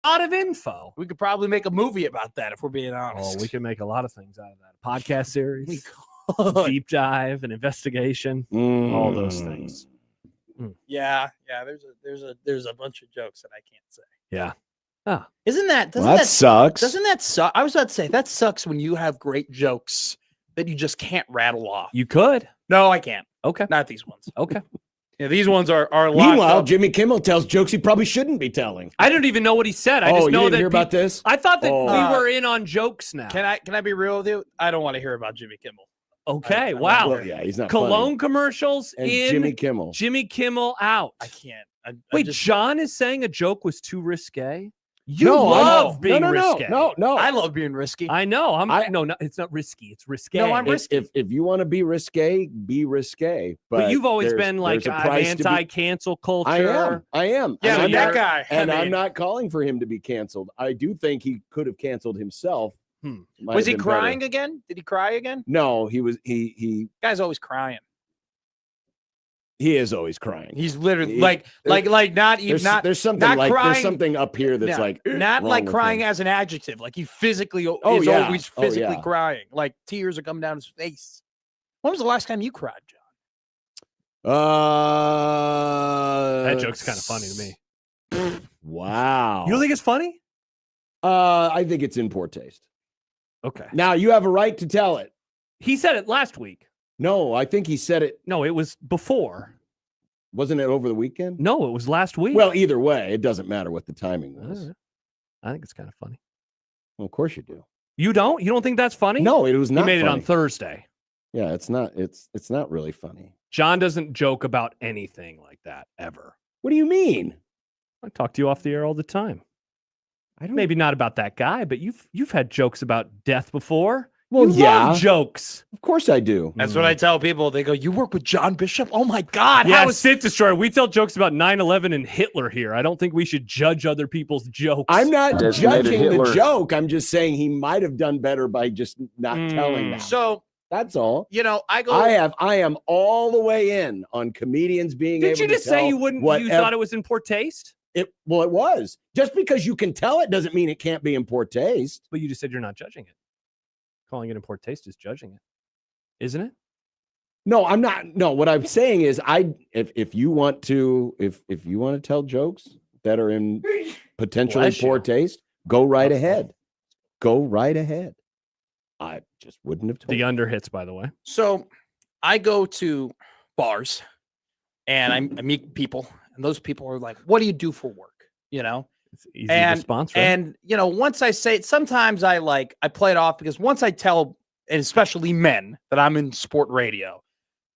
lot of info. We could probably make a movie about that if we're being honest. Oh, we can make a lot of things out of that. A podcast series, could. deep dive, an investigation, all those things. Yeah. There's a bunch of jokes that I can't say. Yeah. Oh. That sucks. Doesn't that suck? I was about to say that sucks when you have great jokes that you just can't rattle off. You could. No, I can't. Okay. Not these ones. Okay. Yeah, these ones are locked Meanwhile, up. Jimmy Kimmel tells jokes he probably shouldn't be telling. I don't even know what he said. I just you know didn't that hear about this? I thought that we were in on jokes now. Can I be real with you? I don't want to hear about Jimmy Kimmel. Okay. Wow. Well, yeah, he's not Cologne funny. commercials And in. Jimmy Kimmel. Out. I can't. Wait, John is saying a joke was too risque? No, love being no, risque. No. I love being risky. I know. It's not risky. It's risque. No, I'm risky. If you want to be risque, be risque. But you've always been like anti-cancel culture. I am. Yeah, and that guy. And I'm not calling for him to be canceled. I do think he could have canceled himself. Was he crying again? Did he cry again? No, he was. He guy's always crying. He is always crying. He's literally not even not. There's something not like crying, there's something up here that's like not like crying as an adjective. Like he physically is always physically crying. Like tears are coming down his face. When was the last time you cried, John? That joke's kind of funny to me. Wow. You don't think it's funny? I think it's in poor taste. Okay. Now you have a right to tell it. He said it last week. No, I think he said it. No, it was before. Wasn't it over the weekend? No, it was last week. Well, either way, it doesn't matter what the timing was. I think it's kind of funny. Well, of course you do. You don't? You don't think that's funny? No, it was not. He made funny. it on Thursday. Yeah, it's not. It's not really funny. John doesn't joke about anything like that ever. What do you mean? I talk to you off the air all the time. Maybe not about that guy, but you've had jokes about death before. Well, you love jokes. Of course I do. That's what I tell people. They go, "You work with John Bishop? Oh my God!" Yeah, Sit Destroyer. We tell jokes about 9/11 and Hitler here. I don't think we should judge other people's jokes. I'm not judging the joke. I'm just saying he might have done better by just not telling that. So that's all. I am all the way in on comedians being able to tell. Did you just say you wouldn't? You thought it was in poor taste? It was. Just because you can tell it doesn't mean it can't be in poor taste. But you just said you're not judging it. Calling it in poor taste is judging it, isn't it? No, I'm not. No, what I'm saying is, if you want to tell jokes that are in potentially poor taste, go right ahead. Go right ahead. I just wouldn't have told the you. under hits, by the way. So I go to bars and I meet people, and those people are like, "What do you do for work?" You know. It's easy to sponsor. And once I say it, sometimes I play it off because once I tell, and especially men, that I'm in sport radio,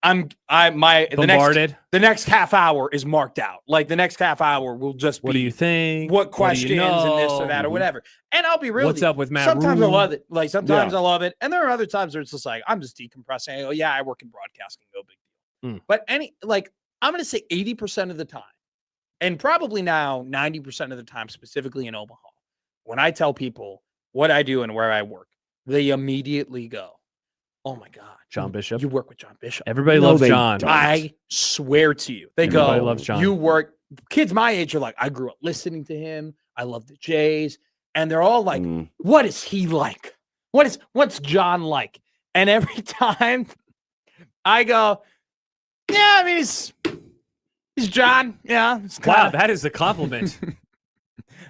bombarded. The next half hour is marked out. Like the next half hour will just be, what do you think? What questions and this or that or whatever. And I'll be real. What's up with Matt? Sometimes I love it. Like sometimes I love it, and there are other times where it's just like I'm just decompressing. Oh yeah, I work in broadcasting, no big deal. But I'm going to say 80% of the time. And probably now 90% of the time, specifically in Omaha, when I tell people what I do and where I work, they immediately go, "Oh my God, John Bishop. You work with John Bishop." Everybody loves John. I swear to you. Everybody loves John. You work. Kids my age are like, I grew up listening to him. I love the Jays. And they're all like, what is he like? What's John like? And every time I go, yeah, I mean, He's John. Yeah. Wow, that is a compliment.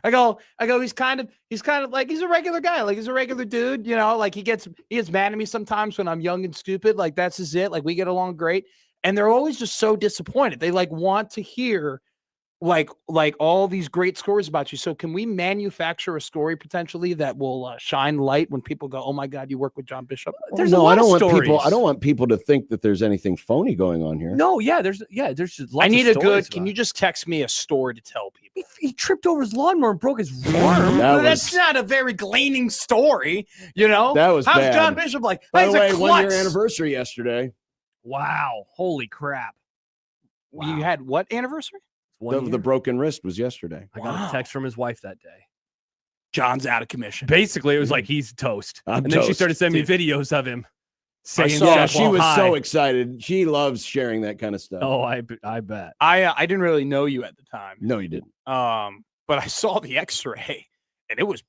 I go, he's kind of like, he's a regular guy. Like he's a regular dude, like he gets mad at me sometimes when I'm young and stupid. Like that's just it. Like we get along great. And they're always just so disappointed. They want to hear like all these great stories about you. So can we manufacture a story potentially that will shine light when people go, "Oh my God, you work with John Bishop"? There's a lot of stories. I don't want people to think that there's anything phony going on here. No, there's just lots I need of a good. Can you just text me a story to tell people? He tripped over his lawnmower and broke his arm. That's not a very gleaning story, That was how's bad. John Bishop like? By the way, 1 year anniversary yesterday. Wow! Holy crap! Wow. You had what anniversary? The broken wrist was yesterday. I got a text from his wife that day. John's out of commission. Basically, it was like he's toast. And then she started sending me videos of him saying, she was so excited. She loves sharing that kind of stuff. Oh, I bet. I didn't really know you at the time. No, you didn't. but I saw the X-ray, and it was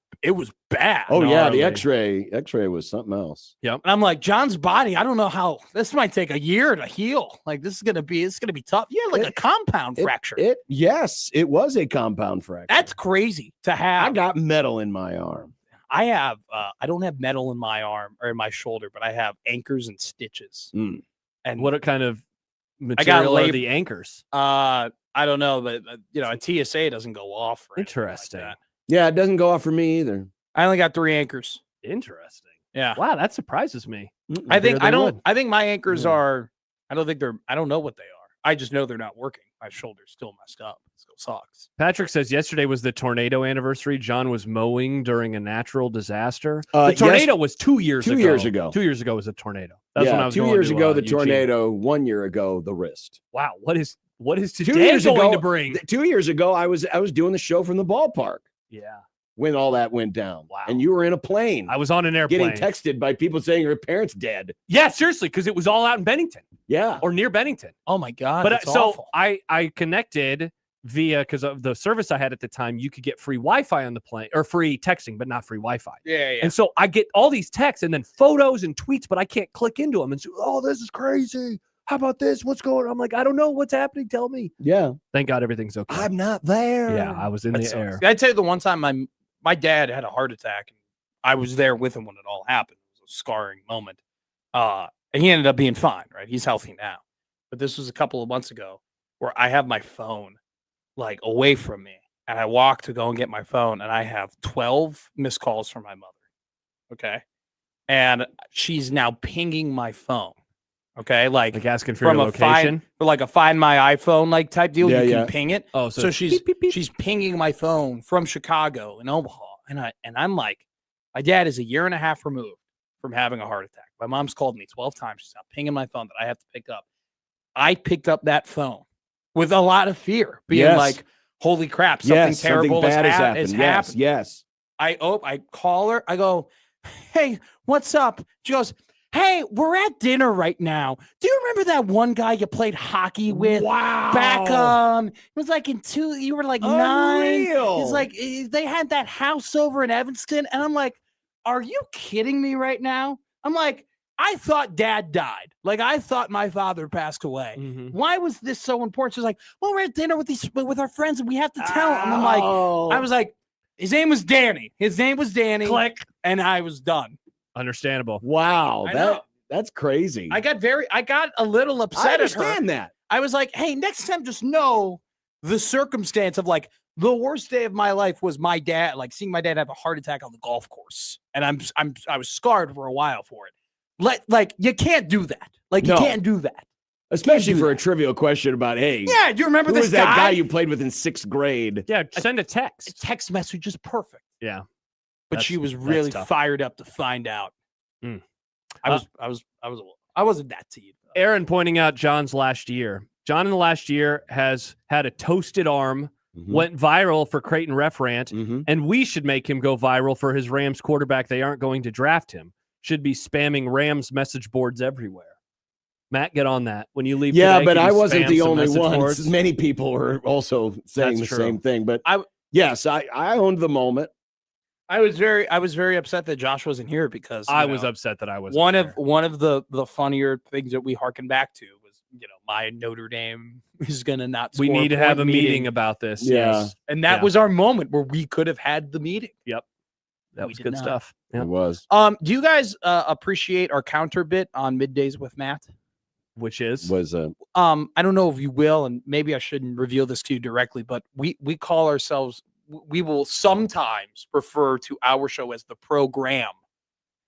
bad. Oh yeah, the Gnarly. X-ray was something else. And I'm like, John's body, I don't know how this might take a year to heal. Like this is gonna be tough. Yeah, like a compound fracture. Yes, it was a compound fracture. That's crazy to have. I got metal in my arm. I have I don't have metal in my arm or in my shoulder, but I have anchors and stitches. And what kind of material are the anchors? I don't know, but a TSA doesn't go off. Interesting. Like Yeah, it doesn't go off for me either. I only got 3 anchors. Interesting. Yeah. Wow, that surprises me. I think my anchors are. I don't know what they are. I just know they're not working. My shoulder's still messed up. It still sucks. Patrick says yesterday was the tornado anniversary. John was mowing during a natural disaster. The tornado was 2 years ago. 2 years ago. 2 years ago was a tornado. That's when I was 2 going years to, ago, the Eugene. tornado. 1 year ago, the wrist. Wow, what is 2 today years going ago, to bring? 2 years ago, I was doing the show from the ballpark. Yeah. When all that went down. Wow. And you were in a plane. I was on an airplane. Getting texted by people saying your parents dead. Yeah, seriously, because it was all out in Bennington. Yeah. Or near Bennington. Oh my God. But that's so awful. I connected via, because of the service I had at the time, you could get free Wi-Fi on the plane, or free texting, but not free Wi-Fi. Yeah. And so I get all these texts and then photos and tweets, but I can't click into them. And so, oh, this is crazy. How about this? What's going on? I'm like, I don't know what's happening. Tell me. Yeah. Thank God everything's okay. I'm not there. Yeah, I was in the air. I'd tell you the one time my dad had a heart attack, and I was there with him when it all happened. It was a scarring moment. And he ended up being fine, right? He's healthy now. But this was a couple of months ago where I have my phone like away from me, and I walk to go and get my phone, and I have 12 missed calls from my mother. Okay. And she's now pinging my phone. Okay. Like asking for your location. For like a Find My iPhone like type deal. You can ping it. Oh, so she's beep, beep, beep. she's pinging my phone from Chicago and Omaha. And I'm like, my dad is 1.5 years removed from having a heart attack. My mom's called me 12 times. She's now pinging my phone that I have to pick up. I picked up that phone with a lot of fear, being like, holy crap, something terrible something bad has has happened. happened. Yes. I call her. I go, hey, what's up? She goes, hey, we're at dinner right now. Do you remember that one guy you played hockey with? Wow. Back, it was like you were like 9. He's like, they had that house over in Evanston. And I'm like, are you kidding me right now? I'm like, I thought dad died. Like, I thought my father passed away. Mm-hmm. Why was this so important? She's like, well, we're at dinner with our friends and we have to tell him. And I'm like, I was like, his name was Danny. Click. And I was done. Understandable. Wow. That's crazy. I got a little upset I at her. understand that. I was like, hey, next time just know the circumstance of like the worst day of my life was my dad, like seeing my dad have a heart attack on the golf course. And I was scarred for a while for it. Like you can't do that. Like you can't do that. Especially for a trivial question about, hey, yeah, do you remember who this was that guy you played with in 6th grade? Yeah, send a A text. text message is perfect. Yeah. But she was really fired up to find out. Mm. I wasn't that to you. Aaron pointing out John's last year. John in the last year has had a toasted arm, went viral for Creighton Ref Rant, and we should make him go viral for his Rams quarterback. They aren't going to draft him. Should be spamming Rams message boards everywhere. Matt, get on that. When you leave today, but can I you wasn't spam the some only message one. boards? Many people were also saying That's the true. same thing. But yes, I owned the moment. I was very upset that Josh wasn't here because I was upset that I was one of the funnier things that we harken back to was my Notre Dame is gonna not. We score need to point have a meeting about this. Yeah. Yes. And that was our moment where we could have had the meeting. Yep. That We was did good not. stuff. Yeah. It was. Do you guys appreciate our counter bit on Middays with Matt? Which is I don't know if you will, and maybe I shouldn't reveal this to you directly, but we call ourselves. We will sometimes refer to our show as the program,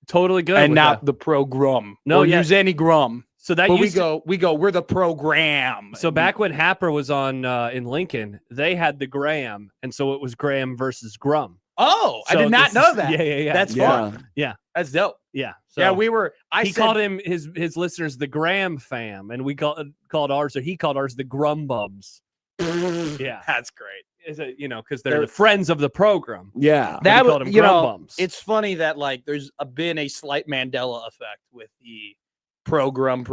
totally good, and not the program. No, or use any grum. So that but used we go. We're the program. So back when Happer was on in Lincoln, they had the Graham, and so it was Graham versus Grum. Oh, So I did not this know is- that. Yeah. That's fun. Yeah. That's dope. Yeah. So Yeah, we were. He called him his listeners the Graham fam, and we called ours, or he called ours the Grum Bums. Yeah, that's great. Is it because they're the friends of the program? Yeah, that called him Grum Bums. It's funny that like there's been a slight Mandela effect with the program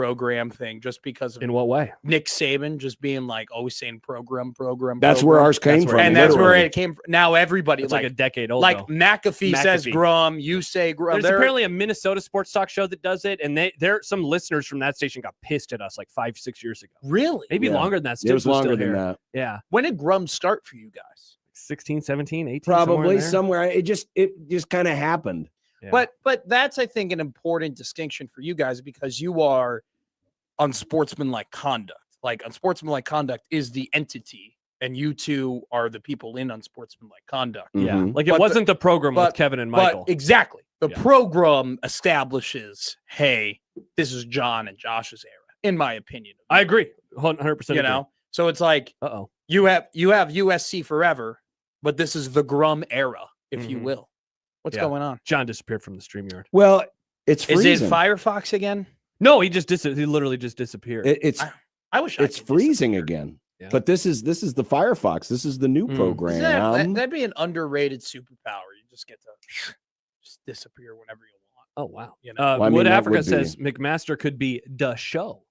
thing just because of In what way? Nick Saban just being like always saying program. That's where ours came from. And that's where it came from. Now everybody It's like a decade old. Like though. McAfee says grum, you say grum. There's apparently a Minnesota sports talk show that does it, and some listeners from that station got pissed at us like 5-6 years ago. Really? Maybe longer than that. It was longer than that. Yeah. When did grum start for you guys? 16, 17, 18. Probably somewhere. It just kind of happened. Yeah. But that's, I think, an important distinction for you guys because you are unsportsmanlike conduct. Like unsportsmanlike conduct is the entity, and you two are the people in unsportsmanlike conduct. Yeah, like it wasn't the program with Kevin and Michael. But exactly, the program establishes, hey, this is John and Josh's era, in my opinion. I agree, 100%. You know, so it's like, you have USC forever, but this is the grum era, if you will. What's going on? John disappeared from the StreamYard. Well, it's freezing. Is it Firefox again? No, he literally just disappeared. I wish it's freezing again. Yeah. But this is the Firefox. This is the new program. That'd be an underrated superpower. You just get to just disappear whenever you want. Oh wow! You know? Wood Africa says McMaster could be the show,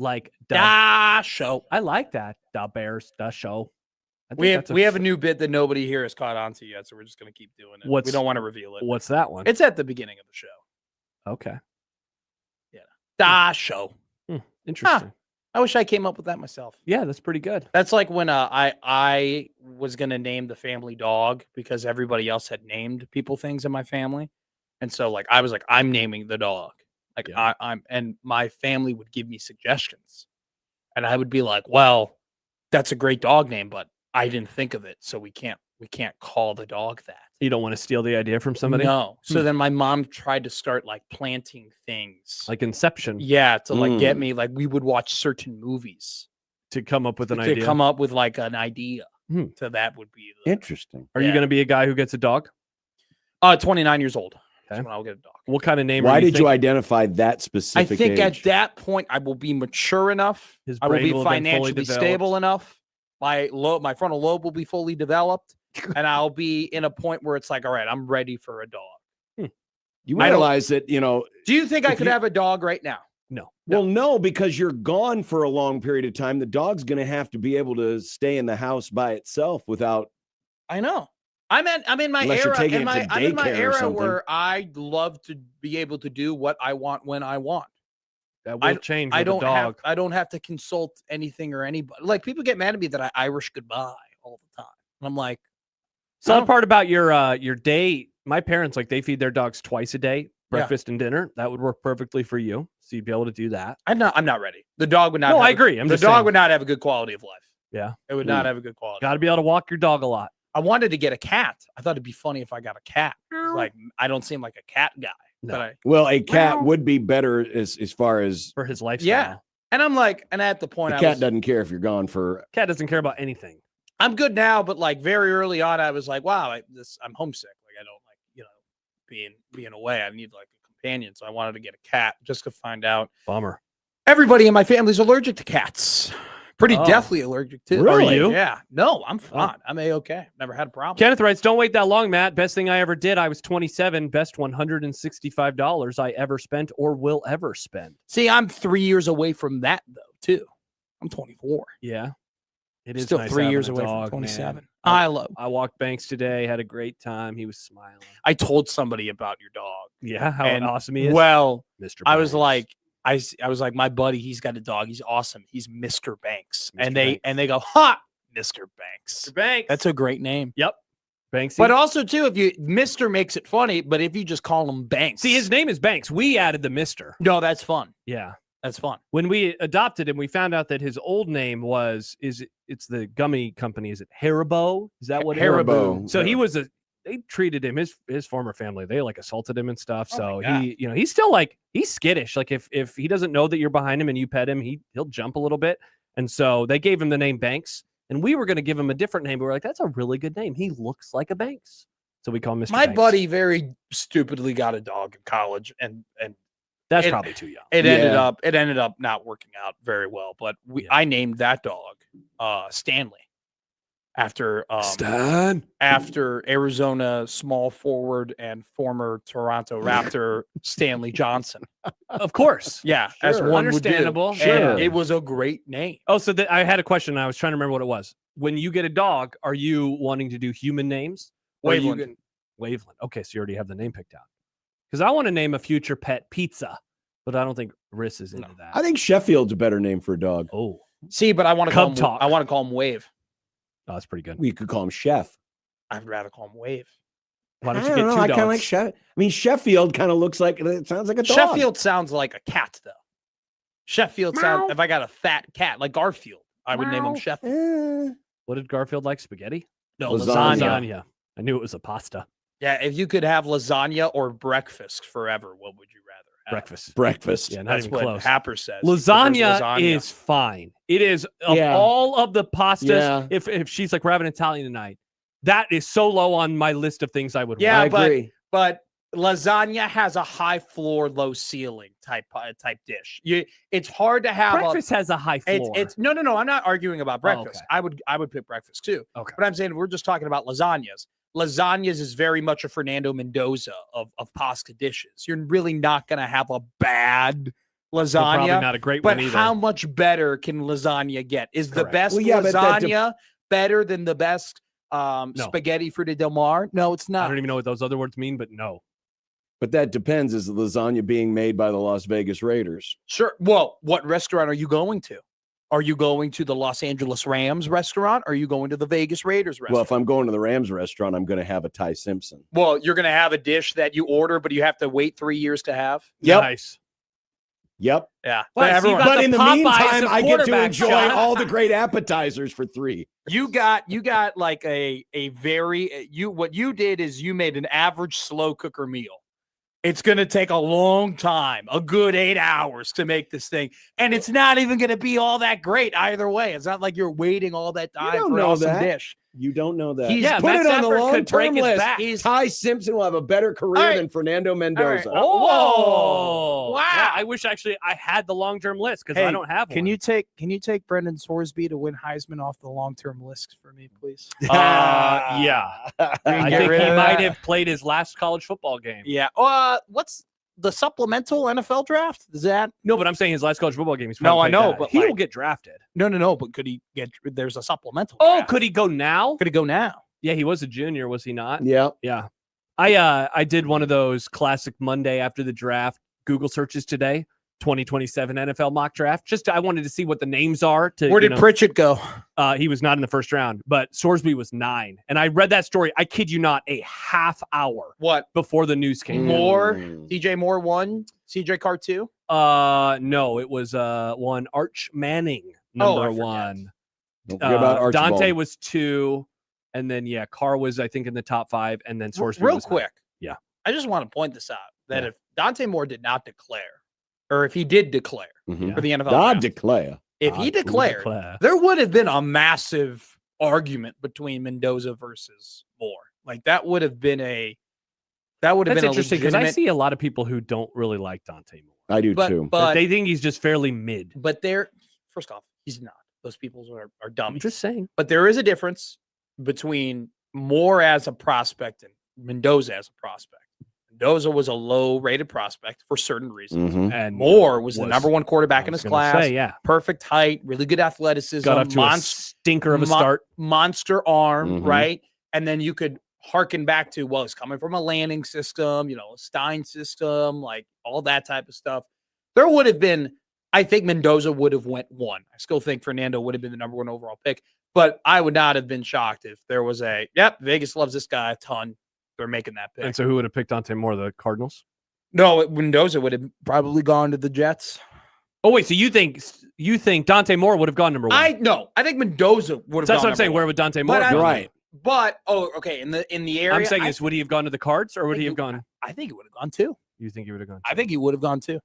like da show. I like that. Da Bears, the show. We have a new bit that nobody here has caught on to yet, so we're just gonna keep doing it. We don't want to reveal it. What's that one? It's at the beginning of the show. Okay. Yeah. Da show. Interesting. I wish I came up with that myself. Yeah, that's pretty good. That's like when I was gonna name the family dog because everybody else had named people things in my family, and so like I was like, I'm naming the dog. Like I'm, and my family would give me suggestions, and I would be like, well, that's a great dog name, but I didn't think of it, so we can't call the dog that. You don't want to steal the idea from somebody? No. So then my mom tried to start like planting things. Like Inception. Yeah, to like get me, like we would watch certain movies. To come up with an idea. To come up with like an idea. So that would be interesting. Are you going to be a guy who gets a dog? 29 years old. That's when I'll get a dog. What kind of name? Why did you identify that specific I think age? at that point I will be mature enough. I will be financially stable enough. My frontal lobe will be fully developed, and I'll be in a point where it's like, all right, I'm ready for a dog. You realize that, you know. Do you think I could have a dog right now? No. Well, no, because you're gone for a long period of time. The dog's going to have to be able to stay in the house by itself without. I know. I'm in my era. I'm in my era where I love to be able to do what I want when I want. That will change with a dog. I don't have to consult anything or anybody. Like people get mad at me that I Irish goodbye all the time. And I'm like, so the part about your day. My parents, like, they feed their dogs twice a day, breakfast and dinner. That would work perfectly for you. So you'd be able to do that. I'm not ready. The dog would not. No, I agree. The dog would not have a good quality of life. Yeah, it would not have a good quality. Got to be able to walk your dog a lot. I wanted to get a cat. I thought it'd be funny if I got a cat. Like I don't seem like a cat guy. No. Well, a cat would be better as far as for his lifestyle. Yeah, and I'm like, and at the point, the cat doesn't care if you're gone for. Cat doesn't care about anything. I'm good now, but like very early on, I was like, wow, I'm homesick. Like I don't like, you know, being away. I need like a companion, so I wanted to get a cat just to find out. Bummer. Everybody in my family's allergic to cats. Pretty deathly allergic too. Really? Are you? Yeah. No, I'm fine. I'm A-okay. Never had a problem. Kenneth writes, don't wait that long, Matt. Best thing I ever did. I was 27. Best $165 I ever spent or will ever spend. See, I'm 3 years away from that, though, too. I'm 24. Yeah. It is still nice 3 years away dog, from 27. Man. I walked Banks today. Had a great time. He was smiling. I told somebody about your dog. Yeah. How awesome he is. Well, Mr. I was like, I was like, my buddy, he's got a dog. He's awesome. He's Mr. Banks. And they go, ha, Mr. Banks. Mr. Banks. That's a great name. Yep. Banksy. But also, too, if you Mr. makes it funny, but if you just call him Banks. See, his name is Banks. We added the Mr. No, that's fun. Yeah. That's fun. When we adopted him, we found out that his old name it's the gummy company. Is it Haribo? Is that what Haribo? So they treated him, his former family, they like assaulted him and stuff. So he's still like, he's skittish. Like if he doesn't know that you're behind him and you pet him, he'll jump a little bit. And so they gave him the name Banks, and we were going to give him a different name. But we're like, that's a really good name. He looks like a Banks. So we call him Mr. My Banks. buddy very stupidly got a dog in college, and that's probably too young. It ended up not working out very well. But I named that dog Stanley. after Stan. after Arizona small forward and former Toronto Raptor Stanley Johnson. Of course. Yeah, as Sure. one would do. Understandable. And Sure. it was a great name. Oh, so I had a question. And I was trying to remember what it was. When you get a dog, are you wanting to do human names? Or are you Waveland. Waveland. Okay, so you already have the name picked out. Because I want to name a future pet Pizza, but I don't think Riss is into that. I think Sheffield's a better name for a dog. Oh, See, but I want to Cub call him, talk. I want to call him Wave. oh, that's pretty good. We could call him Chef. I'd rather call him Wave. Why I don't you don't get know. two I dogs? kind of like Chef. I mean, Sheffield kind of looks like it sounds like a dog. Sheffield sounds like a cat, though. Sheffield sounds. If I got a fat cat like Garfield, I would name him Sheffield. Eh. What did Garfield like? Spaghetti? No, Lasagna. Lasagna. I knew it was a pasta. Yeah, if you could have lasagna or breakfast forever, what would you rather have? Breakfast. Breakfast. Yeah, not That's even what close. Happer says. He prefers Lasagna is fine. It is of Yeah. all of the pastas. Yeah. If she's like, we're having Italian tonight, that is so low on my list of things I would Yeah, I want. agree. but lasagna has a high floor, low ceiling type dish. It's hard to have. Breakfast has a high floor. It's no. I'm not arguing about breakfast. okay. I would pick breakfast too. Okay. But I'm saying we're just talking about lasagnas. Lasagnas is very much a Fernando Mendoza of pasta dishes. You're really not going to have a bad But probably lasagna. not a great But one either. how much better can lasagna get? Is the Correct. best Well, yeah, but that lasagna better than the best spaghetti frutti del mar? No, it's I not. don't even know what those other words mean, but no. But that depends. Is the lasagna being made by the Las Vegas Raiders? Sure. Well, what restaurant are you going to? Are you going to the Los Angeles Rams restaurant? Or are you going to the Vegas Raiders restaurant? Well, if I'm going to the Rams restaurant, I'm going to have a Ty Simpson. Well, you're going to have a dish that you order, but you have to wait 3 years to have. Yep. Nice. Yep. Yeah. Well, so you everyone, got But the in the Popeyes meantime, of I get to quarterbacks, enjoy John. all the great appetizers for free. you got like a very what you did is you made an average slow cooker meal. It's going to take a long time, a good 8 hours to make this thing. And it's not even going to be all that great either way. It's not like you're waiting all that time don't for an know awesome that. dish. You don't know that. He's- Yeah, Put Matt it on the Stafford could break long-term his list. back. Ty Simpson will have a better career All right. than Fernando Mendoza. All right. Oh, Wow. Yeah, I wish actually I had the long-term list because I Hey, don't have one. Can you take Brendan Sorsby to win Heisman off the long-term list for me, please? Yeah. can I get think rid he of might that. have played his last college football game. Yeah. What's the supplemental NFL draft? Is that No, but I'm saying his last college football game. He's No, probably I played know, that. but, he will like- get drafted. no, but could he get there's a supplemental Oh, draft. could he go now? Could he go now? Yeah, he was a junior, was he not? Yeah. Yeah. I did one of those classic Monday after the draft Google searches today, 2027 NFL mock draft. I wanted to see what the names are. Where did Pritchett go? He was not in the first round, but Sorsby was 9. And I read that story, I kid you not, a half hour What? before the news came. Moore? Mm. DJ Moore 1, CJ Carr 2? No, it was one Arch Manning, number I forget. 1. Don't forget about Archibald. Dante was 2, and then Carr was I think in the top 5, and then Sorsby Real was 9. quick. Yeah. I just want to point this out that Yeah. if Dante Moore did not declare, or if he did declare Mhm. for the NFL God draft, declare. if he God declared, declare. there would have been a massive argument between Mendoza versus Moore. Like that would have been a That's been a interesting because I legitimate- see a lot of people who don't really like Dante Moore. I do but, too. But They think he's just fairly mid. but they're first off, he's not. Those people are I'm dummies. just saying. But there is a difference between Moore as a prospect and Mendoza as a prospect. Mendoza was a low-rated prospect for certain reasons. Mhm. And Moore was the was- number one quarterback I in was his gonna class. say, yeah. Perfect height, really good athleticism, Got up to a stinker of a start. monster arm, Mhm. right? And then you could harken back to, well, he's coming from a landing system, a Stein system, like all that type of stuff. There would have been, I think Mendoza would have went 1. I still think Fernando would have been the number 1 overall pick, but I would not have been shocked if there was Vegas loves this guy a ton. They're making that pick. And so who would have picked Dante Moore? The Cardinals? No, Mendoza would have probably gone to the Jets. Oh, wait. So you think Dante Moore would have gone number 1? I think Mendoza would have. So that's gone what I'm saying. number Where one. would Dante Moore But have I'm gone? right. But okay, in the area, I'm saying is, would he have gone to the Cards or would think he he- have gone? I think he would have gone too. You think he would have gone? I think he would have gone too.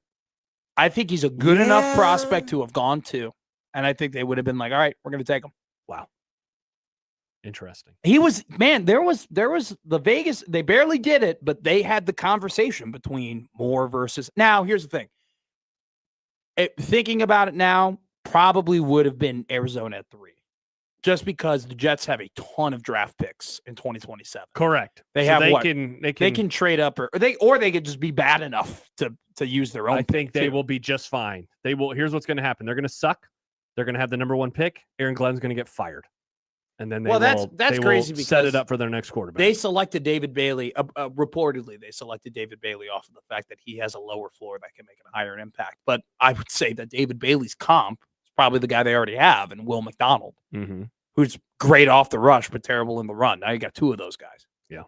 I think he's a good enough prospect to have gone too, and I think they would have been like, all right, we're going to take him. Wow. Interesting. He was, man, there was the Vegas, they barely did it, but they had the conversation between Moore versus. Now, here's the thing. Thinking about it now, probably would have been Arizona at 3. just because the Jets have a ton of draft picks in 2027. Correct. They So have they what? can They can trade up, or they could just be bad enough to use their own. I think they too. will be just fine. They will. Here's what's going to happen. They're going to suck. They're going to have the number 1 pick. Aaron Glenn's going to get fired, and then that's crazy because set it up for their next quarterback. They selected David Bailey. Reportedly, they selected David Bailey off of the fact that he has a lower floor that can make a higher impact. But I would say that David Bailey's comp is probably the guy they already have, and Will McDonald, who's great off the rush but terrible in the run. Now you got 2 of those guys. Yeah,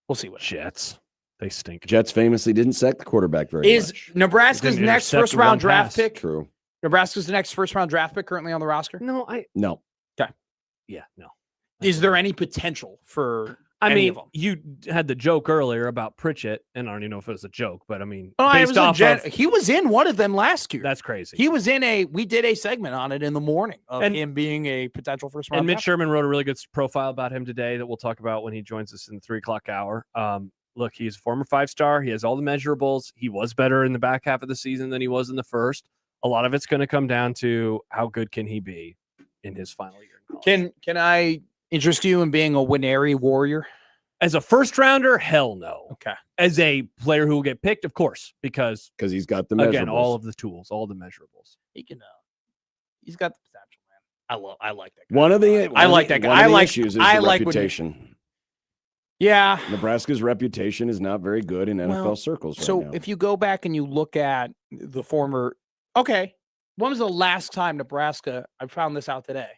we'll see what Jets. They stink. Jets famously didn't sack the quarterback very much. Is Nebraska's next first-round draft pick? True. Nebraska's the next first-round draft pick currently on the roster? No. Okay. Yeah, no. Is there any potential for I any mean, of them? you had the joke earlier about Pritchett, and I don't even know if it was a joke, but I mean, He was in one of them last year. That's crazy. He was in we did a segment on it in the morning of him being a potential first-round. And Mitch Sherman wrote a really good profile about him today that we'll talk about when he joins us in the 3:00 hour. Look, he's a former 5-star. He has all the measurables. He was better in the back half of the season than he was in the first. A lot of it's going to come down to how good can he be in his final year in college. Can I interest you in being a Winery warrior? As a first rounder, hell no. Okay. As a player who will get picked, of course, because he's got the measurables. Again, all of the tools, all the measurables. He's got the potential, man. I like that guy. I like that guy. I like reputation. Yeah. Nebraska's reputation is not very good in NFL circles right now. If you go back and you look at the former, when was the last time Nebraska, I found this out today,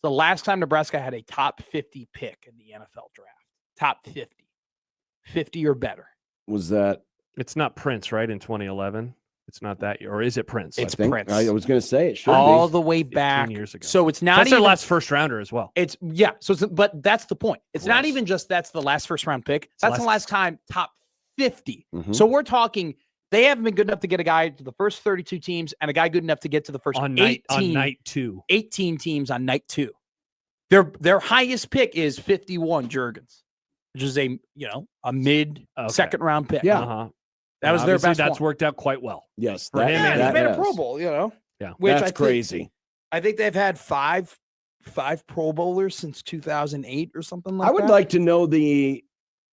the last time Nebraska had a top 50 pick in the NFL draft. Top 50 or better. Was that? It's not Prince, right? In 2011. It's not that year, or is it Prince? It's Prince. I was going to say it should all be. The way back 15 years ago. So it's not that's even their last first rounder as well. But that's the point. It's not even just that's the last first round pick. That's the last time top 50. So we're talking. They haven't been good enough to get a guy to the first 32 teams and a guy good enough to get to the first on 18, night 2. 18 teams on night 2. Their highest pick is 51 Juergens, which is a mid second round pick. Yeah. That was their best. That's worked out quite well. Yes, for him. Yeah, he's made a Pro Bowl. Yeah, which that's crazy. I think they've had five Pro Bowlers since 2008 or something like that. I would like to know the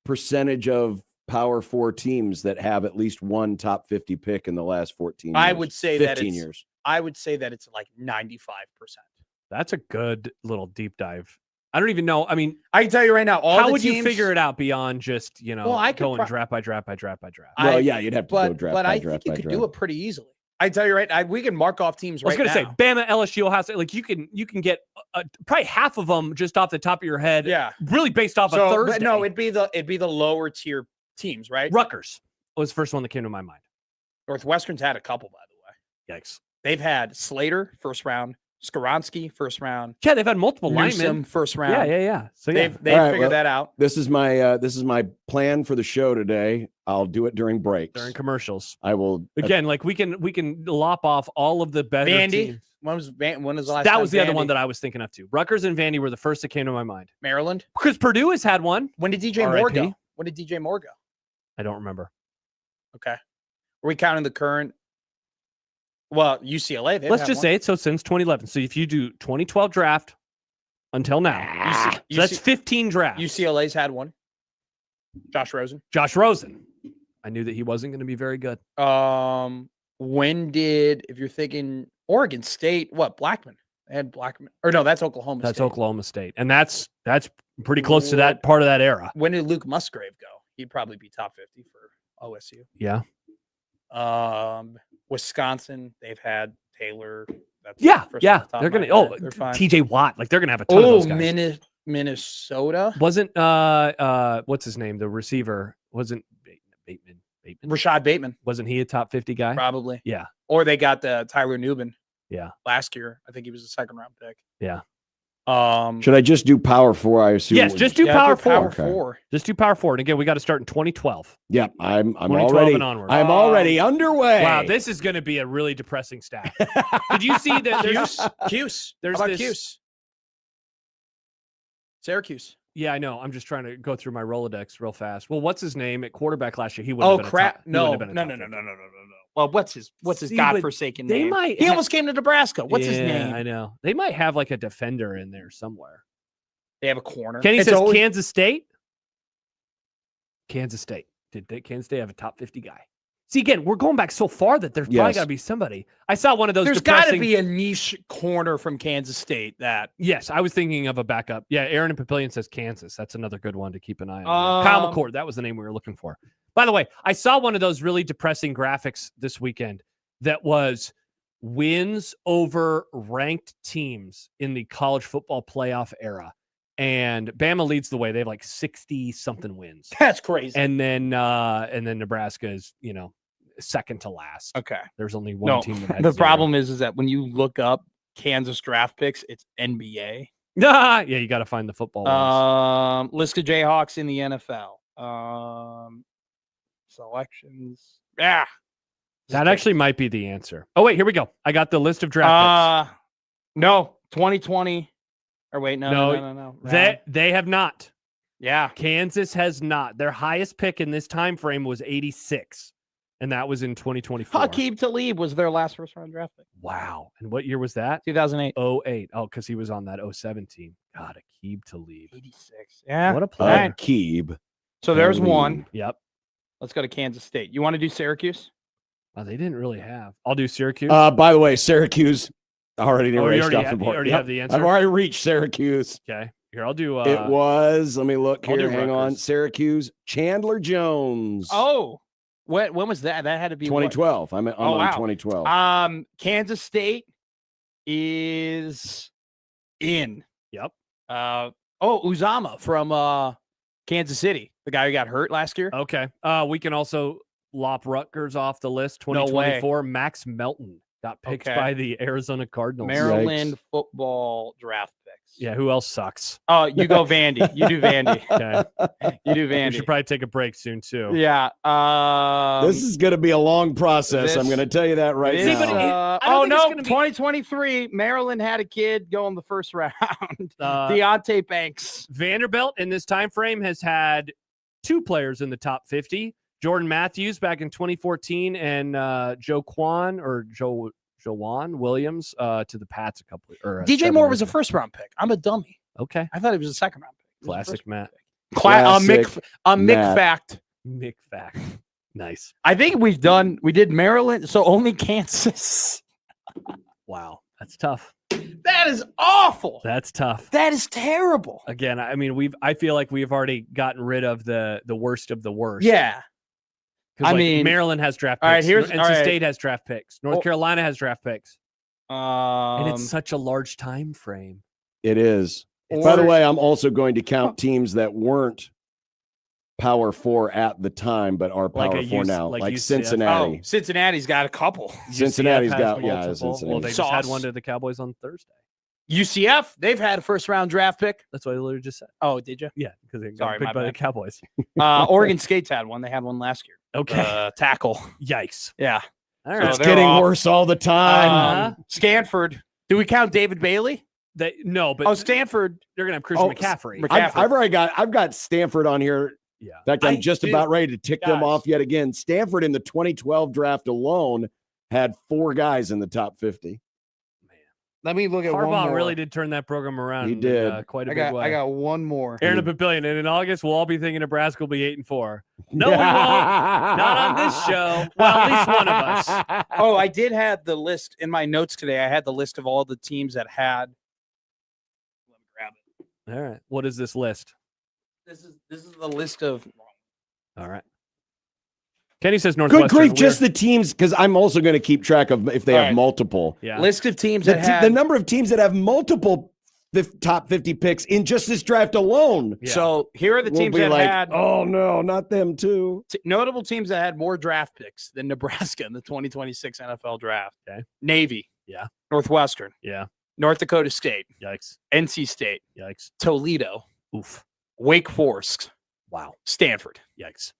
percentage of Power 4 teams that have at least one top 50 pick in the last 14 years. I would say 15 years. I would say that it's like 95%. That's a good little deep dive. I don't even know. I mean, I can tell you right now, how would you figure it out beyond just, going draft by draft? Well, you'd have to go draft but by draft. But I think you could do it pretty easily. I tell you we can mark off teams right now. I was going to say, Bama, LSU, Ohio State, like you can get probably half of them just off the top of your head. Yeah. Really based off of Thursday. But no, it'd be the lower tier teams, right? Rutgers was the first one that came to my mind. Northwestern's had a couple, by the way. Yikes. They've had Slater, first round. Skoronsky, first round. Yeah, they've had multiple linemen. First round. Yeah. So they've figured that out. This is my plan for the show today. I'll do it during breaks. During commercials. I will again. Like we can lop off all of the better teams. When was the last? That was the other one that I was thinking of too. Rutgers and Vandy were the first that came to my mind. Maryland, because Purdue has had one. When did DJ Moore go? When did DJ Moore go? I don't remember. Okay, are we counting the current? Well, UCLA. Let's just say it. So since 2011. So if you do 2012 draft until now, so that's 15 drafts. UCLA's had one. Josh Rosen. I knew that he wasn't going to be very good. If you're thinking Oregon State, Blackman? They had Blackman. Or no, that's Oklahoma State. That's Oklahoma State. And that's pretty close to that part of that era. When did Luke Musgrave go? He'd probably be top 50 for OSU. Yeah. Wisconsin, they've had Taylor. They're gonna. TJ Watt, like they're gonna have a ton of those guys. Minnesota wasn't what's his name? The receiver wasn't Bateman. Rashad Bateman. Wasn't he a top 50 guy? Probably. Yeah. Or they got the Tyler Nubin. Yeah. Last year, I think he was a second round pick. Yeah. Should I just do Power 4? I assume. Yes, just do Power 4. Okay. Just do Power 4. And again, we got to start in 2012. Yeah, I'm already onward. I'm already underway. Wow, this is going to be a really depressing stat. Did you see that? Cuse. There's Cuse. Syracuse. Yeah, I know. I'm just trying to go through my Rolodex real fast. Well, what's his name at quarterback last year? He wouldn't have been crap! No. Well, what's his See, godforsaken they name? might He ha- almost came to Nebraska. What's his Yeah, name? I know. They might have like a defender in there somewhere. They have a corner. Kenny It's says always- Kansas State. Kansas State. Did Kansas State have a top 50 guy? See, again, we're going back so far that there's probably got to be somebody. I saw one of those. There's got to be a niche corner from Kansas State that. Yes, I was thinking of a backup. Yeah, Aaron and Papillion says Kansas. That's another good one to keep an eye on. Kyle McCord, that was the name we were looking for. By the way, I saw one of those really depressing graphics this weekend that was wins over ranked teams in the college football playoff era. And Bama leads the way. They have like 60-something wins. That's crazy. And then Nebraska is, second to last. Okay. There's only one team that had the 0. problem is that when you look up Kansas draft picks, it's NBA. Yeah, you got to find the football ones. List of Jayhawks in the NFL. Selections. Yeah. That actually might be the answer. Oh, wait, here we go. I got the list of draft picks. No, 2020. Or wait, no. They have not. Yeah. Kansas has not. Their highest pick in this time frame was 86, and that was in 2024. Aqib Talib was their last first-round draft pick. Wow. And what year was that? 2008. 08. Oh, because he was on that 017. God, Aqib Talib. 86. Yeah. What a player. Aqib. So there's one. Yep. Let's go to Kansas State. You want to do Syracuse? Oh, they didn't really have. I'll do Syracuse. By the way, Syracuse already erased off the board. You already have the answer? I've already reached Syracuse. Okay. Here, I'll do. It was, let me look I'll here. do Hang on. Rutgers. Syracuse, Chandler Jones. Oh, when was that? That had to be 2012. I'm on 2012. Kansas State is in. Yep. Uzama from Kansas City, the guy who got hurt last year. Okay. We can also lop Rutgers off the list. No way. 2024. Max Melton got picked by the Arizona Cardinals. Maryland football draft picks. Yeah, who else sucks? Oh, you go Vandy. You do Vandy. Okay. You do We Vandy. should probably take a break soon too. Yeah. This is going to be a long process. I'm going to tell you that right now. Oh, no. 2023, Maryland had a kid go in the first round. Deontay Banks. Vanderbilt in this time frame has had 2 players in the top 50. Jordan Matthews back in 2014 and Joejuan Williams to the Pats a couple. DJ Moore was a first-round pick. I'm a dummy. Okay. I thought he was a second-round pick. Classic Matt. Mick fact. Mick fact. Nice. I think we did Maryland, so only Kansas. Wow. That's tough. That is awful. That's tough. That is terrible. Again, I mean, I feel like we've already gotten rid of the worst of the worst. Yeah. I mean, Maryland has draft picks. All right, NC State has draft picks. North Carolina has draft picks. And it's such a large time frame. It is. By the way, I'm also going to count teams that weren't Power 4 at the time, but are Power 4 now, like Cincinnati. Oh, Cincinnati's got a couple. Cincinnati's got, Cincinnati. Well, they just had one to the Cowboys on Thursday. UCF, they've had a first-round draft pick. That's what I literally just said. Oh, did you? Yeah, because they got picked by the Cowboys. Oregon State's had one. They had one last year. Okay. Tackle. Yikes. Yeah. All right. It's getting worse all the time. Stanford. Do we count David Bailey? No, but Stanford. They're gonna have Christian McCaffrey. I've got Stanford on here. Yeah. In fact, I'm just about ready to tick them off yet again. Stanford in the 2012 draft alone had 4 guys in the top 50. Let me look at Harbaugh one more. really did turn that program around. He did. Quite a big way. I got one more. Aaron and Papillion. And in August, we'll all be thinking Nebraska will be 8-4. No, we won't. Not on this show. Well, at least one of us. Oh, I did have the list in my notes today. I had the list of all the teams that had. Let me grab it. All right. What is this list? This is the list of. All right. Kenny says Northwestern. Good grief, just the teams, because I'm also going to keep track of if they have multiple. Yeah. List of teams that had. The number of teams that have multiple top 50 picks in just this draft alone. Yeah. So here are the teams that had. Oh, no, not them too. Notable teams that had more draft picks than Nebraska in the 2026 NFL draft. Okay. Navy. Yeah. Northwestern. Yeah. North Dakota State. Yikes. NC State. Yikes. Toledo. Oof. Wake Forest. Wow. Stanford. Yikes.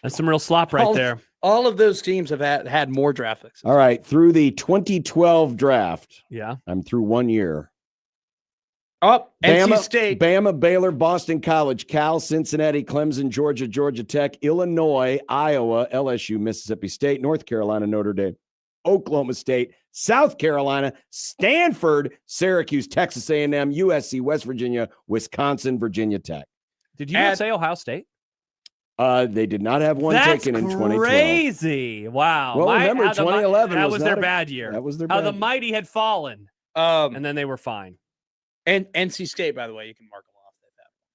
That's some real slop right there. All of those teams have had more draft picks. All right. Through the 2012 draft. Yeah. I'm through 1 year. Oh, NC State. Bama, Baylor, Boston College, Cal, Cincinnati, Clemson, Georgia, Georgia Tech, Illinois, Iowa, LSU, Mississippi State, North Carolina, Notre Dame, Oklahoma State, South Carolina, Stanford, Syracuse, Texas A&M, USC, West Virginia, Wisconsin, Virginia Tech. Did you not say Ohio State? They did not have one taken in 2012. Crazy. Wow. Well, remember, 2011 that was their not bad year. That was their how bad the year. mighty had fallen. And then they were fine. And NC State, by the way, you can mark them off.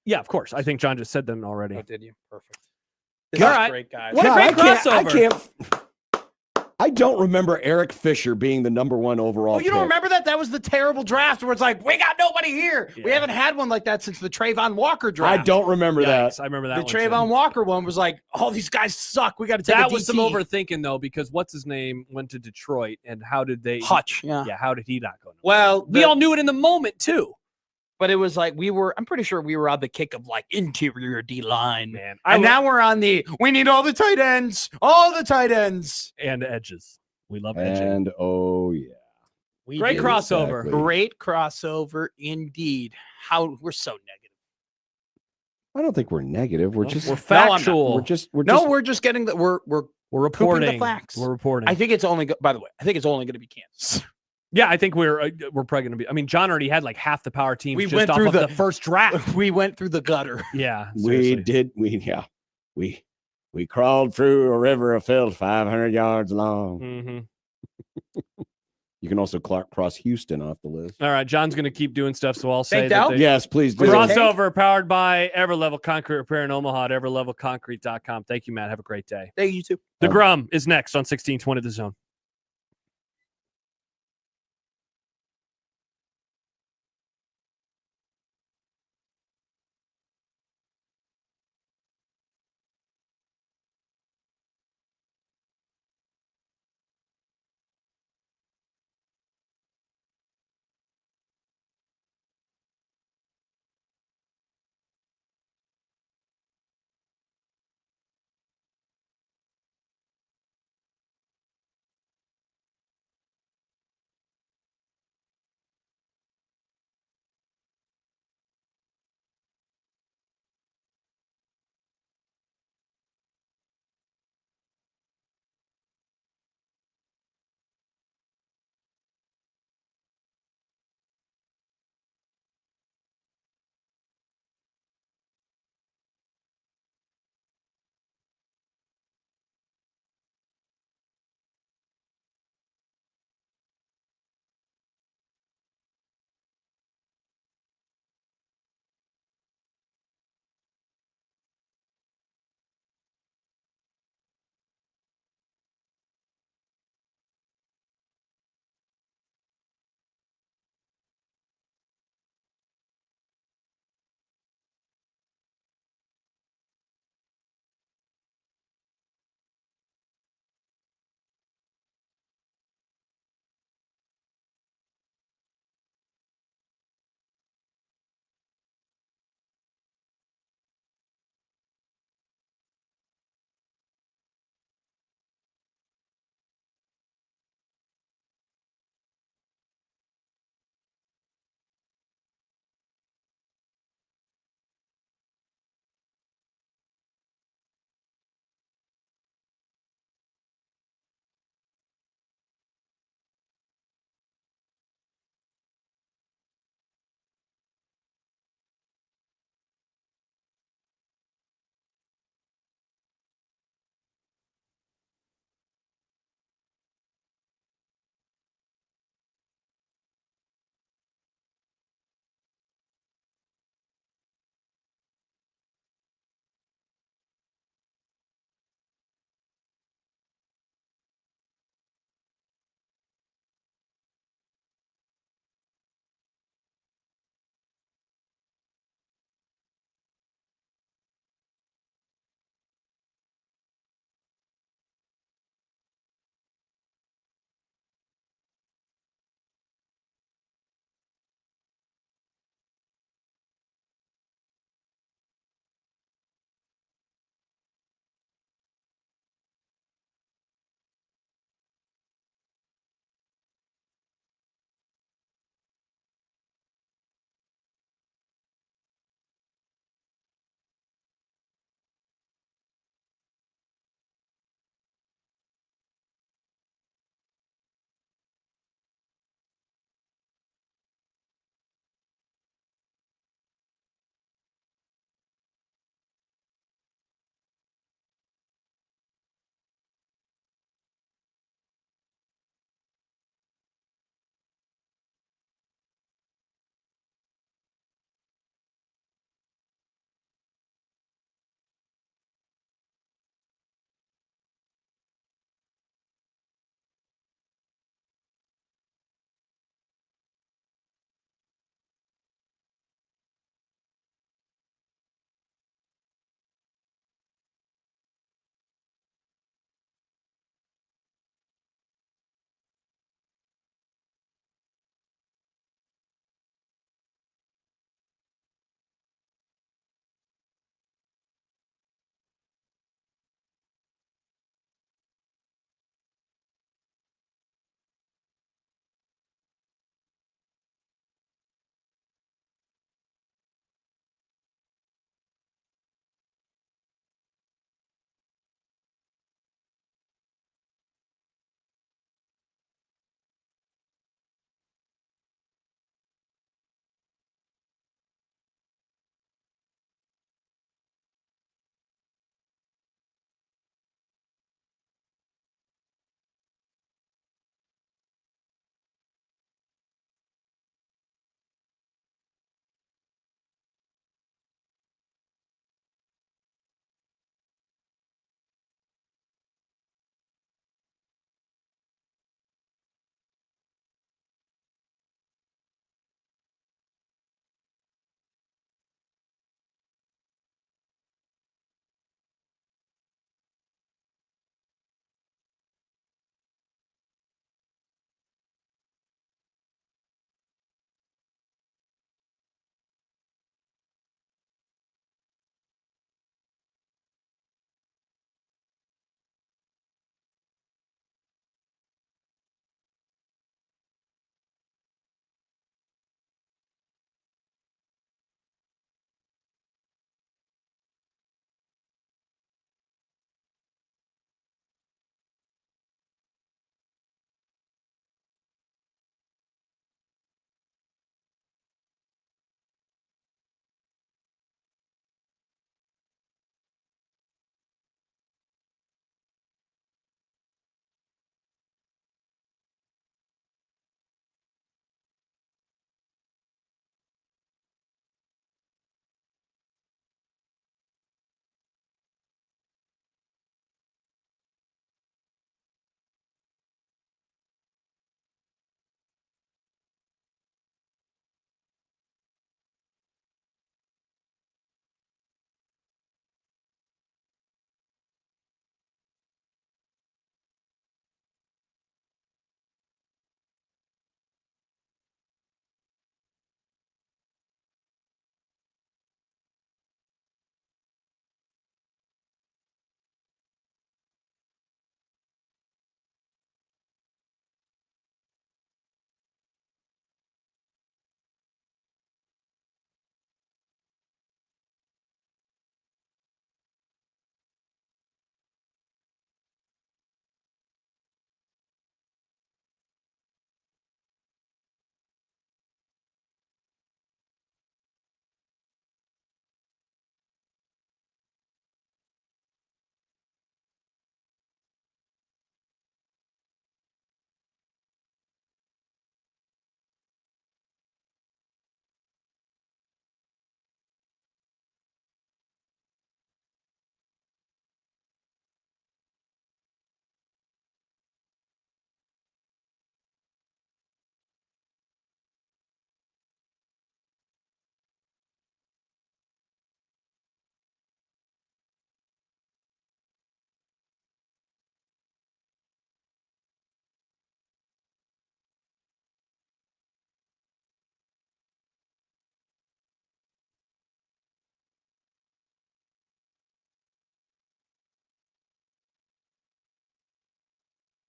Yeah, of course. I think John just said them already. Oh, did you? Perfect. This is great, guys. What a God, great crossover. I don't remember Eric Fisher being the number 1 overall. Oh, you don't remember that? That was the terrible draft where it's like, we got nobody here. Yeah. We haven't had one like that since the Trayvon Walker draft. I don't remember that. I remember that The Trayvon Walker one was like, oh, these guys suck. We got to take that a DT. was some overthinking, though, because what's his name went to Detroit, and how did they? Hutch. Yeah. How did he not go? Well, we all knew it in the moment, too. But it was like I'm pretty sure we were on the kick of like interior D-line. Man. And now we're on we need all the tight ends. And edges. We love edging. And oh yeah. Great crossover. Exactly. Great crossover indeed. We're so negative. I don't think we're negative. We're just we're factual. We're just getting the we're reporting the facts. We're reporting. I think it's only by the way, I think it's only going to be Kansas. Yeah, I think we're probably going to be. I mean, John already had like half the power teams We just went off through of the first draft. We went through the gutter. Yeah, we did. We crawled through a river of filth 500 yards long. Mm-hmm. You can also cross Houston off the list. All right, John's going to keep doing stuff, so I'll say that. Yes, please do. Crossover powered by Everlevel Concrete Repair in Omaha at everlevelconcrete.com. Thank you, Matt. Have a great day. Thank you, too. The Grum is next on 1620 The Zone.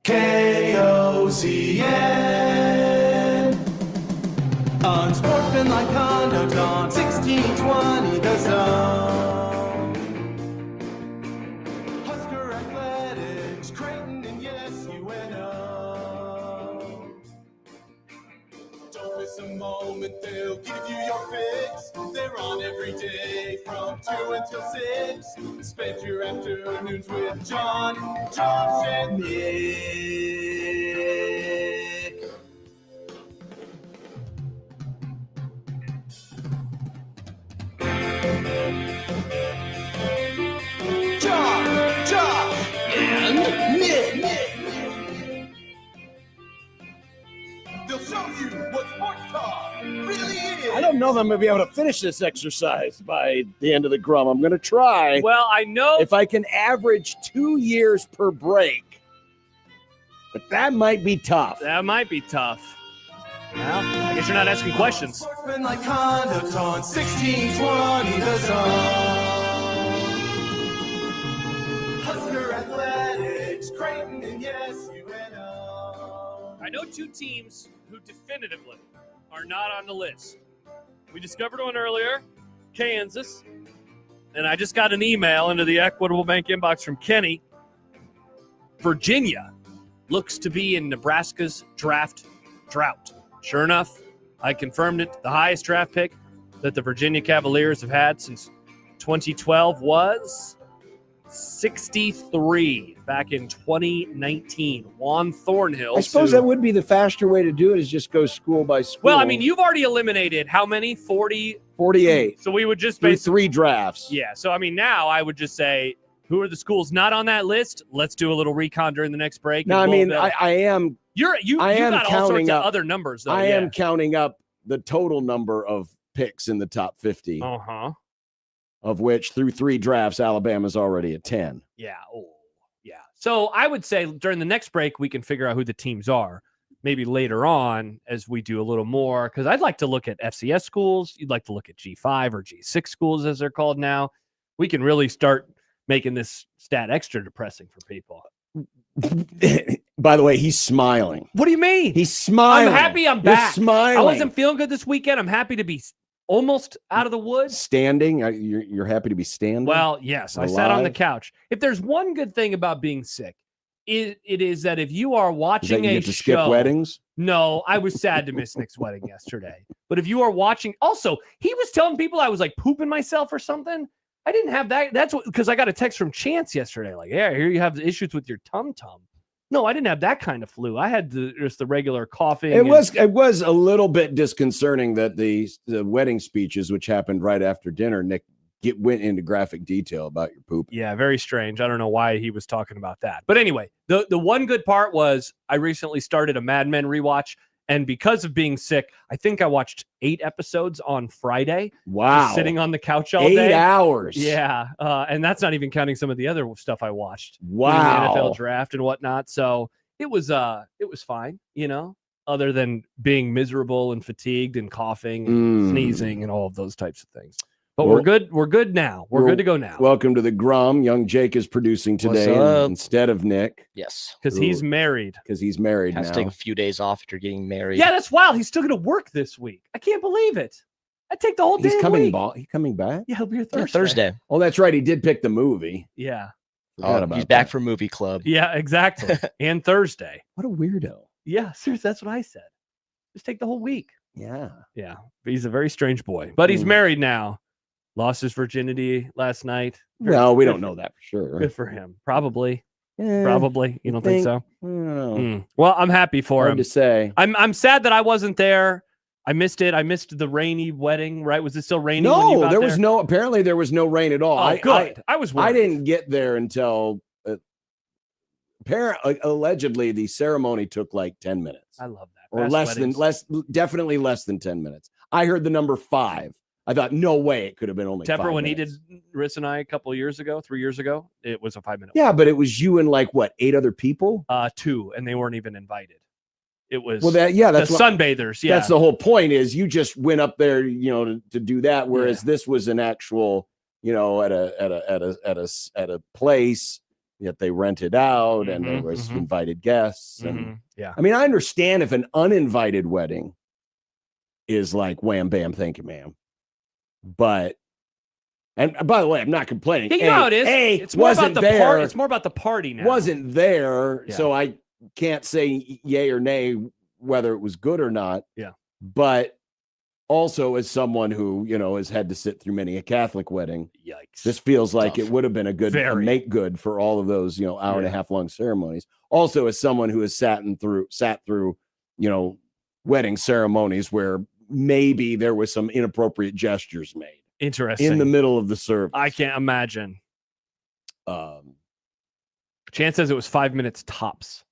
KOCN. Unsportsmanlike conduct on 1620 The Zone. Husker Athletics, Creighton, and yes, UNO. Don't miss a moment, they'll give you your fix. They're on every day from 2 until 6. Spend your afternoons with John, Josh, and Nick. John, Josh, and Nick. They'll show you what sports talk really is. I don't know that I'm going to be able to finish this exercise by the end of the grum. I'm going to try. Well, I know If I can average 2 years per break, but that might be tough. that might be tough. Well, I guess you're not asking questions. Unsportsmanlike conduct on 1620 The Zone. Husker Athletics, Creighton, and yes, UNO. I know two teams who definitively are not on the list. We discovered one earlier, Kansas, and I just got an email into the Equitable Bank inbox from Kenny. Virginia looks to be in Nebraska's draft drought. Sure enough, I confirmed it. The highest draft pick that the Virginia Cavaliers have had since 2012 was 63 back in 2019. Juan Thornhill. I suppose that would be the faster way to do it, is just go school by school. Well, I mean, you've already eliminated how many? 48 So we would just through basically 3 drafts. Yeah. So I mean, now I would just say, who are the schools not on that list? Let's do a little recon during the next break. No, I mean, I am you am got all sorts counting of up- other numbers though. I am counting up the total number of picks in the top 50, of which through 3 drafts, Alabama's already at 10. Yeah. Oh, yeah. So I would say during the next break we can figure out who the teams are. Maybe later on as we do a little more, because I'd like to look at FCS schools. You'd like to look at G5 or G6 schools as they're called now. We can really start making this stat extra depressing for people. By the way, he's smiling. What do you mean? He's smiling. I'm happy I'm You're back. smiling. I wasn't feeling good this weekend. I'm happy to be almost out of the woods. Standing? You're happy to be standing? Well, yes. I sat on the Alive? couch. If there's one good thing about being sick, it is that if you are Is that watching you a get to show, skip weddings? No, I was sad to miss Nick's wedding yesterday. But if you are watching, also, he was telling people I was like pooping myself or something. I didn't have that. That's because I got a text from Chance yesterday. Like, yeah, here you have the issues with your tum-tum. No, I didn't have that kind of flu. I had just the regular coughing. It was a little bit disconcerting that the wedding speeches, which happened right after dinner, Nick went into graphic detail about your poop. Yeah, very strange. I don't know why he was talking about that. But anyway, the one good part was I recently started a Mad Men rewatch. And because of being sick, I think I watched 8 episodes on Friday. Wow. Just sitting on the couch all 8 day. hours. Yeah. And that's not even counting some of the other stuff I watched. Wow. The NFL draft and whatnot. So it was fine, other than being miserable and fatigued and coughing and sneezing and all of those types of things. But we're good. We're good now. We're good to go now. Welcome to the Grum. Young Jake is producing today instead of Nick. Yes. Because he's married. Because he's married Has now. to take a few days off after getting married. Yeah, that's wild. He's still going to work this week. I can't believe it. I take the whole day. He's coming back? Yeah, he'll be here Yeah, Thursday. Thursday. Oh, that's right. He did pick the movie. Yeah. Forgot about He's back that. for movie club. Yeah, exactly. And Thursday. What a weirdo. Yeah, seriously, that's what I said. Just take the whole week. Yeah. Yeah. He's a very strange boy. But he's married now. Lost his virginity last night. Well, we don't know that for sure. Good for him. Probably. Yeah, Probably. You don't think so? I don't know. Well, I'm happy for Hard him. to say. I'm sad that I wasn't there. I missed it. I missed the rainy wedding, right? Was it still raining? when you No, got there was no. Apparently, there was no rain at all. Oh, good. I was worried. I didn't get there until. Allegedly, the ceremony took like 10 minutes. I love that. Or definitely less than 10 minutes. I heard the number 5. I thought, no way, it could have been only Tepper, 5 when minutes. he did Riss and I a couple of years ago, 3 years ago, it was a 5-minute. Yeah, but it was you and like what, 8 other people? 2, and they weren't even invited. It was That's the sunbathers. Yeah, That's the whole point. Is you just went up there, to do that, whereas this was an actual, at a place yet they rented out and there was invited guests. And yeah, I mean, I understand if an uninvited wedding is like wham, bam, thank you, ma'am. But, and by the way, I'm not complaining. Yeah, you know how it is. It's more about the party. It's more about the party now. Wasn't there, so I can't say yay or nay whether it was good or not. Yeah. But also, as someone who, you know, has had to sit through many a Catholic wedding, yikes, this feels like it would have been a make good for all of those, you know, hour and a half long ceremonies. Also, as someone who has sat through, you know, wedding ceremonies where maybe there was some inappropriate gestures made. Interesting. In the middle of the service. I can't imagine. Chance says it was 5 minutes tops.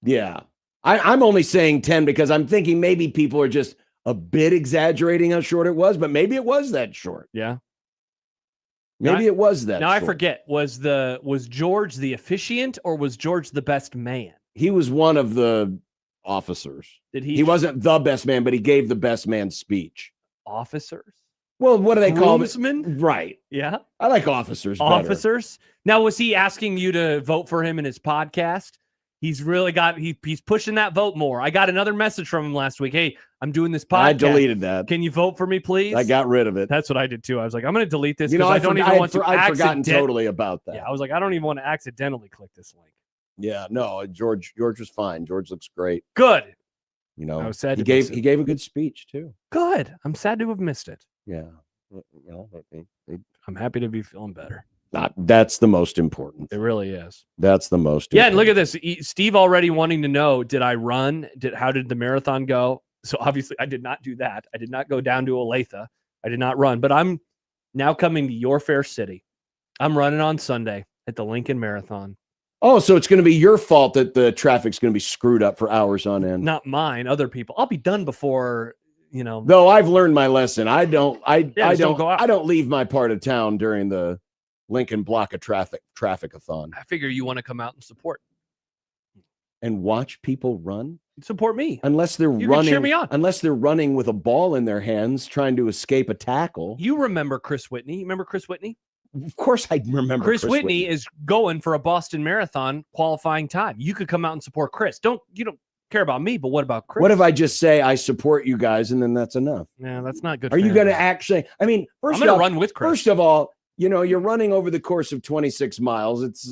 Yeah. I'm only saying 10 because I'm thinking maybe people are just a bit exaggerating how short it was, but maybe it was that short. Yeah. Maybe it was that Now short. I forget, was George the officiant or was George the best man? He was one of the officers. He wasn't the best man, but he gave the best man speech. Officers? Well, what do they call them? Right. Yeah. I like officers better. Officers? Now, was he asking you to vote for him in his podcast? He's really he's pushing that vote more. I got another message from him last week. Hey, I'm doing this podcast. I deleted that. Can you vote for me, please? I got rid of it. That's what I did too. I was like, I'm going to delete this. You know, I don't even want to. I'd forgotten totally about that. Yeah, I was like, I don't even want to accidentally click this link. Yeah, no, George was fine. George looks great. Good. You know, I was sad he gave a good speech too. Good. I'm sad to have missed it. Yeah. You know, I'm happy to be feeling better. That's the most important. It really is. That's the most. Yeah, and look at this. Steve already wanting to know, did I run? How did the marathon go? So obviously I did not do that. I did not go down to Olathe. I did not run, but I'm now coming to your fair city. I'm running on Sunday at the Lincoln Marathon. Oh, so it's going to be your fault that the traffic's going to be screwed up for hours on end. Not mine, other people. I'll be done before, you know. Though I've learned my lesson. I don't go out. I don't leave my part of town during the Lincoln block of traffic-a-thon. I figure you want to come out and support. And watch people run? Support me. Unless they're you running. Can cheer me on. Unless they're running with a ball in their hands trying to escape a tackle. You remember Chris Whitney? You remember Chris Whitney? Of course I remember Chris Whitney is going for a Boston Marathon qualifying time. You could come out and support Chris. You don't care about me, but what about Chris? What if I just say I support you guys and then that's enough? Yeah, that's not good. Are you going to actually? I mean, I'm going to run with Chris. First of all, you know, you're running over the course of 26 miles. It's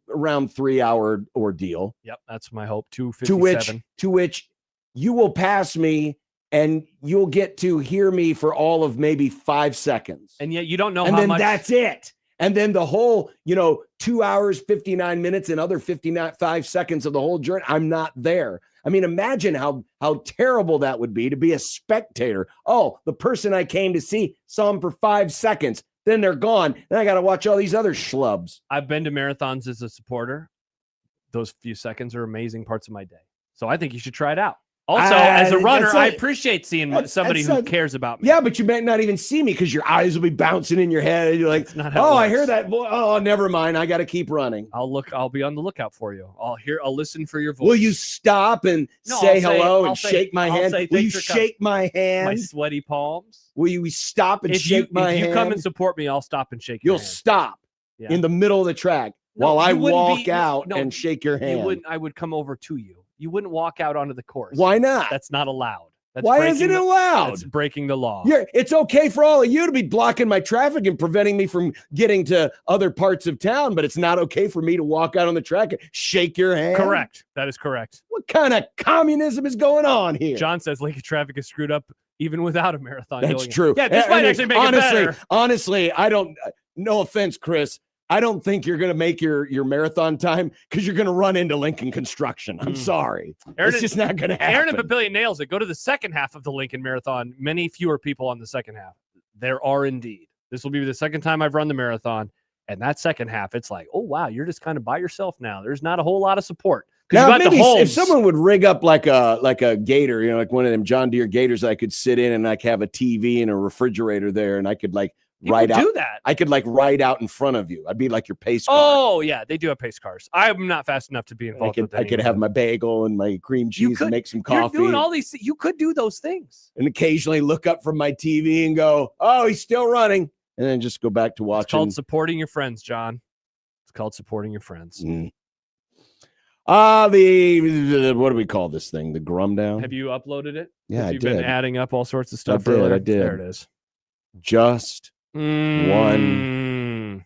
around 3 hour ordeal. Yep, that's my hope. 2:57. To which you will pass me. And you'll get to hear me for all of maybe 5 seconds. And yet you don't know how much. And then that's it. And then the whole, 2 hours, 59 minutes, and other 5 seconds of the whole journey, I'm not there. I mean, imagine how terrible that would be to be a spectator. Oh, the person I came to see saw him for 5 seconds. Then they're gone. Then I got to watch all these other schlubs. I've been to marathons as a supporter. Those few seconds are amazing parts of my day. So I think you should try it out. Also, as a runner, I appreciate seeing somebody who cares about me. Yeah, but you might not even see me because your eyes will be bouncing in your head. And you're like, oh, I hear that voice. Oh, never mind. I got to keep running. I'll be on the lookout for you. I'll listen for your voice. Will you stop and say hello and shake my hand? Will you shake my hand? My sweaty palms. Will you stop and shake my hand? If you come and support me, I'll stop and shake your hand. You'll stop in the middle of the track while I walk out and shake your hand. I would come over to you. You wouldn't walk out onto the course. Why not? That's not allowed. Why isn't it allowed? That's breaking the law. It's okay for all of you to be blocking my traffic and preventing me from getting to other parts of town, but it's not okay for me to walk out on the track and shake your hand. Correct. That is correct. What kind of communism is going on here? John says Lincoln traffic is screwed up even without a marathon. That's true. Yeah, this might actually make it better. Honestly, I don't. No offense, Chris. I don't think you're going to make your marathon time because you're going to run into Lincoln construction. I'm sorry. It's just not going to happen. Aaron and Papillion nails it. Go to the second half of the Lincoln Marathon. Many fewer people on the second half. There are indeed. This will be the second time I've run the marathon. And that second half, it's like, oh, wow, you're just kind of by yourself now. There's not a whole lot of support. Now, maybe if someone would rig up like a gator, like one of them John Deere gators, I could sit in and like have a TV and a refrigerator there, and I could like ride out. Do that. I could like ride out in front of you. I'd be like your pace car. Oh yeah, they do have pace cars. I'm not fast enough to be involved with that. I could have my bagel and my cream cheese and make some coffee. You're doing all these. You could do those things. And occasionally look up from my TV and go, "Oh, he's still running," and then just go back to watching. It's called supporting your friends, John. called supporting your friends. What do we call this thing? The grum down? Have you uploaded it? Yeah, I You've did. been adding up all sorts of stuff. I did. There it is. Just one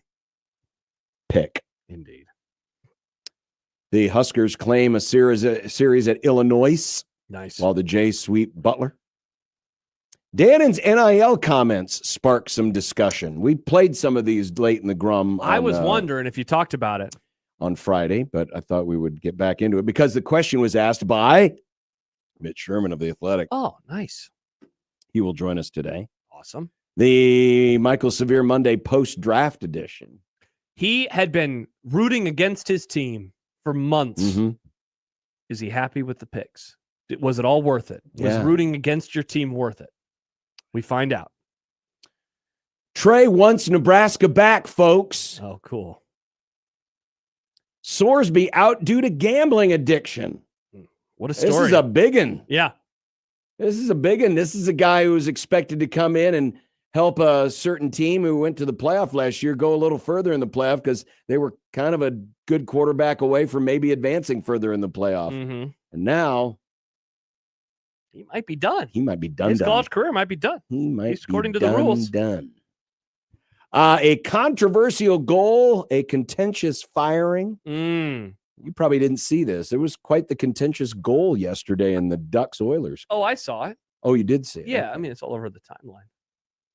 pick. Indeed. The Huskers claim a series at Illinois. Nice. While the Jays sweep Butler. Dannon's NIL comments sparked some discussion. We played some of these late in the grum. I was wondering if you talked about it on Friday, but I thought we would get back into it because the question was asked by Mitch Sherman of The Athletic. Oh, nice. He will join us today. Awesome. The Michael Severe Monday post-draft edition. He had been rooting against his team for months. Is he happy with the picks? Was it all worth it? Was rooting against your team worth it? We find out. Trey wants Nebraska back, folks. Oh, cool. Sorsby out due to gambling addiction. What a story. This is a big one. Yeah. This is a big one. This is a guy who was expected to come in and help a certain team who went to the playoff last year go a little further in the playoff because they were kind of a good quarterback away from maybe advancing further in the playoff. And now he might be done. He might be done. His college career might be done. He's according to the rules. Done. A controversial goal, a contentious firing. You probably didn't see this. It was quite the contentious goal yesterday in the Ducks-Oilers. Oh, I saw it. Oh, you did see it? Yeah, Okay. I mean, it's all over the timeline.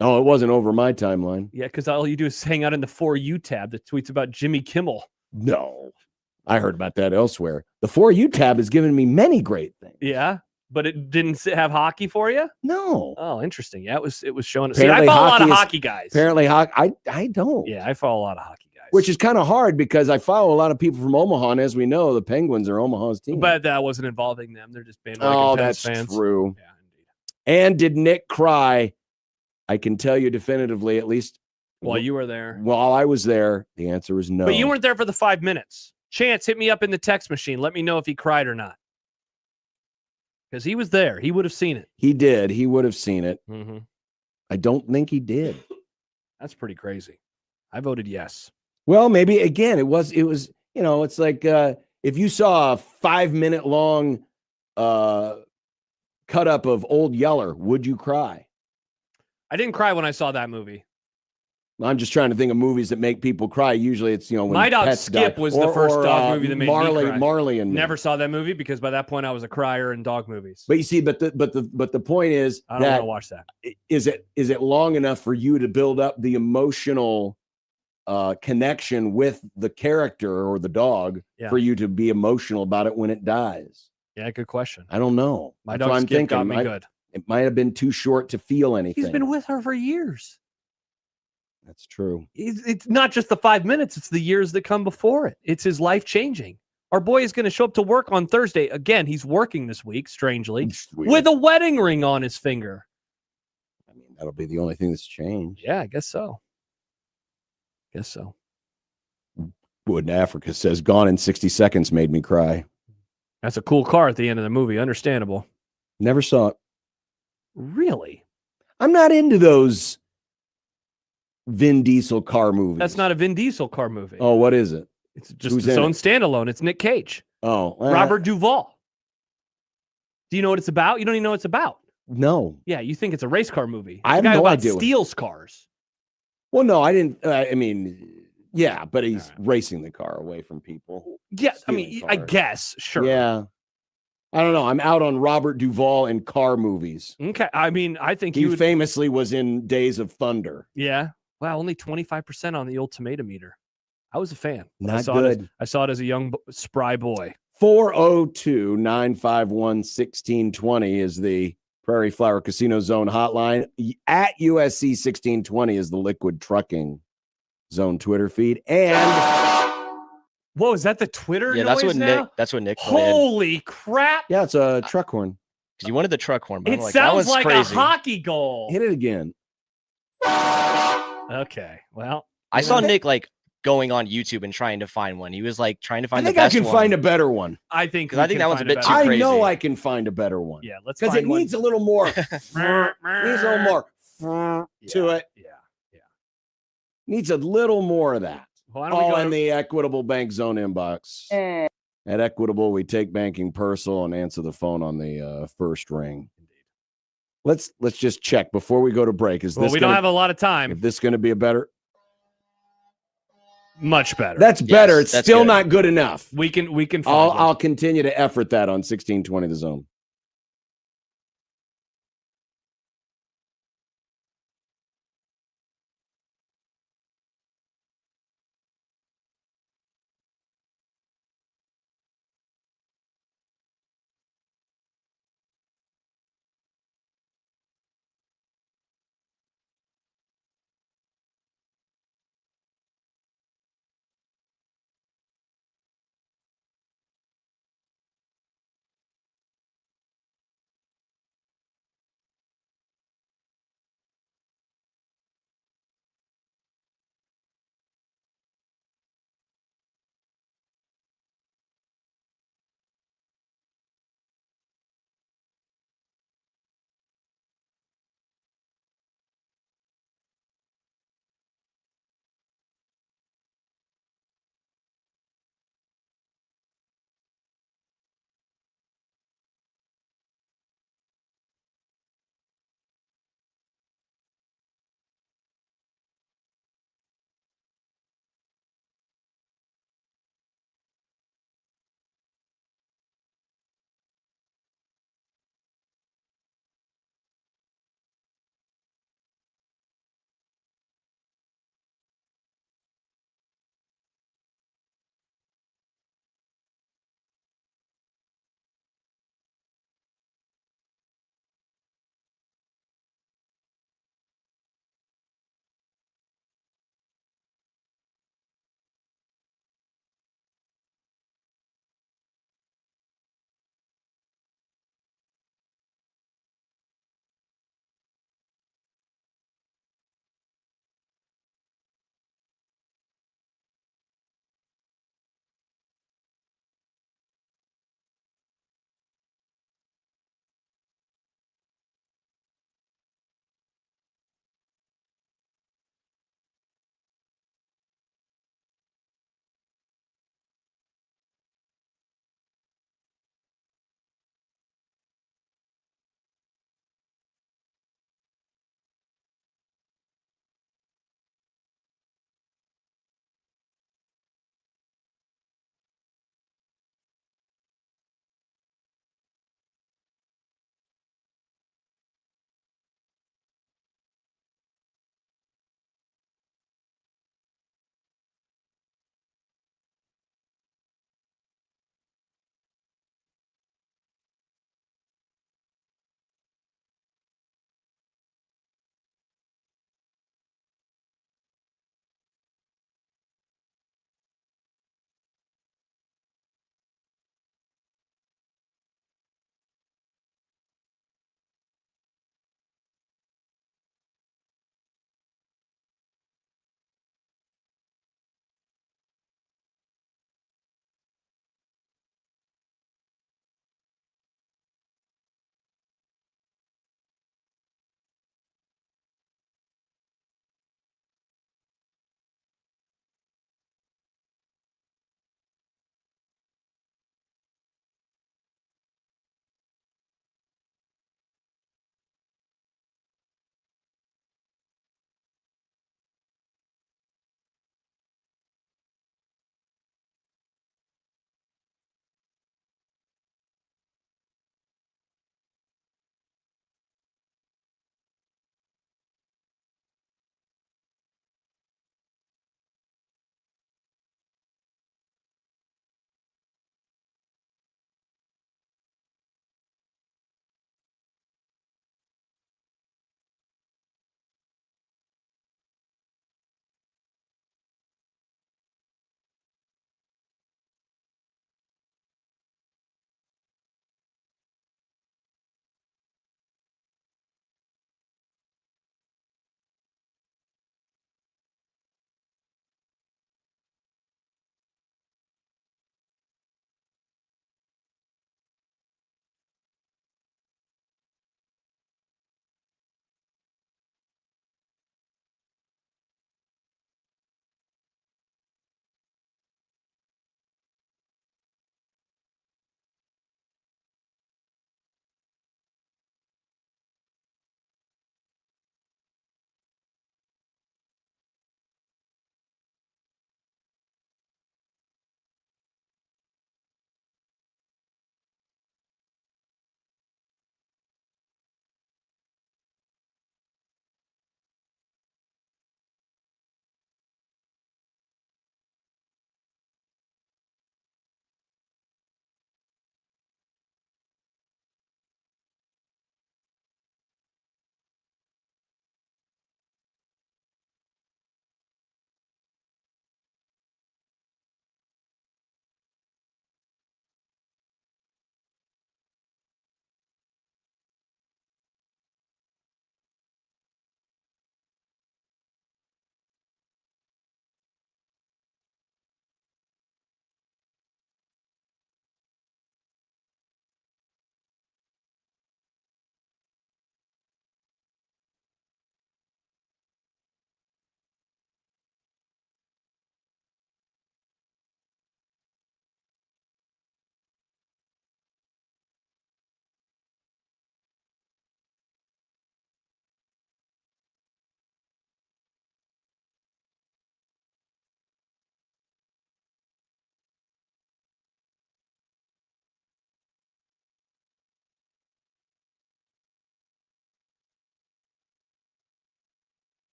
Oh, it wasn't over my timeline. Yeah, because all you do is hang out in the For You tab that tweets about Jimmy Kimmel. No, I heard about that elsewhere. The For You tab has given me many great things. Yeah, but it didn't have hockey for you? No. Oh, interesting. Yeah, it was showing it. See, I follow a lot of hockey guys. Apparently, I don't. Yeah, I follow a lot of hockey guys. Which is kind of hard because I follow a lot of people from Omaha, and as we know, the Penguins are Omaha's team. But that wasn't involving them. They're just being that's fans. True. Yeah, indeed. And did Nick cry? I can tell you definitively, at least while you were there. While I was there, the answer is no. But you weren't there for the 5 minutes. Chance, hit me up in the text machine. Let me know if he cried or not. Because he was there. He would have seen it. He did. He would have seen it. I don't think he did. That's pretty crazy. I voted yes. Well, maybe again, it was, it's like if you saw a 5 minute long cut up of Old Yeller, would you cry? I didn't cry when I saw that movie. I'm just trying to think of movies that make people cry. Usually it's, when My Dog pets Skip die. was the first dog movie that made me cry. Marley and Never saw that movie because by that point I was a crier in dog movies. But you see, but the point is I don't want to watch that. Is it long enough for you to build up the emotional connection with the character or the dog for you to be emotional about it when it dies? Yeah, good question. I don't know. My Dog Skip got me good. It might have been too short to feel anything. He's been with her for years. That's true. It's not just the 5 minutes. It's the years that come before it. It's his life changing. Our boy is going to show up to work on Thursday. Again, he's working this week, strangely, with a wedding ring on his finger. I mean, that'll be the only thing that's changed. Yeah, I guess so. Wood in Africa says, Gone in 60 Seconds made me cry. That's a cool car at the end of the movie. Understandable. Never saw it. Really? I'm not into those Vin Diesel car movies. That's not a Vin Diesel car movie. Oh, what is it? It's just its own standalone. It's Nick Cage. Oh. Robert Duvall. Do you know what it's about? You don't even know what it's about. No. Yeah, you think it's a race car movie. I have no idea. Steals cars. Well, no, I didn't. Yeah, but he's racing the car away from people. Yeah, I mean, cars. I guess, sure. Yeah. I don't know. I'm out on Robert Duvall and car movies. Okay. I mean, I think he famously was in Days of Thunder. Yeah. Wow, only 25% on the old tomato meter. I was a fan. Not good. I saw it as a young, spry boy. 402-951-1620 is the Prairie Flower Casino Zone hotline. At USC 1620 is the Liquid Trucking Zone Twitter feed. And whoa, is that the Twitter noise that's what Nick Holy crap. Yeah, it's a truck horn. You wanted the truck horn, but it sounds like crazy. A hockey goal. Hit it again. Okay, well. I saw Nick going on YouTube and trying to find one. He was trying to find the best one. I think I can find a better one. I think that one's a bit too crazy. I know I can find a better one. Yeah, let's because it needs a little more. Needs a little more to it. Yeah. Needs a little more of that. Why don't we go and to- the Equitable Bank Zone inbox. At Equitable, we take banking personal and answer the phone on the first ring. Let's just check before we go to break. Is well, this we don't have a lot of time. If this going to be a better? Much better. That's better. It's that's still good. not good enough. We can find I'll continue to effort that on 1620 The Zone.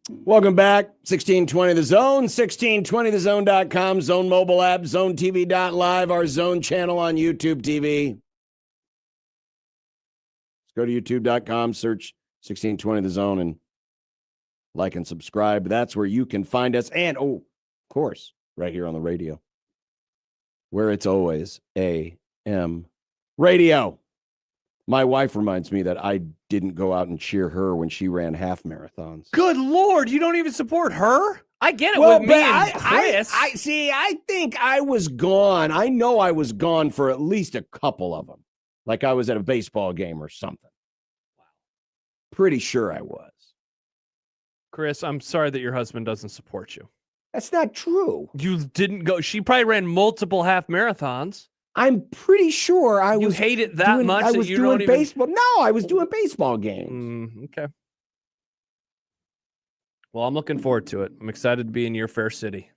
Welcome back. 1620 The Zone, 1620thezone.com, Zone mobile app, zonetv.live, our Zone channel on YouTube TV. Go to youtube.com, search 1620 The Zone, and like and subscribe. That's where you can find us. And, of course, right here on the radio, where it's always AM radio. My wife reminds me that I didn't go out and cheer her when she ran half marathons. Good Lord, you don't even support her? I get it with me and Chris. I think I was gone. I know I was gone for at least a couple of them. Like I was at a baseball game or something. Wow. Pretty sure I was. Chris, I'm sorry that your husband doesn't support you. That's not true. You didn't go. She probably ran multiple half marathons. I'm pretty sure You hate it that much I that was you doing don't even... baseball. No, I was doing baseball games. Okay. Well, I'm looking forward to it. I'm excited to be in your fair city.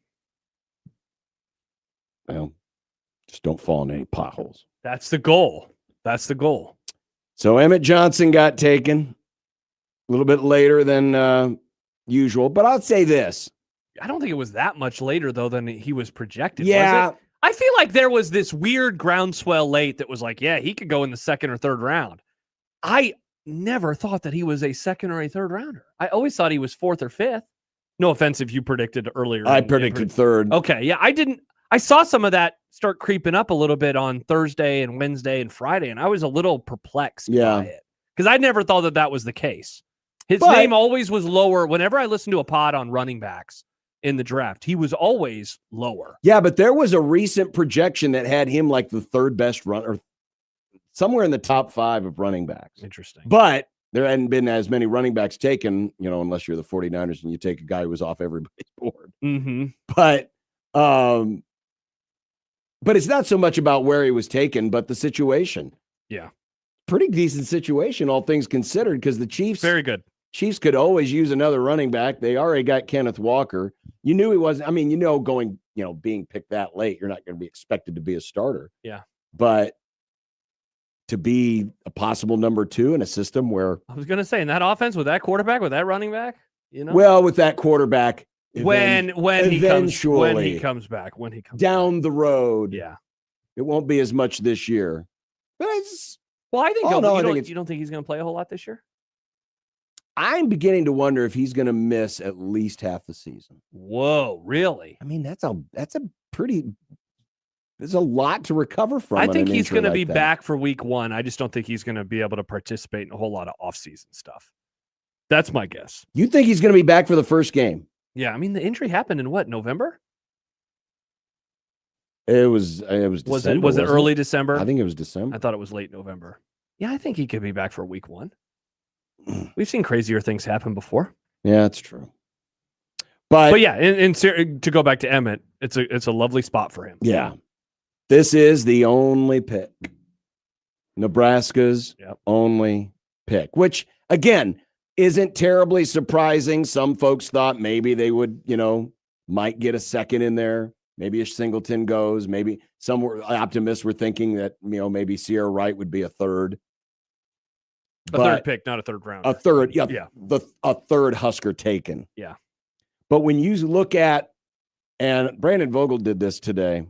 Well, just don't fall in any potholes. That's the goal. That's the goal. So Emmett Johnson got taken a little bit later than usual, but I'll say this. I don't think it was that much later, though, than he was projected. Yeah. Was it? I feel like there was this weird groundswell late that was like, yeah, he could go in the second or third round. I never thought that he was a second or a third rounder. I always thought he was fourth or fifth. No offense if you predicted earlier. I predicted third. Okay, yeah, I didn't. I saw some of that start creeping up a little bit on Thursday and Wednesday and Friday, and I was a little perplexed by it because I never thought that that was the case. His name always was lower. Whenever I listened to a pod on running backs in the draft, he was always lower. Yeah, but there was a recent projection that had him like the third best runner, somewhere in the top 5 of running backs. Interesting. But there hadn't been as many running backs taken, unless you're the 49ers and you take a guy who was off everybody's board. Mm-hmm. But it's not so much about where he was taken, but the situation. Yeah. Pretty decent situation, all things considered, because the Chiefs. Very good. Chiefs could always use another running back. They already got Kenneth Walker. You knew he wasn't. I mean, being picked that late, you're not going to be expected to be a starter. Yeah. But to be a possible number 2 in a system where. I was going to say, in that offense, with that quarterback, with that running back, Well, with that quarterback. When he comes back down the road. Yeah. It won't be as much this year. But I think you don't think he's going to play a whole lot this year? I'm beginning to wonder if he's going to miss at least half the season. Whoa, really? I mean, there's a lot to recover from. I think he's going to be back for week 1. I just don't think he's going to be able to participate in a whole lot of offseason stuff. That's my guess. You think he's going to be back for the first game? Yeah, I mean, the injury happened in what, November? It was December. Was it early December? I think it was December. I thought it was late November. Yeah, I think he could be back for week 1. We've seen crazier things happen before. Yeah, that's true. But yeah, to go back to Emmett, it's a lovely spot for him. Yeah. This is the only pick. Nebraska's only pick, which again isn't terribly surprising. Some folks thought maybe they would, might get a second in there. Maybe a Singleton goes. Maybe some optimists were thinking that, maybe Sierra Wright would be a third. Third pick, not a third round. A third, a third Husker taken. Yeah. But when you look at, and Brandon Vogel did this today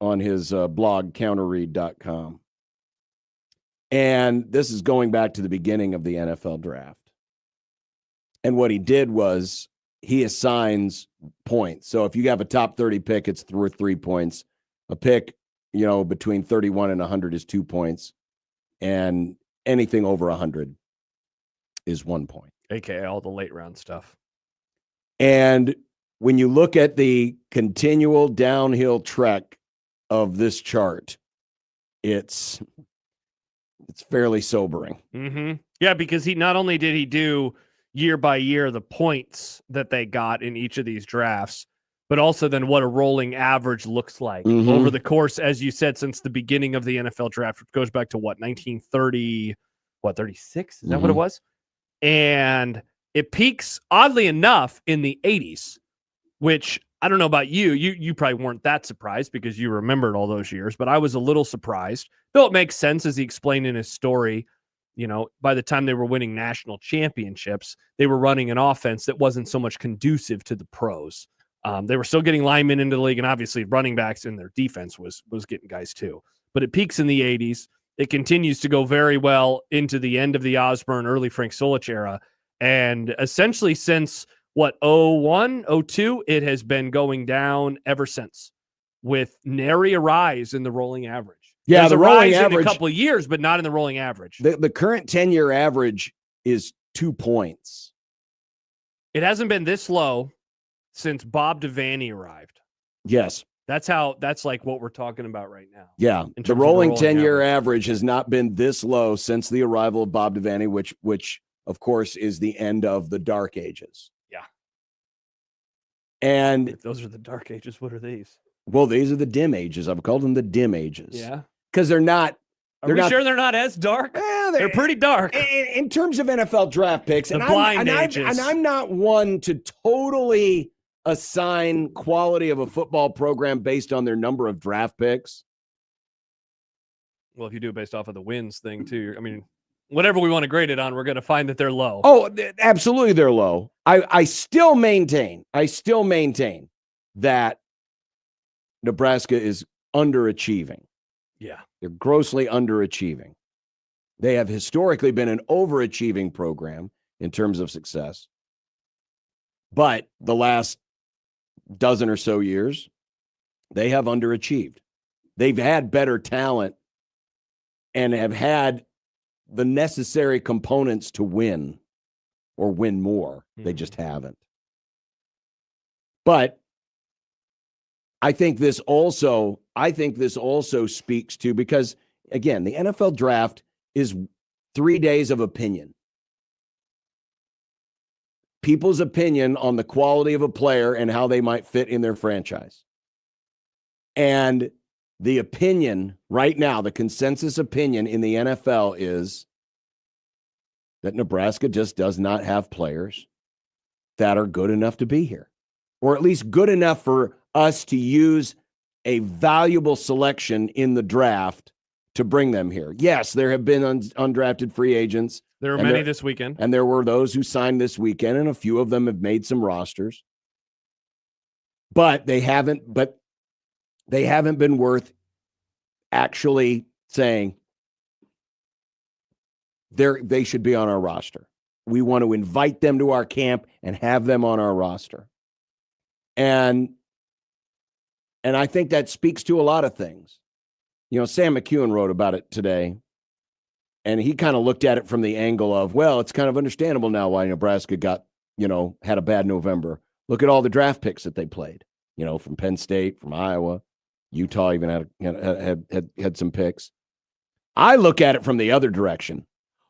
on his blog, counterread.com. And this is going back to the beginning of the NFL draft. And what he did was he assigns points. So if you have a top 30 pick, it's worth 3 points. A pick, between 31 and 100 is 2 points. And anything over 100 is 1 point. AKA all the late round stuff. And when you look at the continual downhill trek of this chart, it's fairly sobering. Mm-hmm. Yeah, because he not only did he do year by year the points that they got in each of these drafts, but also then what a rolling average looks like over the course, as you said, since the beginning of the NFL draft, which goes back to 1930, 36? Is that what it was? And it peaks, oddly enough, in the 80s, which I don't know about you. You probably weren't that surprised because you remembered all those years, but I was a little surprised. Though it makes sense, as he explained in his story, By the time they were winning national championships, they were running an offense that wasn't so much conducive to the pros. They were still getting linemen into the league, and obviously running backs in their defense was getting guys too. But it peaks in the 80s. It continues to go very well into the end of the Osborne, early Frank Solich era. And essentially since, 01, 02, it has been going down ever since, with nary a rise in the rolling average. Yeah, There's the a rolling rise average, in a couple of years, but not in the rolling average. The current 10-year average is 2 points. It hasn't been this low since Bob Devaney arrived. Yes. That's like what we're talking about right now. Yeah. The rolling 10-year average has not been this low since the arrival of Bob Devaney, which of course is the end of the dark ages. Yeah. And if those are the dark ages, what are these? Well, these are the dim ages. I've called them the dim ages. Yeah. Because they're not. Are we sure they're not as dark? They're pretty dark. In terms of NFL draft picks. The blind ages. And I'm not one to totally assign quality of a football program based on their number of draft picks. Well, if you do it based off of the wins thing too, whatever we want to grade it on, we're going to find that they're low. Oh, absolutely, they're low. I still maintain that Nebraska is underachieving. Yeah, they're grossly underachieving. They have historically been an overachieving program in terms of success, but the last dozen or so years, they have underachieved. They've had better talent and have had the necessary components to win or win more. They just haven't. But I think this also speaks to, because again, the NFL draft is 3 days of opinion. People's opinion on the quality of a player and how they might fit in their franchise. And the opinion right now, the consensus opinion in the NFL is that Nebraska just does not have players that are good enough to be here, or at least good enough for us to use a valuable selection in the draft to bring them here. Yes, there have been undrafted free agents. There were many this weekend. And there were those who signed this weekend, and a few of them have made some rosters. But they haven't been worth actually saying they should be on our roster. We want to invite them to our camp and have them on our roster. And I think that speaks to a lot of things. Sam McEwen wrote about it today, and he kind of looked at it from the angle of, well, it's kind of understandable now why Nebraska got, had a bad November. Look at all the draft picks that they played, from Penn State, from Iowa, Utah even had some picks. I look at it from the other direction.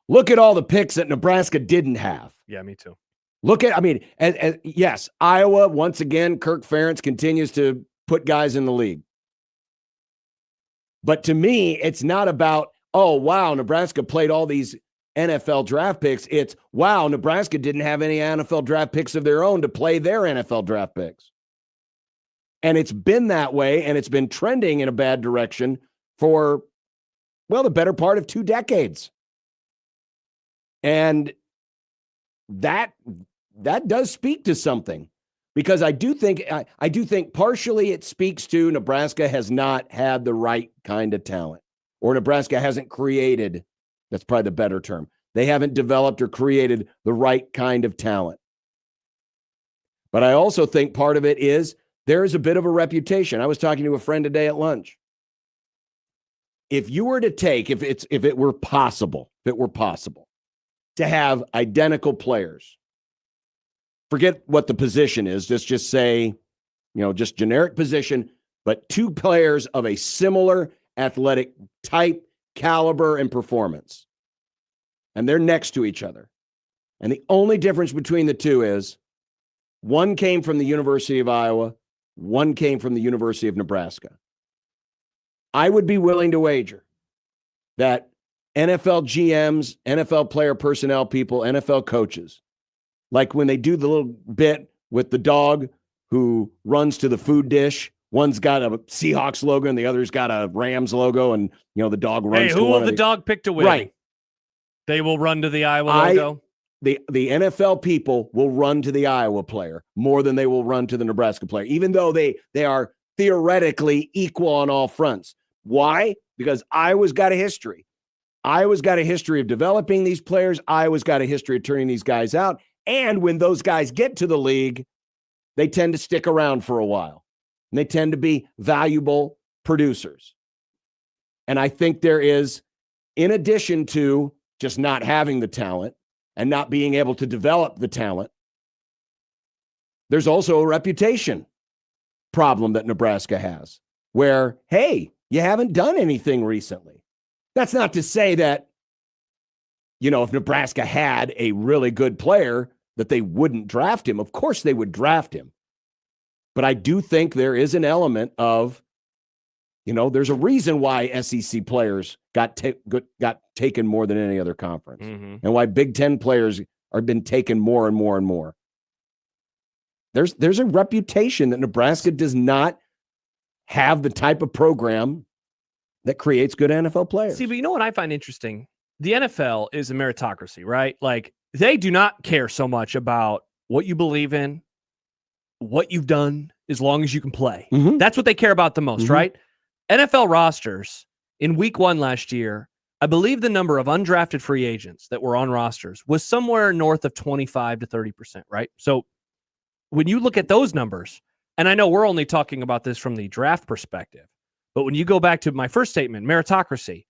Look at all the picks that Nebraska didn't have. Yeah, me too. Look at, yes, Iowa, once again, Kirk Ferentz continues to put guys in the league. But to me, it's not about, oh, wow, Nebraska played all these NFL draft picks. It's, wow, Nebraska didn't have any NFL draft picks of their own to play their NFL draft picks. And it's been that way, and it's been trending in a bad direction for, well, the better part of 2 decades. And that does speak to something, because I do think partially it speaks to Nebraska has not had the right kind of talent, or Nebraska hasn't created, that's probably the better term. They haven't developed or created the right kind of talent. But I also think part of it is there is a bit of a reputation. I was talking to a friend today at lunch. If you were to take, if it were possible to have identical players, forget what the position is, just say, just generic position, but 2 players of a similar athletic type, caliber, and performance, and they're next to each other. And the only difference between the 2 is one came from the University of Iowa, one came from the University of Nebraska. I would be willing to wager that NFL GMs, NFL player personnel people, NFL coaches, like when they do the little bit with the dog who runs to the food dish, one's got a Seahawks logo and the other's got a Rams logo, and the dog runs. Hey, who will the dog pick to win? Right. They will run to the Iowa logo. The NFL people will run to the Iowa player more than they will run to the Nebraska player, even though they are theoretically equal on all fronts. Why? Because Iowa's got a history. Iowa's got a history of developing these players. Iowa's got a history of turning these guys out. And when those guys get to the league, they tend to stick around for a while. And they tend to be valuable producers. And I think there is, in addition to just not having the talent and not being able to develop the talent, there's also a reputation problem that Nebraska has where, hey, you haven't done anything recently. That's not to say that, if Nebraska had a really good player, that they wouldn't draft him. Of course they would draft him. But I do think there is an element of, there's a reason why SEC players got taken more than any other conference, and why Big Ten players are been taken more and more and more. There's a reputation that Nebraska does not have the type of program that creates good NFL players. See, but you know what I find interesting? The NFL is a meritocracy, right? Like, they do not care so much about what you believe in, what you've done, as long as you can play. That's what they care about the most, right? NFL rosters in week 1 last year, I believe the number of undrafted free agents that were on rosters was somewhere north of 25 to 30%, right? So when you look at those numbers, and I know we're only talking about this from the draft perspective, but when you go back to my first statement, meritocracy,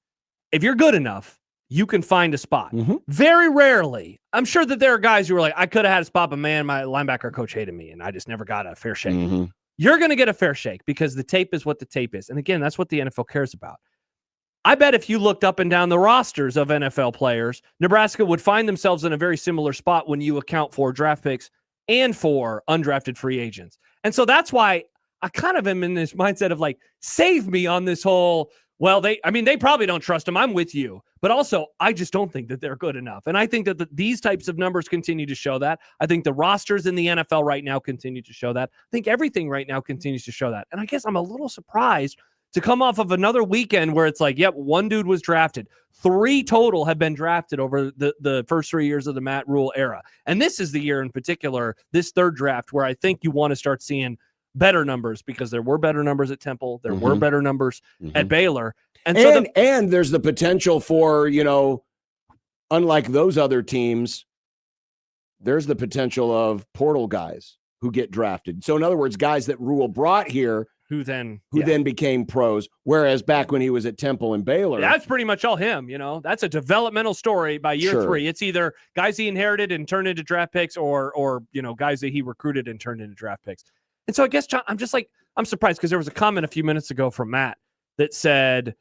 if you're good enough, you can find a spot. Very rarely. I'm sure that there are guys who are like, I could have had a spot, but man, my linebacker coach hated me and I just never got a fair shake. You're going to get a fair shake because the tape is what the tape is. And again, that's what the NFL cares about. I bet if you looked up and down the rosters of NFL players, Nebraska would find themselves in a very similar spot when you account for draft picks and for undrafted free agents. And so that's why I kind of am in this mindset of like, save me on this whole, well, they probably don't trust him. I'm with you. But also, I just don't think that they're good enough. And I think that these types of numbers continue to show that. I think the rosters in the NFL right now continue to show that. I think everything right now continues to show that. And I guess I'm a little surprised to come off of another weekend where it's like, yep, 1 dude was drafted. 3 total have been drafted over the first 3 years of the Matt Rule era. And this is the year in particular, this 3rd draft, where I think you want to start seeing better numbers because there were better numbers at Temple. There were better numbers at Baylor. And there's the potential for, unlike those other teams, there's the potential of portal guys who get drafted. So in other words, guys that Rule brought here who then became pros. Whereas back when he was at Temple and Baylor, that's pretty much all him. That's a developmental story by year 3. It's either guys he inherited and turned into draft picks or guys that he recruited and turned into draft picks. And so I guess, John, I'm surprised because there was a comment a few minutes ago from Matt that said,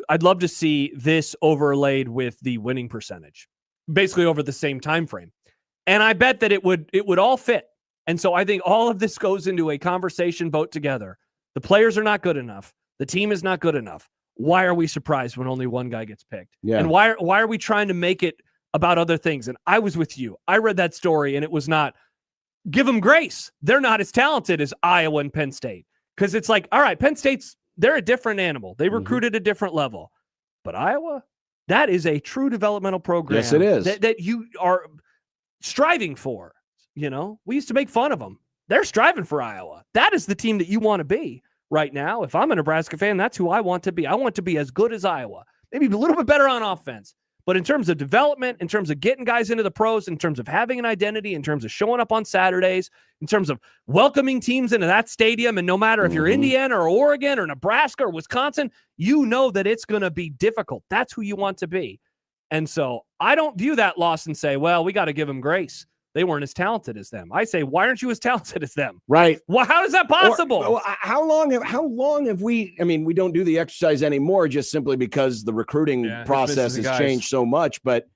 I'd love to see this overlaid with the winning percentage, basically over the same time frame. And I bet that it would all fit. And so I think all of this goes into a conversation vote together. The players are not good enough. The team is not good enough. Why are we surprised when only one guy gets picked? Yeah. And why are we trying to make it about other things? And I was with you. I read that story and it was not, give them grace. They're not as talented as Iowa and Penn State. Because it's like, all right, Penn State's, they're a different animal. They recruited a different level. But Iowa, that is a true developmental program. Yes, it is. That you are striving for. We used to make fun of them. They're striving for Iowa. That is the team that you want to be right now. If I'm a Nebraska fan, that's who I want to be. I want to be as good as Iowa. Maybe a little bit better on offense. But in terms of development, in terms of getting guys into the pros, in terms of having an identity, in terms of showing up on Saturdays, in terms of welcoming teams into that stadium, and no matter if you're Indiana or Oregon or Nebraska or Wisconsin, you know that it's going to be difficult. That's who you want to be. And so I don't view that loss and say, well, we got to give them grace. They weren't as talented as them. I say, why aren't you as talented as them? Right. Well, how is that possible? How long have we, we don't do the exercise anymore just simply because the recruiting process has changed so much. But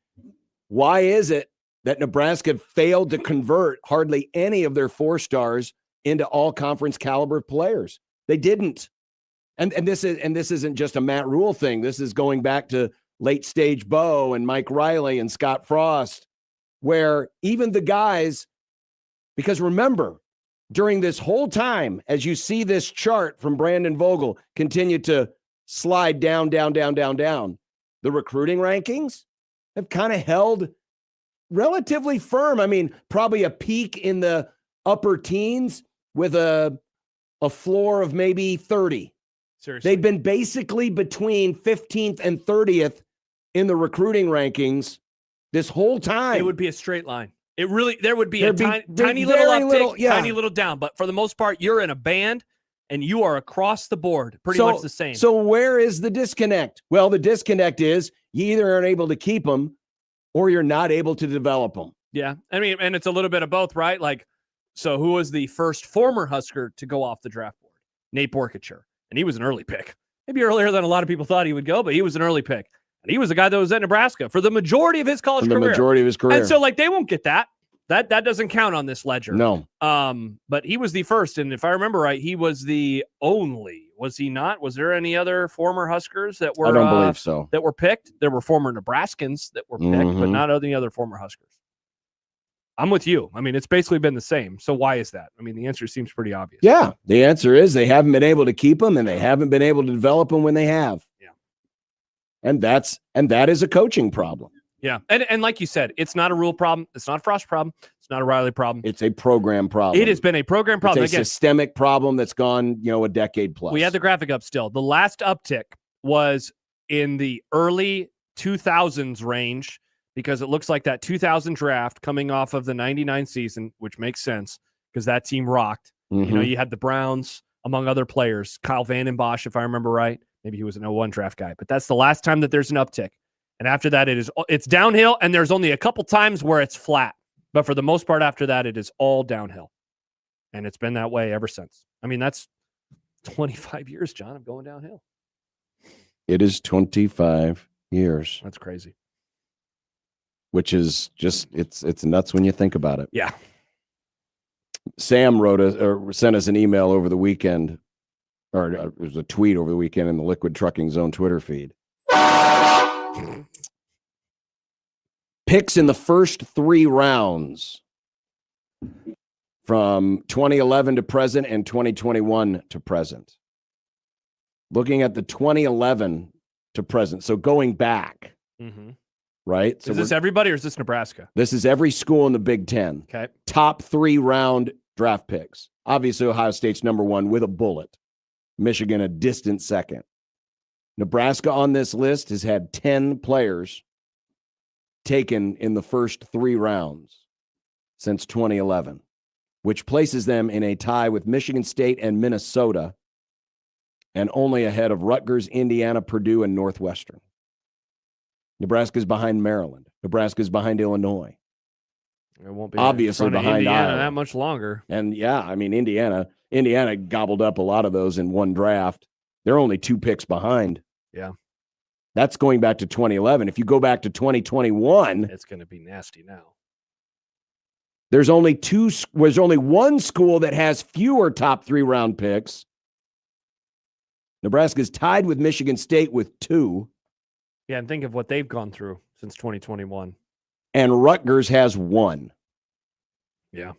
why is it that Nebraska failed to convert hardly any of their 4-stars into all conference caliber players? They didn't. And this isn't just a Matt Rule thing. This is going back to late stage Bo and Mike Riley and Scott Frost, where even the guys, because remember, during this whole time, as you see this chart from Brandon Vogel continue to slide down, the recruiting rankings have kind of held relatively firm. I mean, probably a peak in the upper teens with a floor of maybe 30. Seriously. They've been basically between 15th and 30th in the recruiting rankings this whole time. It would be a straight line. There would be There'd a be tiny very little uptick, yeah. tiny little down. But for the most part, you're in a band and you are across the board pretty much the same. So where is the disconnect? Well, the disconnect is you either aren't able to keep them or you're not able to develop them. Yeah. I mean, and it's a little bit of both, right? Like, so who was the first former Husker to go off the draft board? Nate Borkature. And he was an early pick. Maybe earlier than a lot of people thought he would go, but he was an early pick. And he was a guy that was at Nebraska for the majority of his college career. The majority of his career. And so, like, they won't get that. That doesn't count on this ledger. No. But he was the first. And if I remember right, he was the only. Was he not? Was there any other former Huskers that were? I don't believe so. That were picked? There were former Nebraskans that were picked, but not any other former Huskers. I'm with you. I mean, it's basically been the same. So why is that? I mean, the answer seems pretty obvious. Yeah. The answer is they haven't been able to keep them and they haven't been able to develop them when they have. Yeah. And that is a coaching problem. Yeah. And like you said, it's not a rule problem. It's not a Frost problem. It's not a Riley problem. It's a program problem. It has been a program problem. It's a systemic problem that's gone, a decade plus. We had the graphic up still. The last uptick was in the early 2000s range because it looks like that 2000 draft coming off of the 99 season, which makes sense because that team rocked. Mm-hmm. You had the Browns, among other players, Kyle Vandenbosch, if I remember right. Maybe he was an 01 draft guy, but that's the last time that there's an uptick. And after that, it's downhill, and there's only a couple times where it's flat. But for the most part, after that, it is all downhill. And it's been that way ever since. I mean, that's 25 years, John, of going downhill. It is 25 years. That's crazy. Which is just, it's nuts when you think about it. Yeah. Sam sent us an email over the weekend, or it was a tweet over the weekend in the Liquid Trucking Zone Twitter feed. Picks in the first 3 rounds from 2011 to present and 2021 to present. Looking at the 2011 to present, so going back, right? So is this everybody or is this Nebraska? This is every school in the Big Ten. Okay. Top 3 round draft picks. Obviously, Ohio State's number 1 with a bullet. Michigan a distant second. Nebraska on this list has had 10 players taken in the first 3 rounds since 2011, which places them in a tie with Michigan State and Minnesota, and only ahead of Rutgers, Indiana, Purdue, and Northwestern. Nebraska's behind Maryland. Nebraska's behind Illinois. It won't be obviously in front of behind Indiana Iowa that much longer. And yeah, I mean, Indiana gobbled up a lot of those in one draft. They're only 2 picks behind. Yeah. That's going back to 2011. If you go back to 2021, it's going to be nasty now. There's only 1 school that has fewer top 3 round picks. Nebraska's tied with Michigan State with 2. Yeah, and think of what they've gone through since 2021. And Rutgers has 1. Yeah.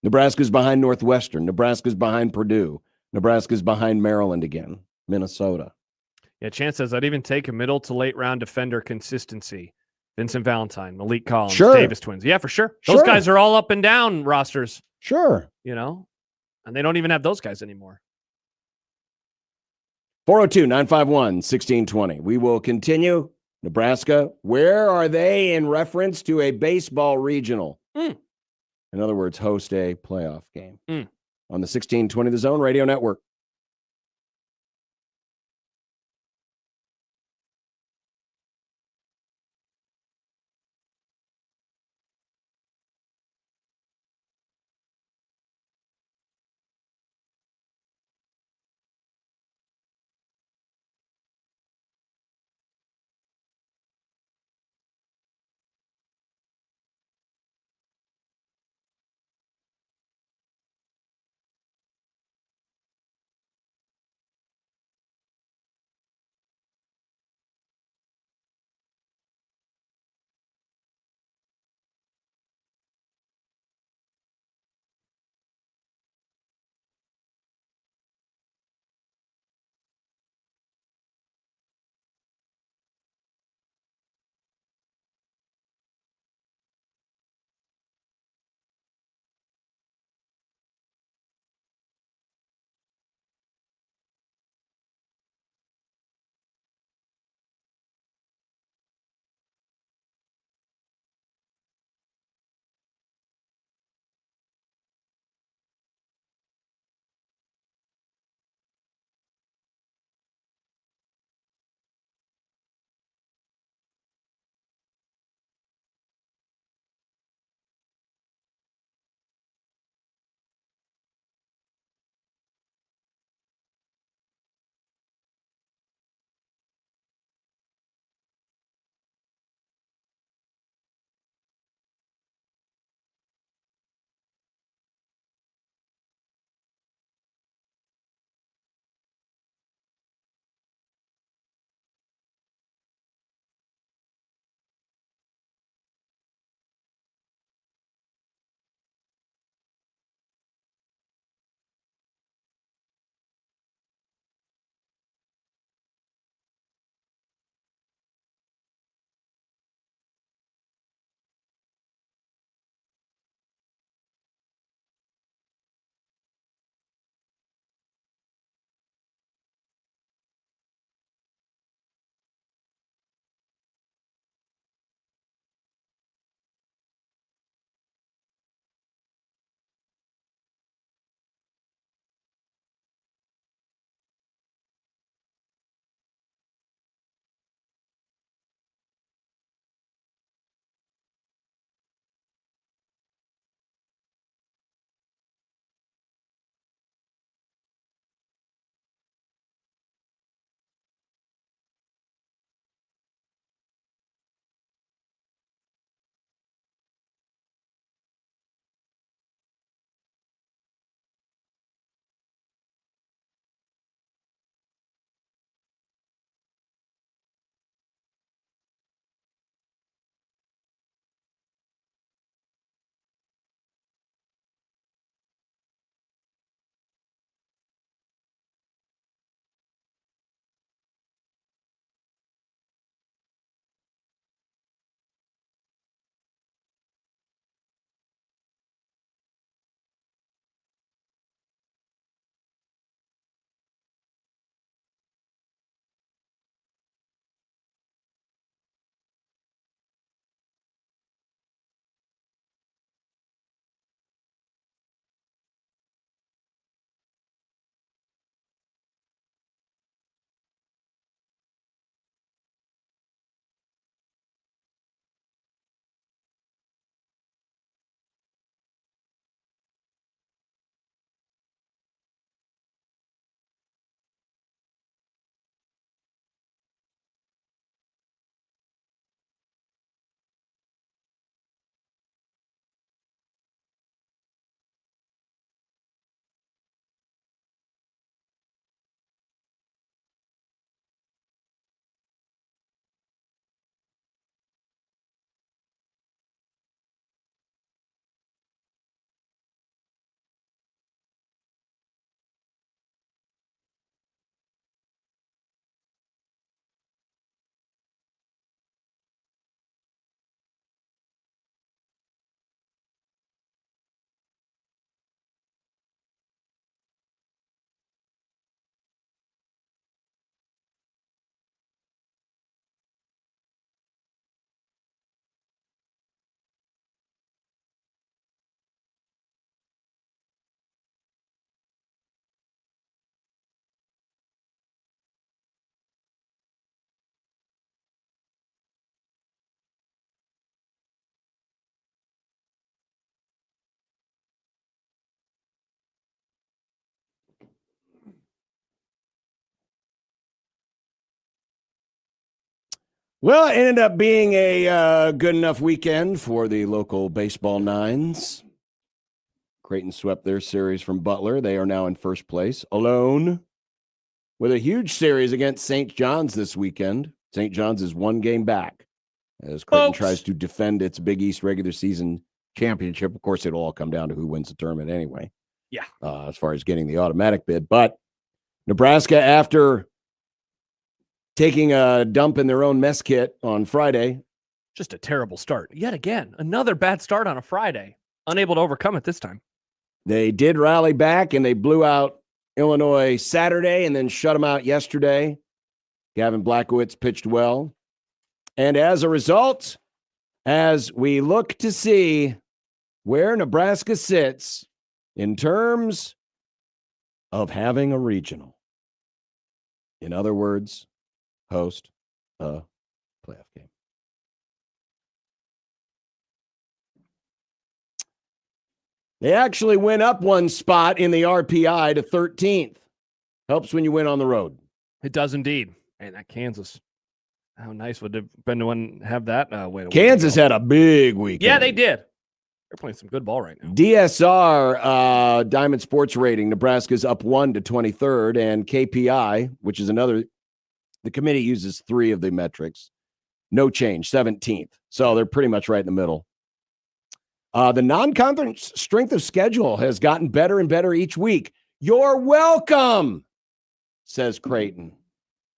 Nebraska's behind Northwestern. Nebraska's behind Purdue. Nebraska's behind Maryland again. Minnesota. Yeah, Chance says I'd even take a middle to late round defender consistency. Vincent Valentine, Malik Collins, sure. Davis twins. Yeah, for sure. Those guys are all up and down rosters. Sure. And they don't even have those guys anymore. 402-951-1620. We will continue. Nebraska, where are they in reference to a baseball regional? In other words, host a playoff game on the 1620 The Zone Radio Network. Well, it ended up being a good enough weekend for the local baseball nines. Creighton swept their series from Butler. They are now in first place, alone, with a huge series against St. John's this weekend. St. John's is 1 game back as Creighton tries to defend its Big East regular season championship. Of course, it'll all come down to who wins the tournament anyway. Yeah. As far as getting the automatic bid. But Nebraska, after taking a dump in their own mess kit on Friday. Just a terrible start. Yet again, another bad start on a Friday. Unable to overcome it this time. They did rally back, and they blew out Illinois Saturday and then shut them out yesterday. Gavin Blackowitz pitched well. And as a result, as we look to see where Nebraska sits in terms of having a regional, in other words, host a playoff game. They actually went up 1 spot in the RPI to 13th. Helps when you win on the road. It does indeed. Man, that Kansas. How nice would it have been to have that win. Kansas had a big weekend. Yeah, they did. They're playing some good ball right now. DSR, Diamond Sports Rating, Nebraska's up 1 to 23rd, and KPI, which is another, the committee uses 3 of the metrics. No change, 17th. So they're pretty much right in the middle. The non-conference strength of schedule has gotten better and better each week. You're welcome, says Creighton.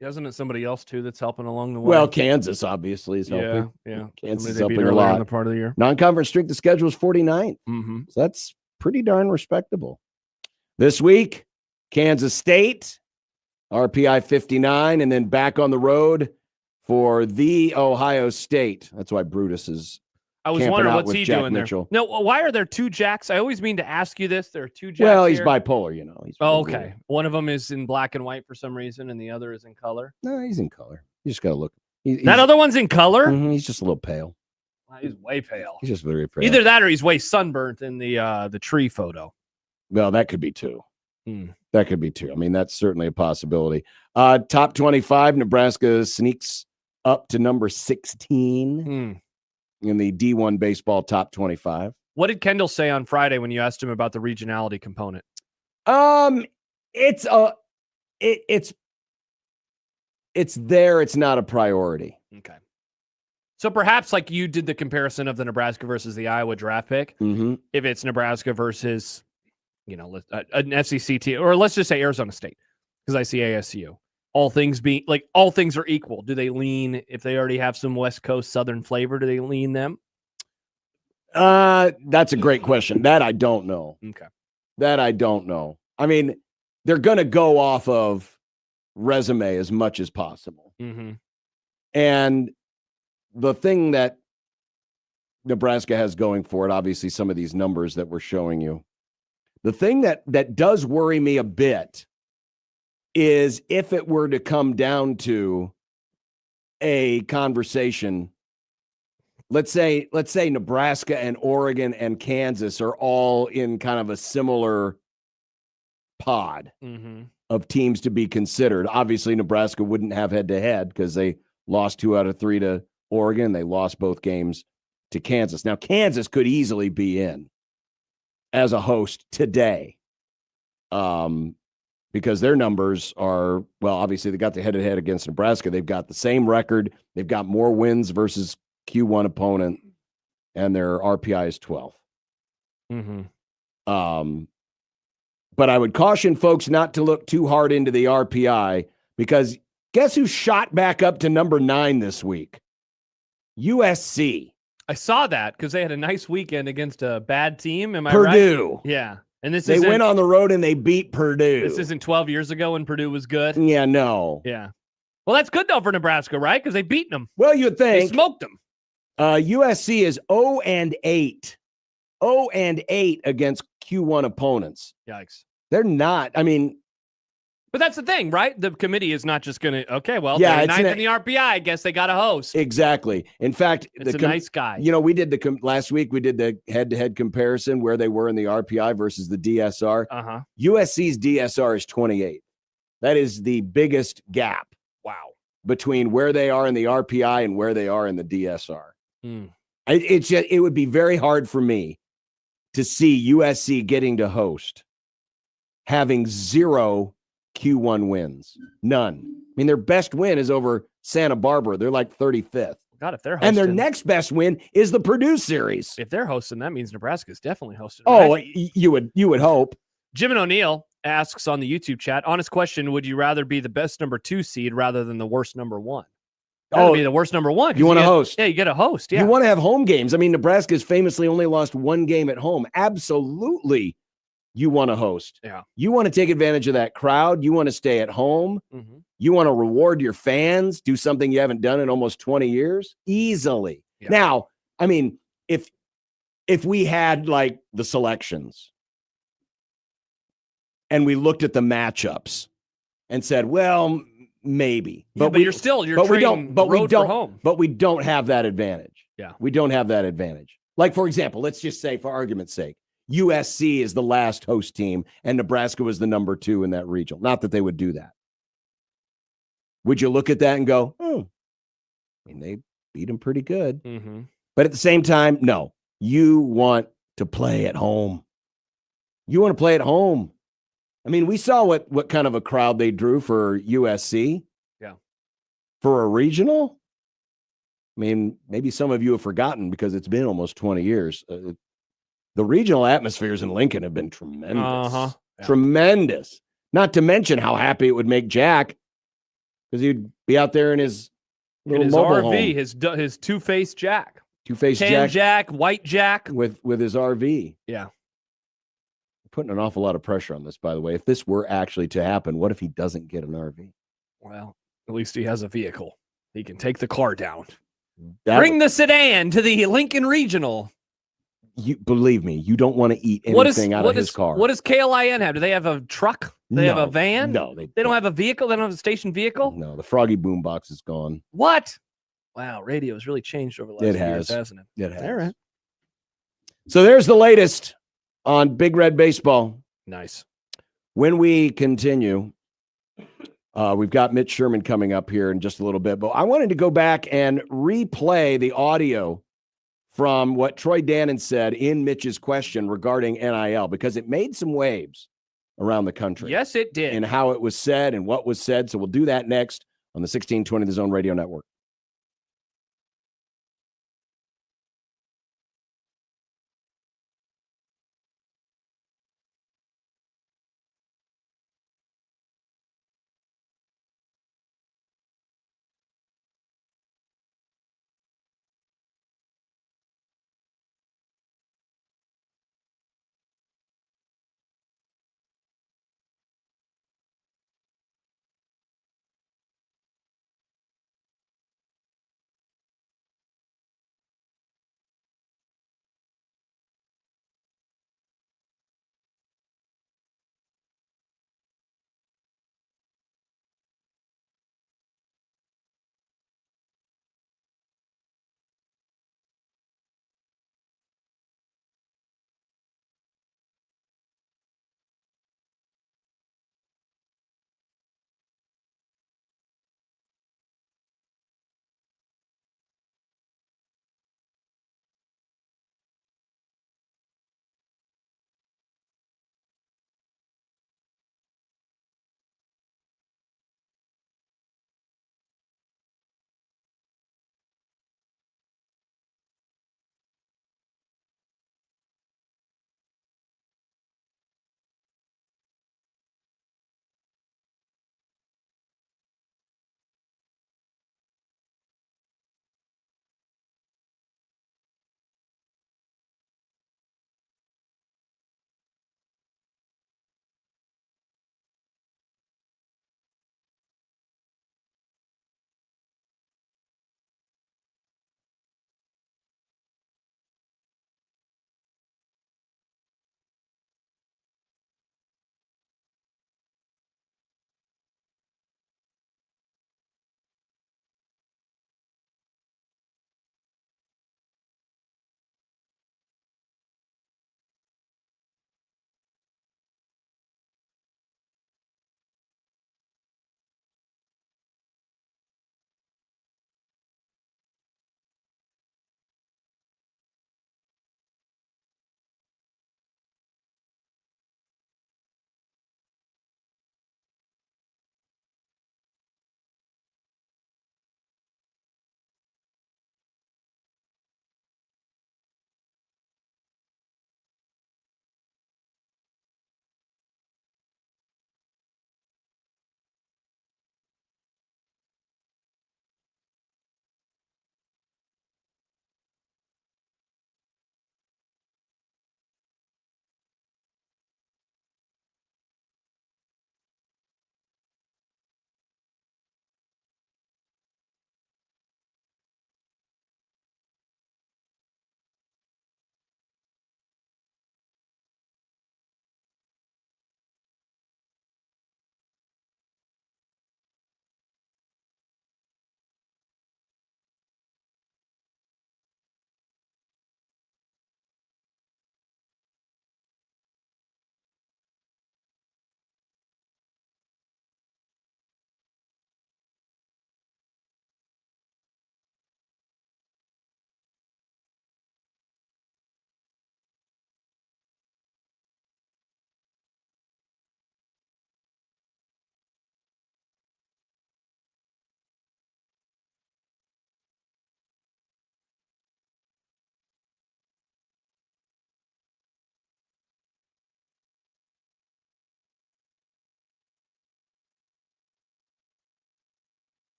Isn't it somebody else, too, that's helping along the way? Well, Kansas, obviously, is helping. Yeah. Kansas is somebody helping a lot. In the part of the year. Non-conference strength of schedule is 49th. Mm-hmm. So that's pretty darn respectable. This week, Kansas State, RPI 59, and then back on the road for the Ohio State. That's why Brutus is I was wondering what's he doing there. No, why are there 2 Jacks? I always mean to ask you this. There are 2 Jacks. Well, he's here. bipolar, you know. He's okay. One of them is in black and white for some reason, and the other is in color. No, he's in color. You just got to look. That other one's in color? He's just a little pale. Wow, he's way pale. He's just very pale. Either that or he's way sunburnt in the tree photo. Well, that could be 2. That could be 2. I mean, that's certainly a possibility. Top 25, Nebraska sneaks up to number 16. In the D1 baseball top 25. What did Kendall say on Friday when you asked him about the regionality component? It's there. It's not a priority. Okay. So perhaps like you did the comparison of the Nebraska versus the Iowa draft pick. Mm-hmm. If it's Nebraska versus, an SEC team, or let's just say Arizona State, because I see ASU. All things are equal. Do they lean, if they already have some West Coast Southern flavor, do they lean them? That's a great question. That I don't know. Okay. That I don't know. I mean, they're going to go off of resume as much as possible. Mm-hmm. And the thing that Nebraska has going for it, obviously some of these numbers that we're showing you, the thing that does worry me a bit is if it were to come down to a conversation, let's say Nebraska and Oregon and Kansas are all in kind of a similar pod of teams to be considered. Obviously, Nebraska wouldn't have head-to-head because they lost 2 out of 3 to Oregon. They lost both games to Kansas. Now, Kansas could easily be in as a host today. Because their numbers are, well, obviously they got the head-to-head against Nebraska. They've got the same record. They've got more wins versus Q1 opponent, and their RPI is 12. But I would caution folks not to look too hard into the RPI because guess who shot back up to number 9 this week? USC. I saw that because they had a nice weekend against a bad team. Am I Purdue. right? Yeah. And they went on the road and they beat Purdue. This isn't 12 years ago when Purdue was good. Yeah, no. Yeah. Well, that's good though for Nebraska, right? Because they beat them. Well, you'd think. They smoked them. USC is 0-8. 0-8 against Q1 opponents. Yikes. They're not. I mean. But that's the thing, right? The committee is not just going to, okay, well, yeah, they're 9th in the RPI. I guess they got a host. Exactly. In fact, it's a nice guy. We did last week, we did the head-to-head comparison where they were in the RPI versus the DSR. USC's DSR is 28. That is the biggest gap. Wow. between where they are in the RPI and where they are in the DSR. Mm. It would be very hard for me to see USC getting to host having 0 Q1 wins. None. I mean, their best win is over Santa Barbara. They're like 35th. God, if they're hosting, and their next best win is the Purdue series. If they're hosting, that means Nebraska's definitely hosting. Oh, right? you would hope. Jim and O'Neill asks on the YouTube chat, honest question, would you rather be the best number 2 seed rather than the worst number 1? That would be the worst number 1. You want to host. Yeah, you get a host. Yeah. You want to have home games. I mean, Nebraska's famously only lost 1 game at home. Absolutely. You want to host. Yeah. You want to take advantage of that crowd. You want to stay at home. Mm-hmm. You want to reward your fans, do something you haven't done in almost 20 years easily. Yeah. Now, I mean, if we had like the selections and we looked at the matchups and said, well, maybe, but you're trading road for home. But we don't have that advantage. Yeah. We don't have that advantage. Like, for example, let's just say, for argument's sake, USC is the last host team and Nebraska was the number 2 in that regional. Not that they would do that. Would you look at that and go, I mean, they beat them pretty good. Mm-hmm. But at the same time, no, you want to play at home. You want to play at home. I mean, we saw what kind of a crowd they drew for USC. Yeah. For a regional. I mean, maybe some of you have forgotten because it's been almost 20 years. The regional atmospheres in Lincoln have been tremendous. Yeah. Tremendous. Not to mention how happy it would make Jack because he'd be out there in his little mobile RV, home. his two-faced Jack. Two-faced Jack, white Jack. With his RV. Yeah. Putting an awful lot of pressure on this, by the way. If this were actually to happen, what if he doesn't get an RV? Well, at least he has a vehicle. He can take the car down. Bring the sedan to the Lincoln Regional. You believe me, you don't want to eat anything out of his car. What does KLIN have? Do they have a truck? They have a van? No, they don't have a vehicle. They don't have a station vehicle. No, the Froggy boombox is gone. What? Wow, radio has really changed over the last few years, hasn't it? It has. All right. So there's the latest on Big Red Baseball. Nice. When we continue, we've got Mitch Sherman coming up here in just a little bit, but I wanted to go back and replay the audio from what Troy Dannon said in Mitch's question regarding NIL, because it made some waves around the country. Yes, it did. And how it was said and what was said. So we'll do that next on the 1620 The Zone Radio Network.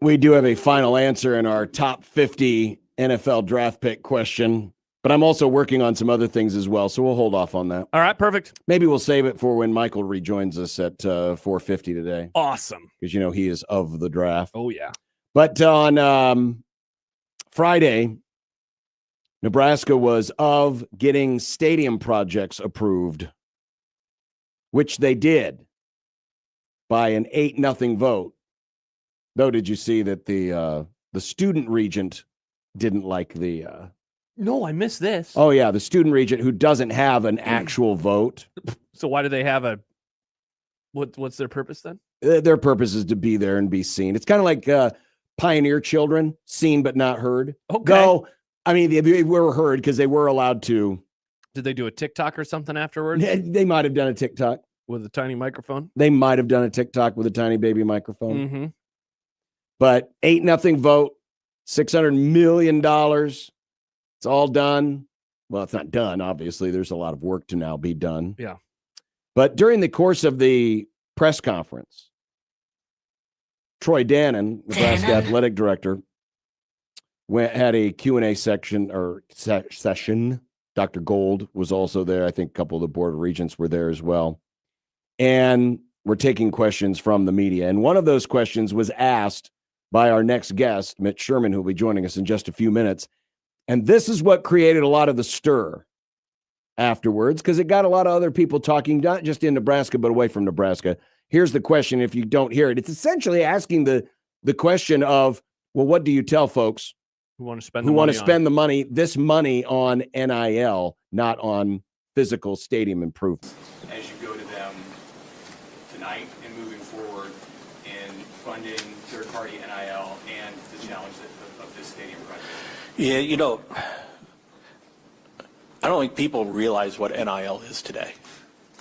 We do have a final answer in our top 50 NFL draft pick question, but I'm also working on some other things as well, so we'll hold off on that. All right, perfect. Maybe we'll save it for when Michael rejoins us at 4:50 today. Awesome. Because, he is of the draft. Oh, yeah. But on Friday, Nebraska was of getting stadium projects approved, which they did by an 8-0 vote. Though, did you see that the student regent didn't like the No, I missed this. Oh, yeah, the student regent who doesn't have an actual vote. So why do they have a what's their purpose then? Their purpose is to be there and be seen. It's kind of like pioneer children, seen but not heard. Okay. Though, I mean, they were heard because they were allowed to. Did they do a TikTok or something afterwards? They might have done a TikTok. With a tiny microphone? They might have done a TikTok with a tiny baby microphone. Mm-hmm. But 8-0 vote, $600 million. It's all done. Well, it's not done, obviously. There's a lot of work to now be done. Yeah. But during the course of the press conference, Troy Dannon, Nebraska athletic director, had a Q&A section session. Dr. Gold was also there. I think a couple of the board of regents were there as well. And we're taking questions from the media. And one of those questions was asked by our next guest, Mitch Sherman, who will be joining us in just a few minutes. And this is what created a lot of the stir afterwards, because it got a lot of other people talking, not just in Nebraska, but away from Nebraska. Here's the question, if you don't hear it. It's essentially asking the question of, well, what do you tell folks who want to spend this money on NIL, not on physical stadium improvements? As you go to them tonight and moving forward in funding third-party NIL and the challenge of this stadium project? Yeah, I don't think people realize what NIL is today.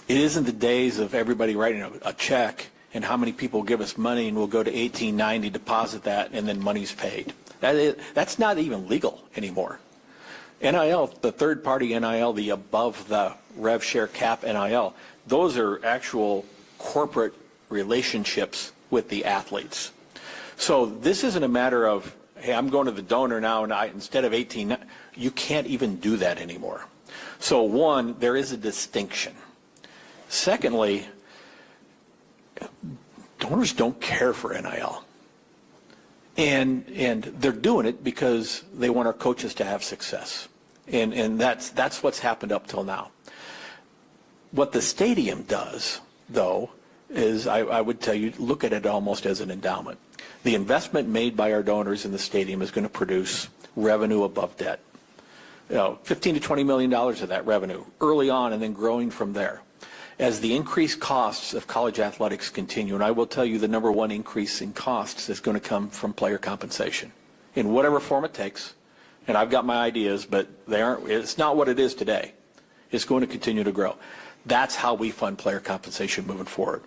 It isn't the days of everybody writing a check and how many people give us money and we'll go to 1890, deposit that, and then money's paid. That's not even legal anymore. NIL, the third-party NIL, the above the rev share cap NIL, those are actual corporate relationships with the athletes. So this isn't a matter of, hey, I'm going to the donor now, and instead of 18, you can't even do that anymore. So one, there is a distinction. Secondly, donors don't care for NIL. And they're doing it because they want our coaches to have success. And that's what's happened up till now. What the stadium does, though, is I would tell you, look at it almost as an endowment. The investment made by our donors in the stadium is going to produce revenue above debt. $15 to $20 million of that revenue early on and then growing from there. As the increased costs of college athletics continue, and I will tell you the number one increase in costs is going to come from player compensation in whatever form it takes. And I've got my ideas, but it's not what it is today. It's going to continue to grow. That's how we fund player compensation moving forward.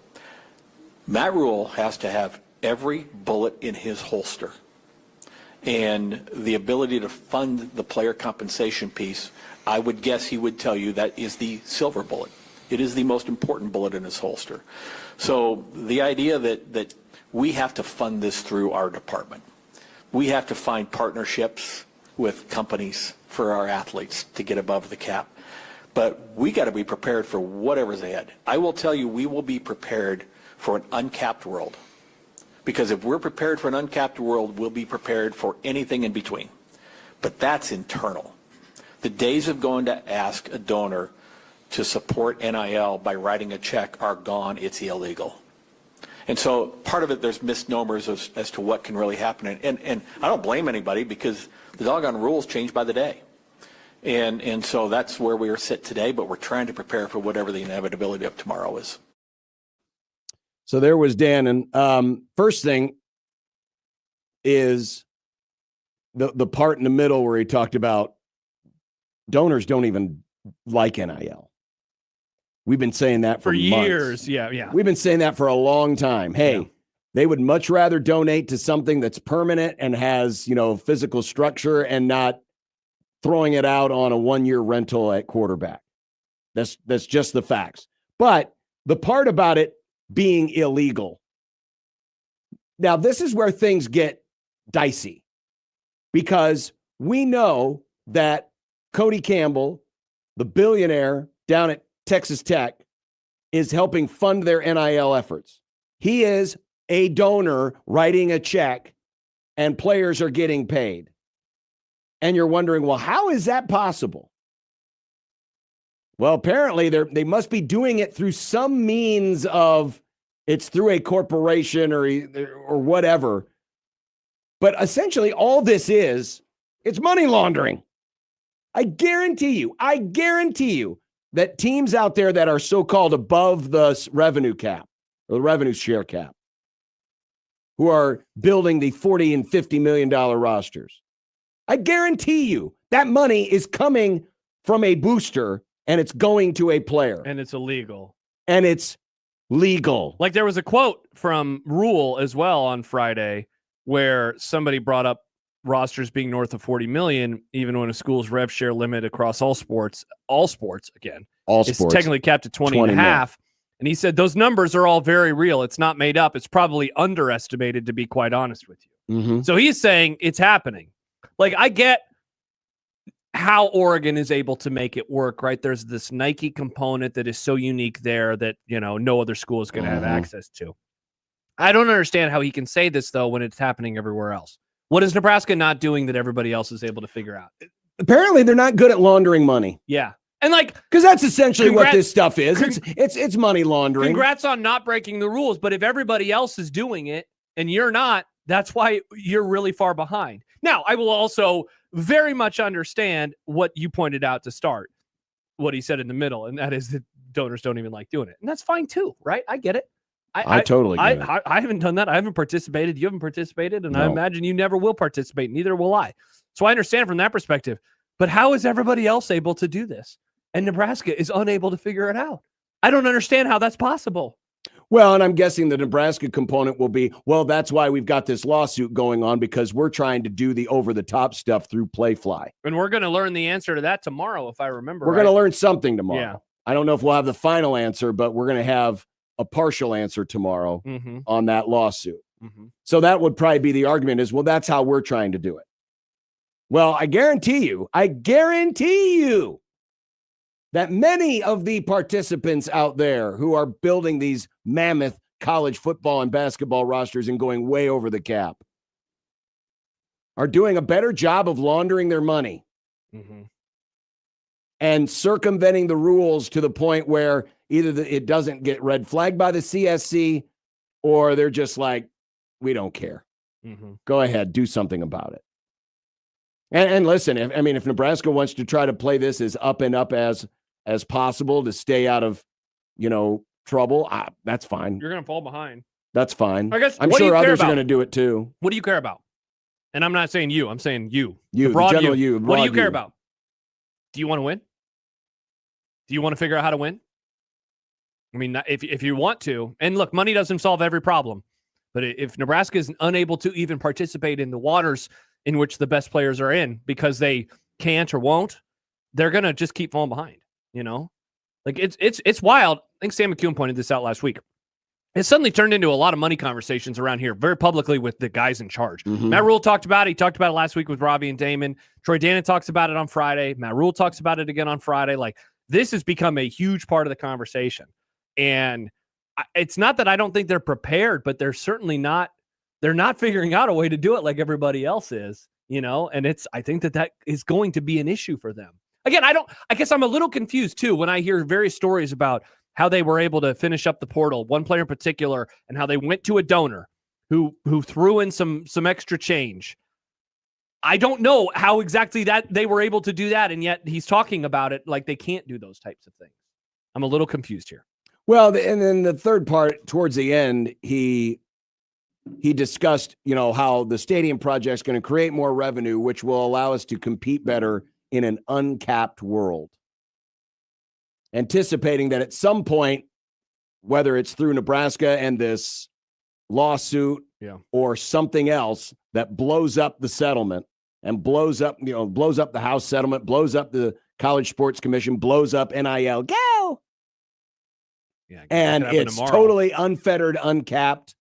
Matt Rule has to have every bullet in his holster. And the ability to fund the player compensation piece, I would guess he would tell you that is the silver bullet. It is the most important bullet in his holster. So the idea that we have to fund this through our department. We have to find partnerships with companies for our athletes to get above the cap. But we got to be prepared for whatever's ahead. I will tell you, we will be prepared for an uncapped world. Because if we're prepared for an uncapped world, we'll be prepared for anything in between. But that's internal. The days of going to ask a donor to support NIL by writing a check are gone. It's illegal. And so part of it, there's misnomers as to what can really happen. And I don't blame anybody because the doggone rules change by the day. And so that's where we are sit today, but we're trying to prepare for whatever the inevitability of tomorrow is. So there was Dan. And first thing is the part in the middle where he talked about donors don't even like NIL. We've been saying that for years. Months. Yeah. We've been saying that for a long time. Hey, they would much rather donate to something that's permanent and has, physical structure and not throwing it out on a 1-year rental at quarterback. That's just the facts. But the part about it being illegal, Now, this is where things get dicey because we know that Cody Campbell, the billionaire down at Texas Tech, is helping fund their NIL efforts. He is a donor writing a check and players are getting paid. And you're wondering, well, how is that possible? Well, apparently they must be doing it through some means of it's through a corporation or whatever. But essentially all this is, it's money laundering. I guarantee you that teams out there that are so-called above the revenue cap or the revenue share cap, who are building the $40 and $50 million rosters, I guarantee you that money is coming from a booster and it's going to a player. And it's illegal. And it's legal. Like there was a quote from Rule as well on Friday where somebody brought up rosters being north of 40 million, even when a school's rev share limit across all sports is technically capped at 20 and a half. And he said, those numbers are all very real. It's not made up. It's probably underestimated, to be quite honest with you. Mm-hmm. So he's saying it's happening. Like, I get how Oregon is able to make it work, right? There's this Nike component that is so unique there that, you know, no other school is going to have access to. I don't understand how he can say this, though, when it's happening everywhere else. What is Nebraska not doing that everybody else is able to figure out? Apparently, they're not good at laundering money. Yeah. And like, because that's essentially what this stuff is. It's money laundering. Congrats on not breaking the rules. But if everybody else is doing it and you're not, that's why you're really far behind. Now, I will also very much understand what you pointed out to start, what he said in the middle, and that is that donors don't even like doing it. And that's fine too, right? I get it. I totally get it. I haven't done that. I haven't participated. You haven't participated, and No. I imagine you never will participate. Neither will I. So I understand from that perspective. But how is everybody else able to do this? And Nebraska is unable to figure it out. I don't understand how that's possible. Well, and I'm guessing the Nebraska component will be, well, that's why we've got this lawsuit going on, because we're trying to do the over-the-top stuff through Playfly. And we're going to learn the answer to that tomorrow, if I remember We're going to learn something tomorrow. Yeah. I don't know if we'll have the final answer, but we're going to have a partial answer tomorrow on that lawsuit. So that would probably be the argument is, well, that's how we're trying to do it. Well, I guarantee you that many of the participants out there who are building these mammoth college football and basketball rosters and going way over the cap are doing a better job of laundering their money and circumventing the rules to the point where either it doesn't get red flagged by the CSC or they're just like, we don't care. Go ahead, do something about it. And listen, if Nebraska wants to try to play this as up and up as possible to stay out of, trouble, that's fine. You're going to fall behind. That's fine. I guess, I'm what do sure you care others are about? going to do it too. What do you care about? And I'm not saying you. I'm saying you. You, the broad general you. you. What do you broad care you. about? Do you want to win? Do you want to figure out how to win? I mean, if you want to, and look, money doesn't solve every problem, but if Nebraska is unable to even participate in the waters in which the best players are in because they can't or won't, they're going to just keep falling behind, Like it's wild. I think Sam McCune pointed this out last week. It suddenly turned into a lot of money conversations around here very publicly with the guys in charge. Matt Rule talked about it. He talked about it last week with Robbie and Damon. Troy Dana talks about it on Friday. Matt Rule talks about it again on Friday. Like, this has become a huge part of the conversation. And it's not that I don't think they're prepared, but they're certainly not. They're not figuring out a way to do it like everybody else is, and I think that is going to be an issue for them. Again, I guess I'm a little confused too when I hear various stories about how they were able to finish up the portal, one player in particular, and how they went to a donor who threw in some extra change. I don't know how exactly that they were able to do that, and yet he's talking about it like they can't do those types of things. I'm a little confused here. Well, and then the third part towards the end, he discussed, how the stadium project is going to create more revenue, which will allow us to compete better in an uncapped world. Anticipating that at some point, whether it's through Nebraska and this lawsuit or something else that blows up the settlement and blows up the House settlement, blows up the College Sports Commission, blows up NIL, go! Yeah, And it's totally unfettered, uncapped.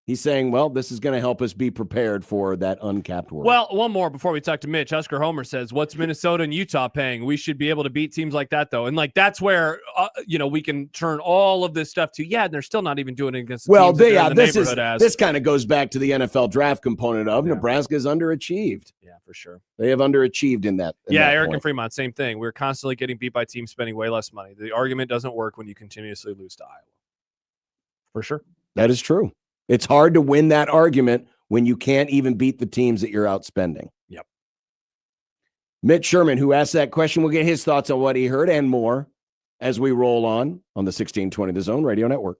He's saying, well, this is going to help us be prepared for that uncapped world. Well, one more before we talk to Mitch. Husker Homer says, what's Minnesota and Utah paying? We should be able to beat teams like that, though. And, like, that's where, we can turn all of this stuff to, and they're still not even doing it against the teams that they're in the neighborhood as. This kind of goes back to the NFL draft component of Nebraska's underachieved. Yeah, for sure. They have underachieved in that. Eric point. and Fremont, same thing. We're constantly getting beat by teams spending way less money. The argument doesn't work when you continuously lose to Iowa. For sure. That is true. It's hard to win that argument when you can't even beat the teams that you're outspending. Yep. Mitch Sherman, who asked that question, will get his thoughts on what he heard and more as we roll on the 1620 The Zone Radio Network.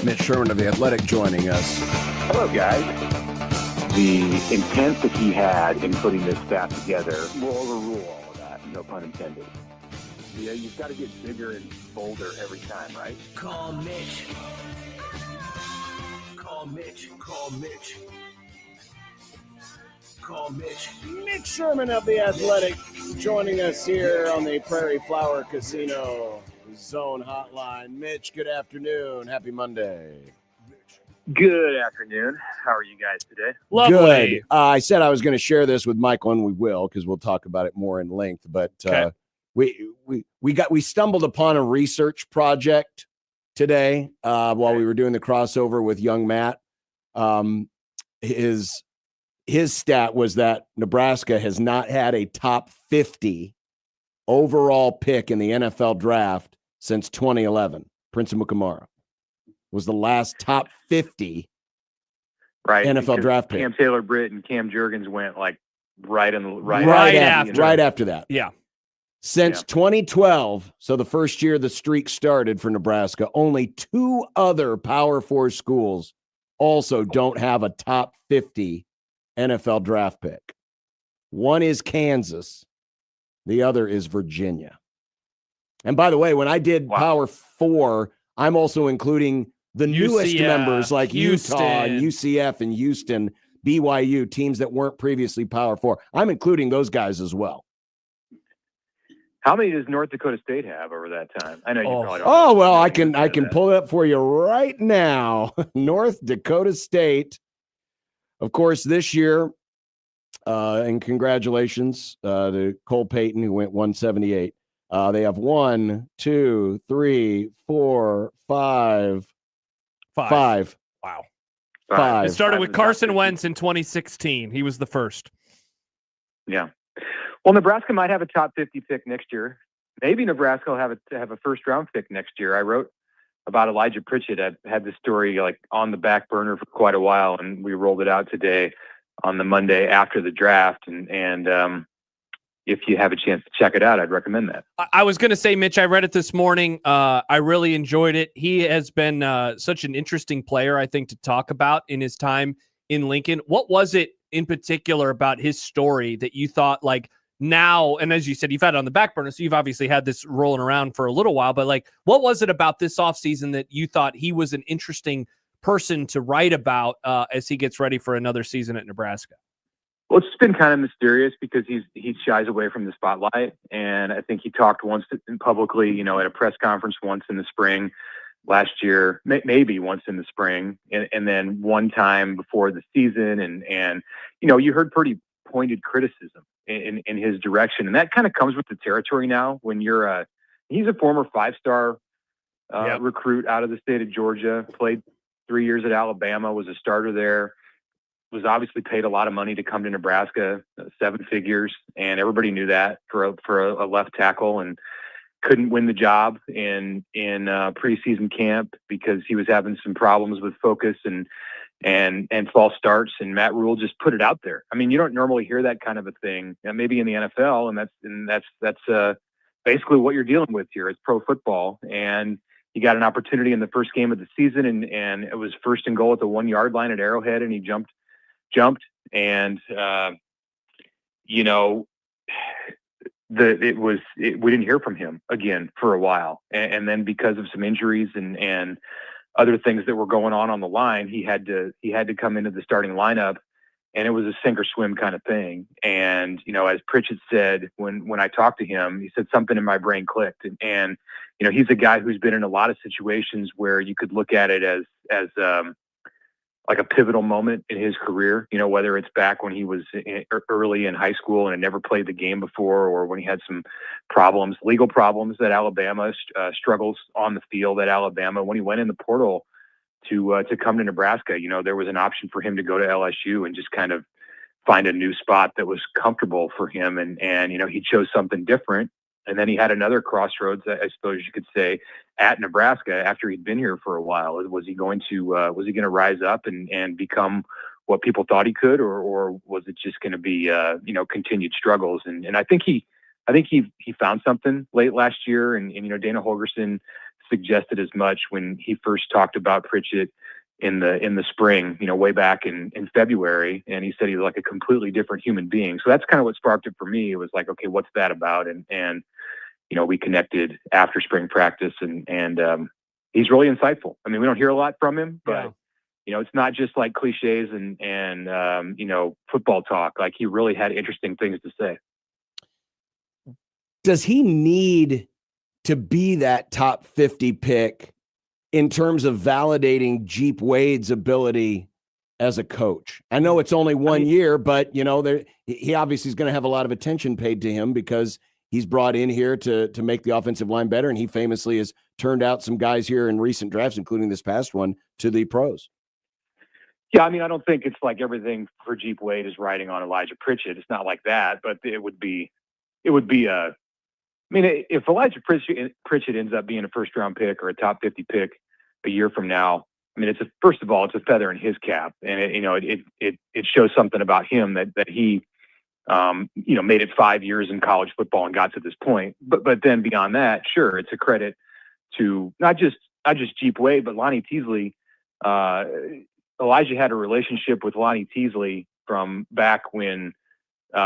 Mitch Sherman of The Athletic joining us. Hello, guys. The intent that he had in putting this staff together will overrule all of that, no pun intended. Yeah, you've got to get bigger and bolder every time, right? Call Mitch. Call Mitch. Call Mitch. Call Mitch. Mitch Sherman of The Athletic joining us here on the Prairie Flower Casino Zone Hotline. Mitch, good afternoon. Happy Monday. Good afternoon. How are you guys today? Lovely. Good. I said I was going to share this with Michael, and we will, because we'll talk about it more in length. But Okay. we stumbled upon a research project today while we were doing the crossover with young Matt. His stat was that Nebraska has not had a top 50 overall pick in the NFL draft since 2011. Prince Amukamara was the last top 50 NFL draft pick. Cam Taylor-Britt and Cam Jurgens went like right after that. Yeah. Since 2012, so the first year the streak started for Nebraska, only 2 other Power 4 schools also don't have a top 50 NFL draft pick. One is Kansas. The other is Virginia. And by the way, when I did Power 4, I'm also including the newest members like Utah and UCF and Houston, BYU, teams that weren't previously Power 4. I'm including those guys as well. How many does North Dakota State have over that time? I know you probably don't. Oh, well, I can pull it up for you right now. North Dakota State, of course, this year, and congratulations to Cole Payton, who went 178. They have 1, 2, 3, 4, 5. Wow. 5. It started with Carson Wentz in 2016. He was the first. Yeah. Well, Nebraska might have a top 50 pick next year. Maybe Nebraska will have a first round pick next year. I wrote about Elijah Pritchett. I had this story like on the back burner for quite a while, and we rolled it out today on the Monday after the draft. And if you have a chance to check it out, I'd recommend that. I was going to say, Mitch, I read it this morning. I really enjoyed it. He has been such an interesting player, I think, to talk about in his time in Lincoln. What was it in particular about his story that you thought, like, now, and as you said, you've had it on the back burner, so you've obviously had this rolling around for a little while, but like, what was it about this offseason that you thought he was an interesting person to write about as he gets ready for another season at Nebraska? Well, it's been kind of mysterious because he shies away from the spotlight. And I think he talked once publicly, at a press conference once in the spring last year, maybe once in the spring, and then one time before the season. And you heard pretty pointed criticism in his direction. And that kind of comes with the territory now when he's a former 5-star recruit out of the state of Georgia, played 3 years at Alabama, was a starter there, was obviously paid a lot of money to come to Nebraska, 7 figures. And everybody knew that for a left tackle, and couldn't win the job in preseason camp because he was having some problems with focus and false starts, and Matt Rule just put it out there. I mean, you don't normally hear that kind of a thing, maybe in the NFL, and that's basically what you're dealing with here. It's pro football, and he got an opportunity in the first game of the season, and it was first and goal at the 1-yard line at Arrowhead, and he jumped, and we didn't hear from him again for a while, and then because of some injuries and other things that were going on the line, he had to come into the starting lineup, and it was a sink or swim kind of thing. And, as Pritchett said, when I talked to him, he said something in my brain clicked. And he's a guy who's been in a lot of situations where you could look at it as like a pivotal moment in his career, whether it's back when he was early in high school and had never played the game before, or when he had some legal problems at Alabama, struggles on the field at Alabama. When he went in the portal to come to Nebraska, there was an option for him to go to LSU and just kind of find a new spot that was comfortable for him. And he chose something different. And then he had another crossroads, I suppose you could say, at Nebraska after he'd been here for a while. Was he going to rise up and become what people thought he could, or was it just going to be continued struggles? And I think he found something late last year. And Dana Holgerson suggested as much when he first talked about Pritchett in the spring, way back in February. And he said he was like a completely different human being. So that's kind of what sparked it for me. It was like, okay, what's that about? And we connected after spring practice, and he's really insightful. I mean, we don't hear a lot from him, but it's not just like cliches and football talk. Like, he really had interesting things to say. Does he need to be that top 50 pick in terms of validating Jeep Wade's ability as a coach? I know it's only one year, but he obviously is going to have a lot of attention paid to him because he's brought in here to make the offensive line better. And he famously has turned out some guys here in recent drafts, including this past one, to the pros. Yeah, I mean, I don't think it's like everything for Jeep Wade is riding on Elijah Pritchett. It's not like that, but it would be if Elijah Pritchett ends up being a first-round pick or a top 50 pick a year from now, I mean, first of all, it's a feather in his cap, and it shows something about him that he made it 5 years in college football and got to this point. But then beyond that, sure, it's a credit to not just Jeep Wade, but Lonnie Teasley. Elijah had a relationship with Lonnie Teasley from back when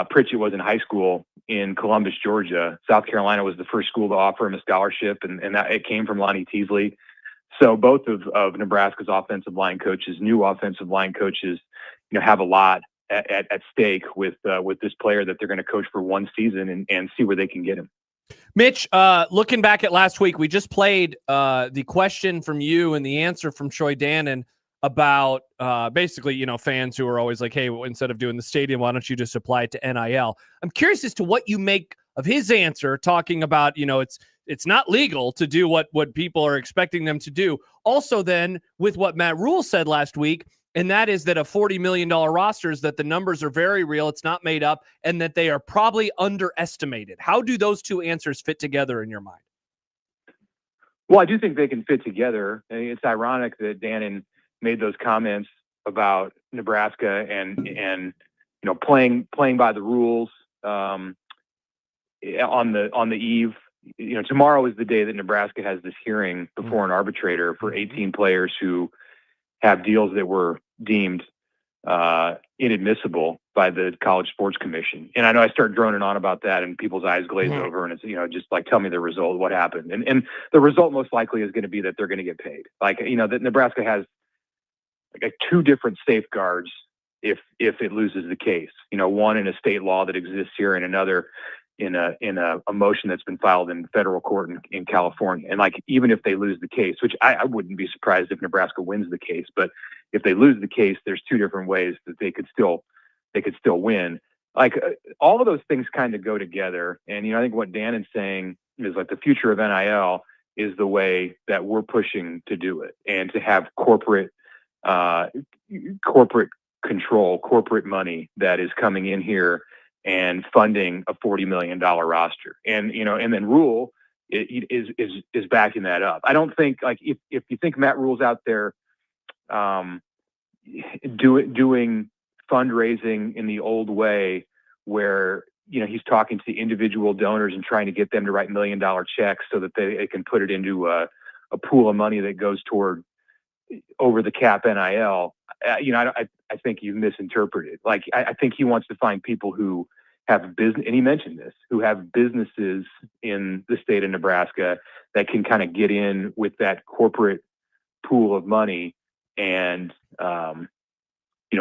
Pritchett was in high school in Columbus, Georgia. South Carolina was the first school to offer him a scholarship, and that it came from Lonnie Teasley. So both of Nebraska's offensive line coaches, new offensive line coaches, have a lot at stake with this player that they're going to coach for one season and see where they can get him. Mitch, looking back at last week, we just played the question from you and the answer from Troy Dannon about basically, fans who are always like, hey, instead of doing the stadium, why don't you just apply it to NIL? I'm curious as to what you make of his answer, talking about, it's not legal to do what people are expecting them to do. Also then with what Matt Rule said last week, and that is that a $40 million roster is that the numbers are very real, it's not made up, and that they are probably underestimated. How do those two answers fit together in your mind? Well, I do think they can fit together. I mean, it's ironic that Dannon made those comments about Nebraska and playing by the rules on the eve. Tomorrow is the day that Nebraska has this hearing before an arbitrator for 18 players who have deals that were deemed inadmissible by the College Sports Commission. And I know I start droning on about that and people's eyes glaze over, and it's, just like, tell me the result, what happened. And the result most likely is going to be that they're going to get paid. Like, that Nebraska has like two different safeguards if it loses the case. One in a state law that exists here, and another in a motion that's been filed in federal court in California. And like, even if they lose the case, which I wouldn't be surprised if Nebraska wins the case, but if they lose the case, there's two different ways that they could still win. Like, all of those things kind of go together. And, I think what Dannon's saying is like the future of NIL is the way that we're pushing to do it, and to have corporate control, corporate money that is coming in here and funding a $40 million roster. And, and then Rule is backing that up. I don't think, like, if you think Matt Rule's out there doing fundraising in the old way where, he's talking to individual donors and trying to get them to write $1 million checks so that they can put it into a pool of money that goes toward over the cap NIL, I think you misinterpreted. Like, I think he wants to find people who have business, and he mentioned this, who have businesses in the state of Nebraska that can kind of get in with that corporate pool of money and,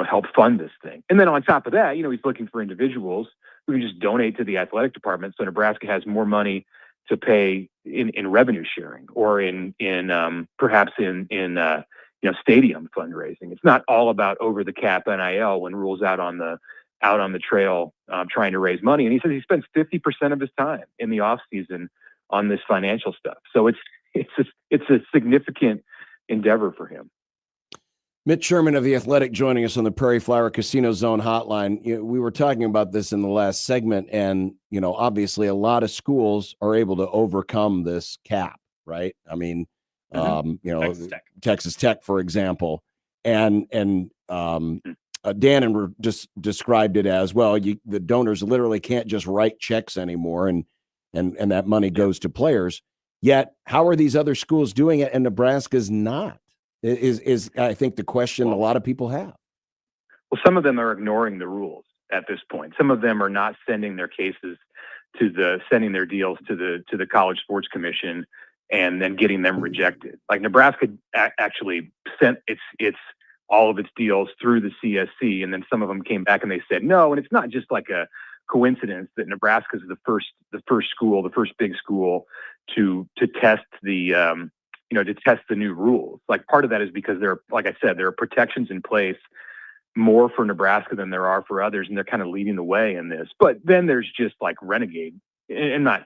help fund this thing. And then on top of that, he's looking for individuals who can just donate to the athletic department, so Nebraska has more money to pay in revenue sharing, or in perhaps in stadium fundraising. It's not all about over the cap NIL when Rule's out on the trail trying to raise money. And he says he spends 50% of his time in the off season on this financial stuff. So it's a significant endeavor for him. Mitch Sherman of The Athletic joining us on the Prairie Flower Casino Zone hotline. We were talking about this in the last segment, and, obviously a lot of schools are able to overcome this cap, right? I mean, Texas Tech, for example, and Dannon just described it as, well, the donors literally can't just write checks anymore, and that money goes to players. Yet, how are these other schools doing it and Nebraska's not? Is I think the question a lot of people have. Well, some of them are ignoring the rules at this point. Some of them are not sending their cases sending their deals to the College Sports Commission and then getting them rejected. Like Nebraska actually sent its all of its deals through the CSC, and then some of them came back and they said no. And it's not just like a coincidence that Nebraska is the first school, the first big school to test the to test the new rules. Like part of that is because like I said, there are protections in place more for Nebraska than there are for others, and they're kind of leading the way in this. But then there's just like renegade, and not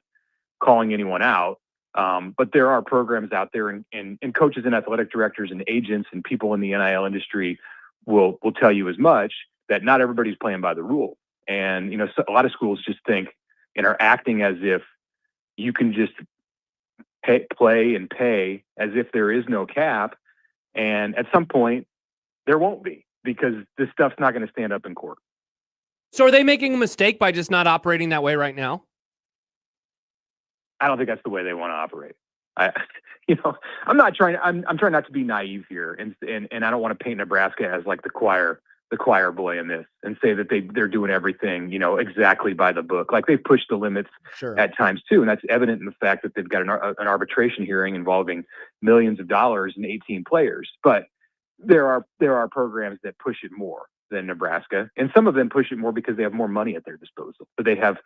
calling anyone out, but there are programs out there, and coaches and athletic directors and agents and people in the NIL industry will tell you as much, that not everybody's playing by the rules. And so a lot of schools just think and are acting as if you can just play and pay as if there is no cap, and at some point there won't be, because this stuff's not going to stand up in court. So are they making a mistake by just not operating that way right now? I don't think that's the way they want to operate. I'm trying not to be naive here, and I don't want to paint Nebraska as like the choir boy in this and say that they're doing everything, exactly by the book. Like they've pushed the limits at times too. And that's evident in the fact that they've got an arbitration hearing involving millions of dollars and 18 players. But there are programs that push it more than Nebraska, and some of them push it more because they have more money at their disposal. But they have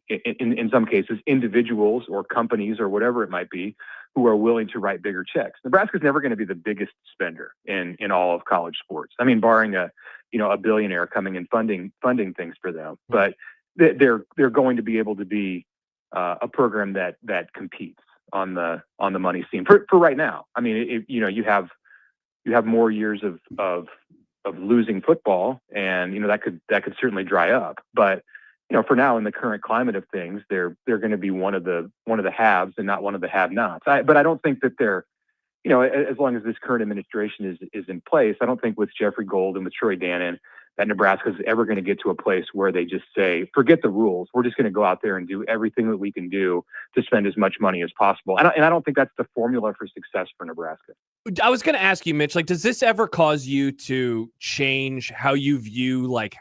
in some cases individuals or companies or whatever it might be who are willing to write bigger checks. Nebraska's never going to be the biggest spender in all of college sports. I mean, barring a billionaire coming and funding things for them, but they're going to be able to be a program that competes on the money scene for right now. I mean, you have more years of losing football, and that could certainly dry up. But for now, in the current climate of things, they're going to be one of the haves and not one of the have-nots. But I don't think that they're, as long as this current administration is in place, I don't think with Jeffrey Gold and with Troy Dannon that Nebraska is ever going to get to a place where they just say, forget the rules. We're just going to go out there and do everything that we can do to spend as much money as possible. And I don't think that's the formula for success for Nebraska. I was going to ask you, Mitch, like, does this ever cause you to change how you view, like,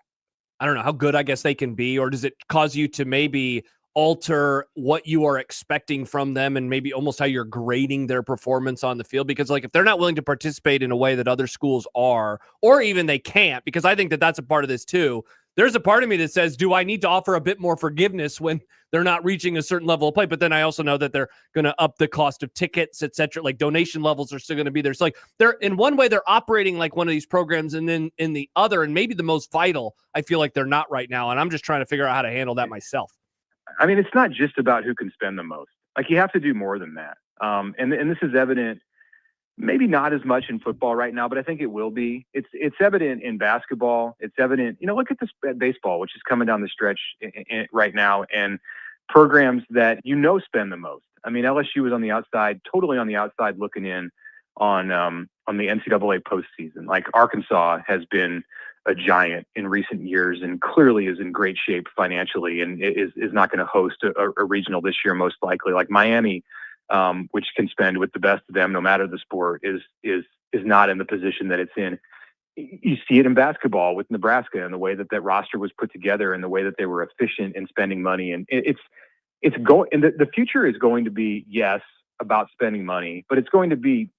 I don't know, how good I guess they can be, or does it cause you to maybe alter what you are expecting from them and maybe almost how you're grading their performance on the field? Because like if they're not willing to participate in a way that other schools are, or even they can't, because I think that that's a part of this too. There's a part of me that says, do I need to offer a bit more forgiveness when they're not reaching a certain level of play? But then I also know that they're going to up the cost of tickets, et cetera. Like donation levels are still going to be there. So like they're in one way, they're operating like one of these programs, and then in the other, and maybe the most vital, I feel like they're not right now. And I'm just trying to figure out how to handle that myself. I mean, it's not just about who can spend the most. Like you have to do more than that. And this is evident, maybe not as much in football right now, but I think it will be. It's evident in basketball. It's evident, look at this baseball, which is coming down the stretch right now, and programs that spend the most. I mean, LSU was on the outside, totally on the outside, looking in on the NCAA postseason. Like Arkansas has been a giant in recent years and clearly is in great shape financially, and is not going to host a regional this year, most likely. Like Miami, which can spend with the best of them, no matter the sport, is not in the position that it's in. You see it in basketball with Nebraska and the way that roster was put together and the way that they were efficient in spending money. And it's going, and the future is going to be, yes, about spending money, but it's going to be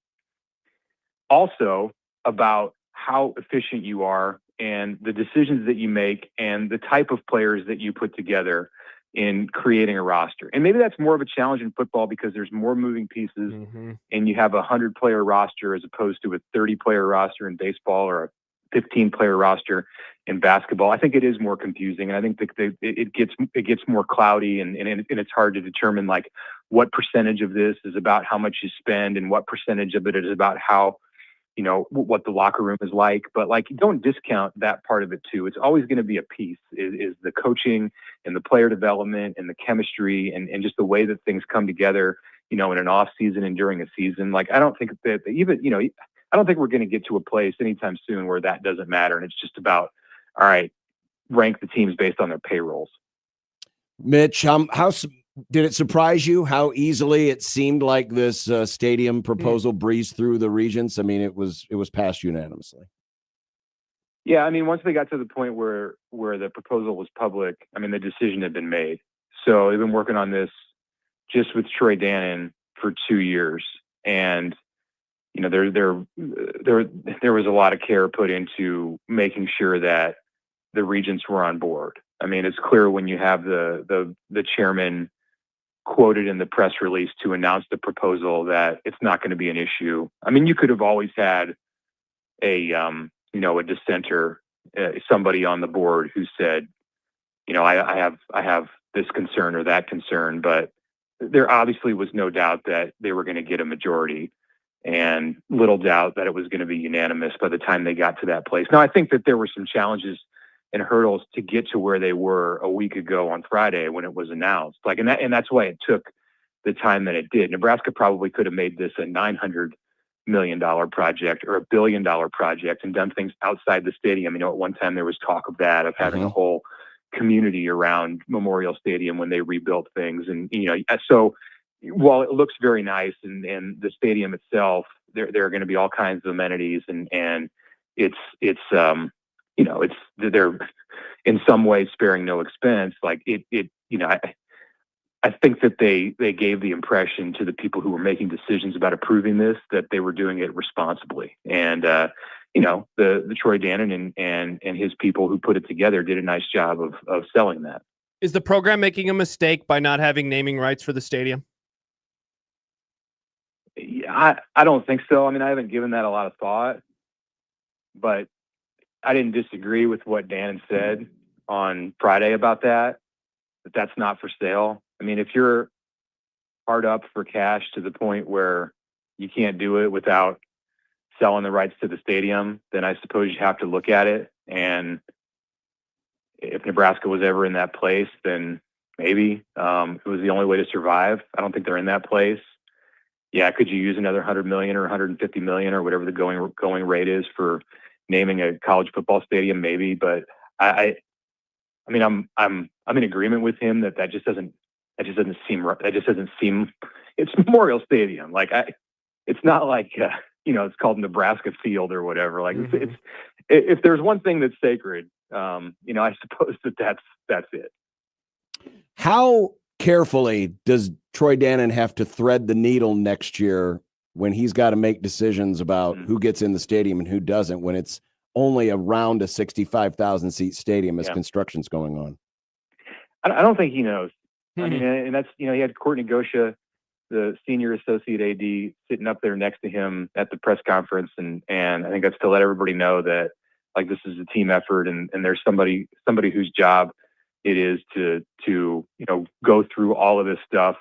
also about how efficient you are and the decisions that you make and the type of players that you put together in creating a roster. And maybe that's more of a challenge in football because there's more moving pieces, and you have a 100-player roster as opposed to a 30-player roster in baseball or a 15-player roster in basketball. I think it is more confusing, and I think it gets more cloudy, and it's hard to determine like what percentage of this is about how much you spend and what percentage of it is about how, what the locker room is like. But like, don't discount that part of it too. It's always going to be a piece is the coaching and the player development and the chemistry and just the way that things come together, in an off season and during a season. Like, I don't think that even, I don't think we're going to get to a place anytime soon where that doesn't matter. And it's just about, all right, rank the teams based on their payrolls. Mitch, Did it surprise you how easily it seemed like this stadium proposal breezed through the regents? I mean, it was passed unanimously. Yeah, I mean, once they got to the point where the proposal was public, I mean, the decision had been made. So they've been working on this just with Troy Dannon for 2 years, and you know, there was a lot of care put into making sure that the regents were on board. I mean, it's clear when you have the chairman quoted in the press release to announce the proposal that it's not going to be an issue. I mean, you could have always had a dissenter, somebody on the board who said, you know, I have this concern or that concern, but there obviously was no doubt that they were going to get a majority, and little doubt that it was going to be unanimous by the time they got to that place. Now, I think that there were some challenges and hurdles to get to where they were a week ago on Friday when it was announced. And that's why it took the time that it did. Nebraska probably could have made this a $900 million project or $1 billion project and done things outside the stadium. You know, at one time there was talk of that, of having a whole community around Memorial Stadium when they rebuilt things. And, you know, so while it looks very nice and the stadium itself, there are going to be all kinds of amenities and they're in some ways sparing no expense. Like I think that they gave the impression to the people who were making decisions about approving this that they were doing it responsibly. And the Troy Dannon and his people who put it together did a nice job of selling that. Is the program making a mistake by not having naming rights for the stadium? Yeah, I don't think so. I mean, I haven't given that a lot of thought, but I didn't disagree with what Dan said on Friday about that that's not for sale. I mean, if you're hard up for cash to the point where you can't do it without selling the rights to the stadium, then I suppose you have to look at it. And if Nebraska was ever in that place, then maybe it was the only way to survive. I don't think they're in that place. Yeah, could you use another 100 million or 150 million or whatever the going rate is for naming a college football stadium? Maybe, but I mean, I'm in agreement with him that just doesn't seem right. That just doesn't seem. It's Memorial Stadium. Like it's not like it's called Nebraska Field or whatever. Like it's if there's one thing that's sacred, I suppose that's it. How carefully does Troy Dannon have to thread the needle next year when he's got to make decisions about who gets in the stadium and who doesn't, when it's only around a 65,000 seat stadium as construction's going on? I don't think he knows. I mean, and that's, he had Courtney Gosha, the senior associate AD, sitting up there next to him at the press conference. And I think that's to let everybody know that, like, this is a team effort and there's somebody whose job it is to go through all of this stuff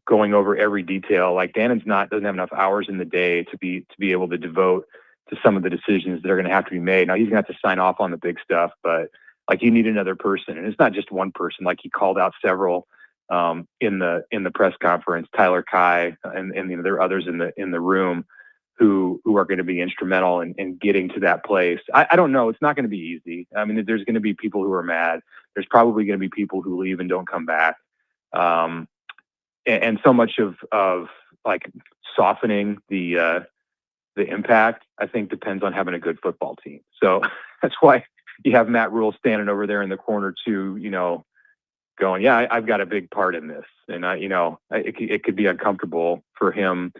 going over every detail. Like, Dannon's doesn't have enough hours in the day to be able to devote to some of the decisions that are going to have to be made. Now, he's going to have to sign off on the big stuff, but like, you need another person, and it's not just one person. Like, he called out several in the press conference, Tyler Kai, and there are others in the room who are going to be instrumental in getting to that place. I don't know. It's not going to be easy. I mean, there's going to be people who are mad. There's probably going to be people who leave and don't come back. And so much of like softening the impact, I think, depends on having a good football team. So that's why you have Matt Rule standing over there in the corner too, going, yeah, I've got a big part in this. And it could be uncomfortable for him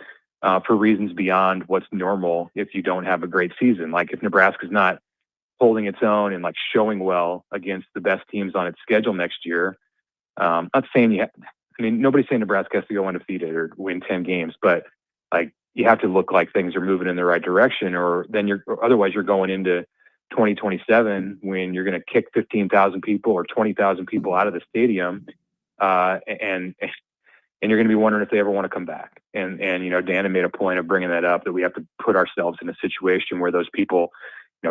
for reasons beyond what's normal if you don't have a great season. Like, if Nebraska's not holding its own and like showing well against the best teams on its schedule next year, not saying nobody's saying Nebraska has to go undefeated or win 10 games, but like, you have to look like things are moving in the right direction, or otherwise you're going into 2027 when you're going to kick 15,000 people or 20,000 people out of the stadium, and you're going to be wondering if they ever want to come back. And Dannon made a point of bringing that up, that we have to put ourselves in a situation where those people,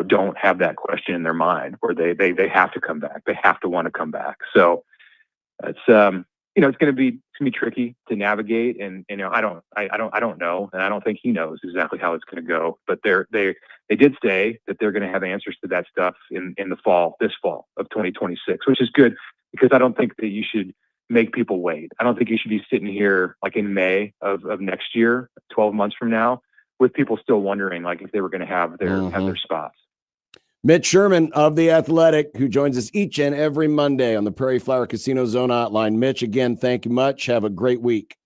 don't have that question in their mind, where they have to come back. They have to want to come back. So it's it's going to be tricky to navigate. And I don't know, and I don't think he knows exactly how it's going to go. But they did say that they're going to have answers to that stuff in this fall of 2026, which is good. because I don't think that you should make people wait. I don't think you should be sitting here like in May of next year, 12 months from now, with people still wondering like if they were going to have their spots. Mitch Sherman of The Athletic, who joins us each and every Monday on the Prairie Flower Casino Zone Hotline. Mitch, again, thank you much. Have a great week.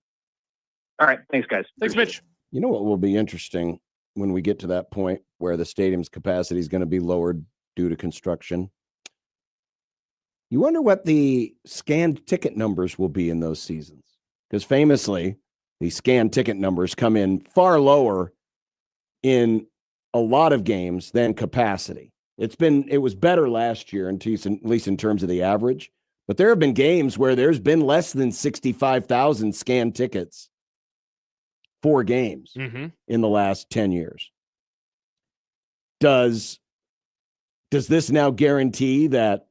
All right. Thanks, guys. Thanks, Mitch. You know what will be interesting when we get to that point where the stadium's capacity is going to be lowered due to construction? You wonder what the scanned ticket numbers will be in those seasons. Because famously, the scanned ticket numbers come in far lower in a lot of games than capacity. It was better last year, at least in terms of the average. But there have been games where there's been less than 65,000 scanned tickets for games in the last 10 years. Does this now guarantee that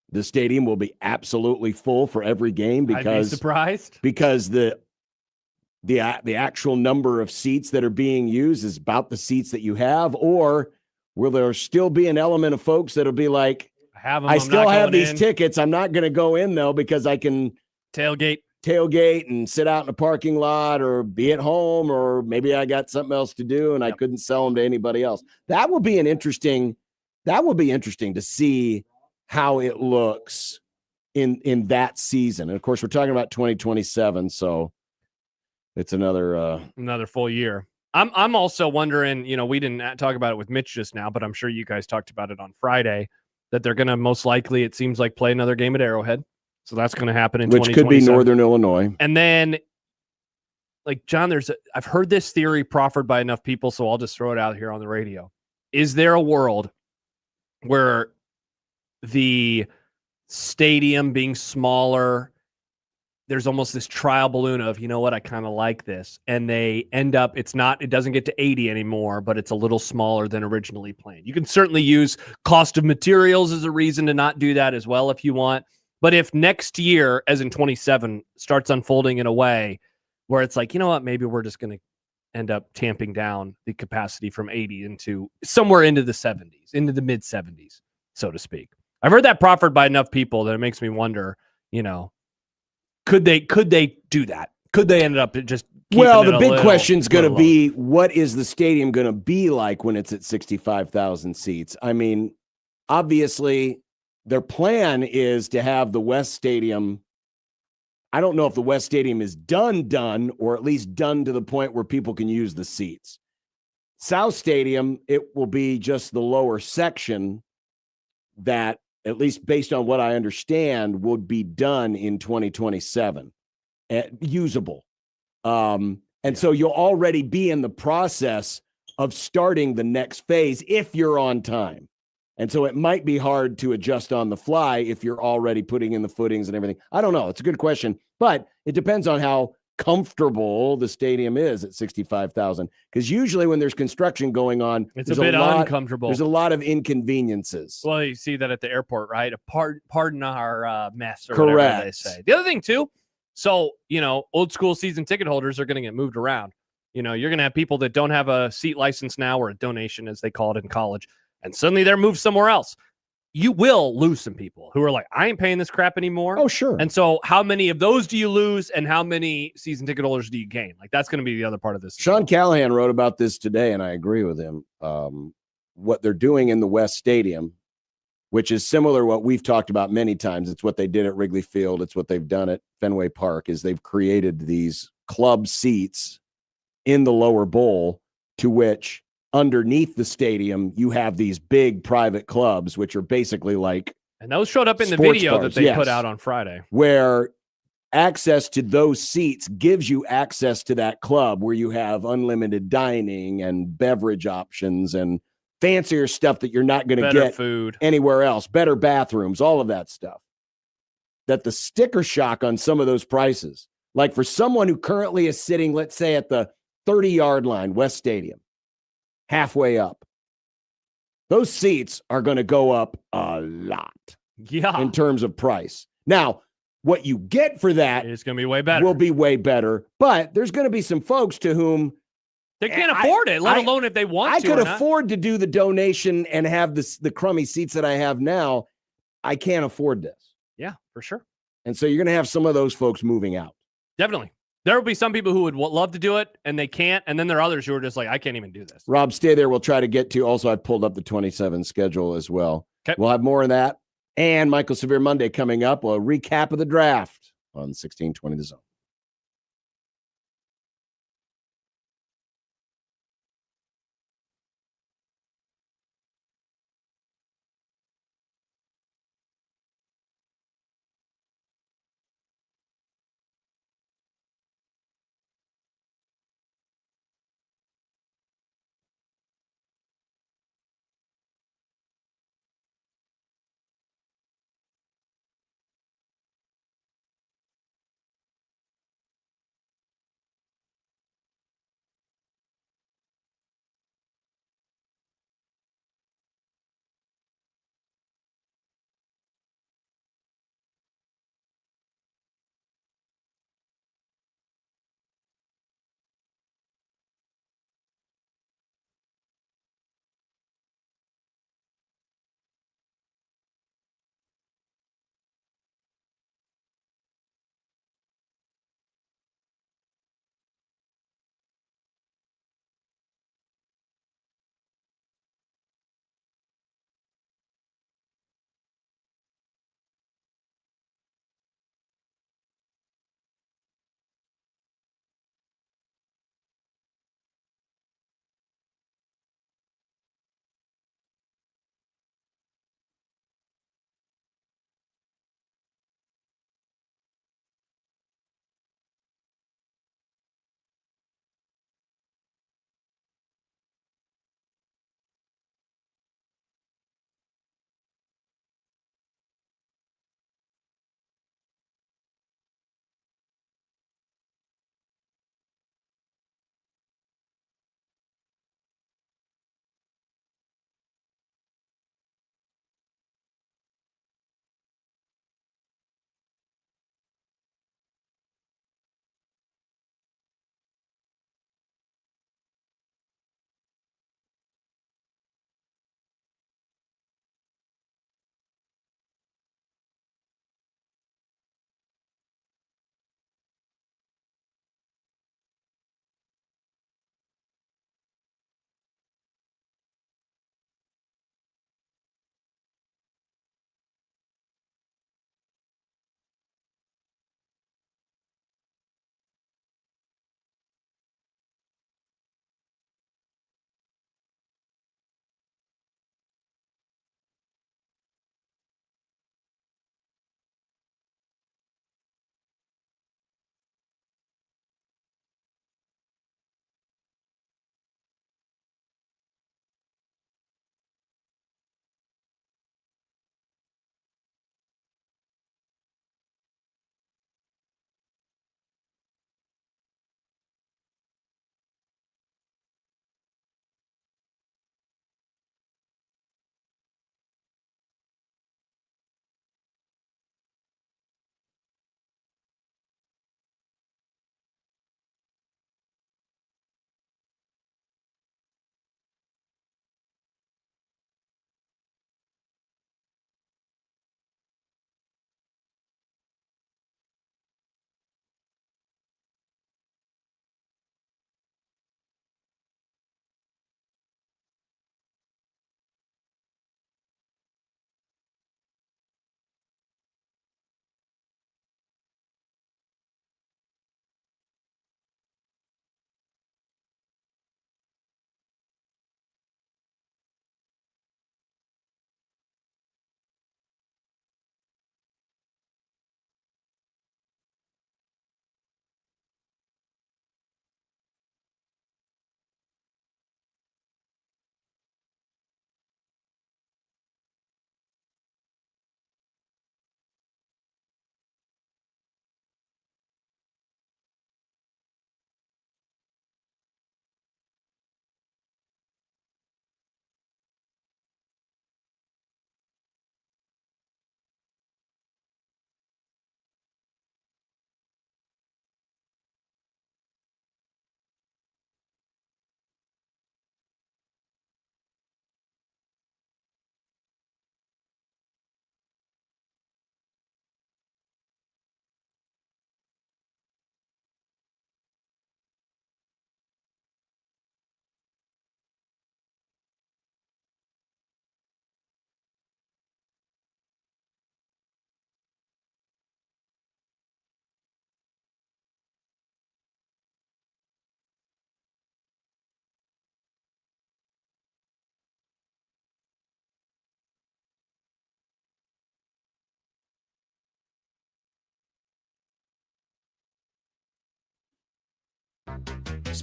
the stadium will be absolutely full for every game? I'd be surprised. Because the actual number of seats that are being used is about the seats that you have, or will there still be an element of folks that'll be like, I still have these tickets. I'm not going to go in though because I can tailgate and sit out in the parking lot or be at home, or maybe I got something else to do and I couldn't sell them to anybody else. That will be interesting to see how it looks in that season. And of course, we're talking about 2027, so it's another full year. I'm also wondering, we didn't talk about it with Mitch just now, but I'm sure you guys talked about it on Friday, that they're going to most likely, it seems like, play another game at Arrowhead. So that's going to happen in 2027. Which could be Northern Illinois. And then, like, John, I've heard this theory proffered by enough people, so I'll just throw it out here on the radio. Is there a world where the stadium being smaller, there's almost this trial balloon of, you know what, I kind of like this, and they end up, it doesn't get to 80 anymore, but it's a little smaller than originally planned. You can certainly use cost of materials as a reason to not do that as well if you want. But if next year, as in 27, starts unfolding in a way where it's like, you know what, maybe we're just going to end up tamping down the capacity from 80 into somewhere into the 70s, into the mid 70s, so to speak. I've heard that proffered by enough people that it makes me wonder, could they do that? Could they end up just the big question is going to be, what is the stadium going to be like when it's at 65,000 seats? I mean, obviously, their plan is to have the West Stadium. I don't know if the West Stadium is done, or at least done to the point where people can use the seats. South Stadium, it will be just the lower section that, at least based on what I understand, would be done in 2027, usable. So you'll already be in the process of starting the next phase if you're on time. And so it might be hard to adjust on the fly if you're already putting in the footings and everything. I don't know. It's a good question, but it depends on how comfortable the stadium is at 65,000. Because usually when there's construction going on, it's a bit uncomfortable. There's a lot of inconveniences. Well, you see that at the airport, right? Pardon our mess, or correct, whatever they say. The other thing too, so old school season ticket holders are going to get moved around. You're going to have people that don't have a seat license now, or a donation, as they call it in college, and suddenly they're moved somewhere else. You will lose some people who are like, I ain't paying this crap anymore. Oh, sure. And so how many of those do you lose, and how many season ticket holders do you gain? Like, that's going to be the other part of this. Sean Callahan wrote about this today, and I agree with him. What they're doing in the West Stadium, which is similar to what we've talked about many times. It's what they did at Wrigley Field. It's what they've done at Fenway Park, is they've created these club seats in the lower bowl, to which underneath the stadium, you have these big private clubs, which are basically like, and those showed up in the video that they put out on Friday, where access to those seats gives you access to that club where you have unlimited dining and beverage options and fancier stuff that you're not going to get food anywhere else, better bathrooms, all of that stuff. That the sticker shock on some of those prices, like for someone who currently is sitting, let's say, at the 30-yard line, West Stadium, halfway up, those seats are going to go up a lot in terms of price. Now, what you get for that is going to be way better. Will be way better, but there's going to be some folks to whom they can't afford it, let alone if they want to. I could afford to do the donation and have the crummy seats that I have now. I can't afford this. Yeah. For sure. And so you're going to have some of those folks moving out. Definitely. There will be some people who would love to do it and they can't. And then there are others who are just like, I can't even do this. Rob, stay there. We'll try to get to. Also, I've pulled up the 27 schedule as well. Okay. We'll have more of that. And Michael Severe Monday coming up. A recap of the draft on 1620 The Zone.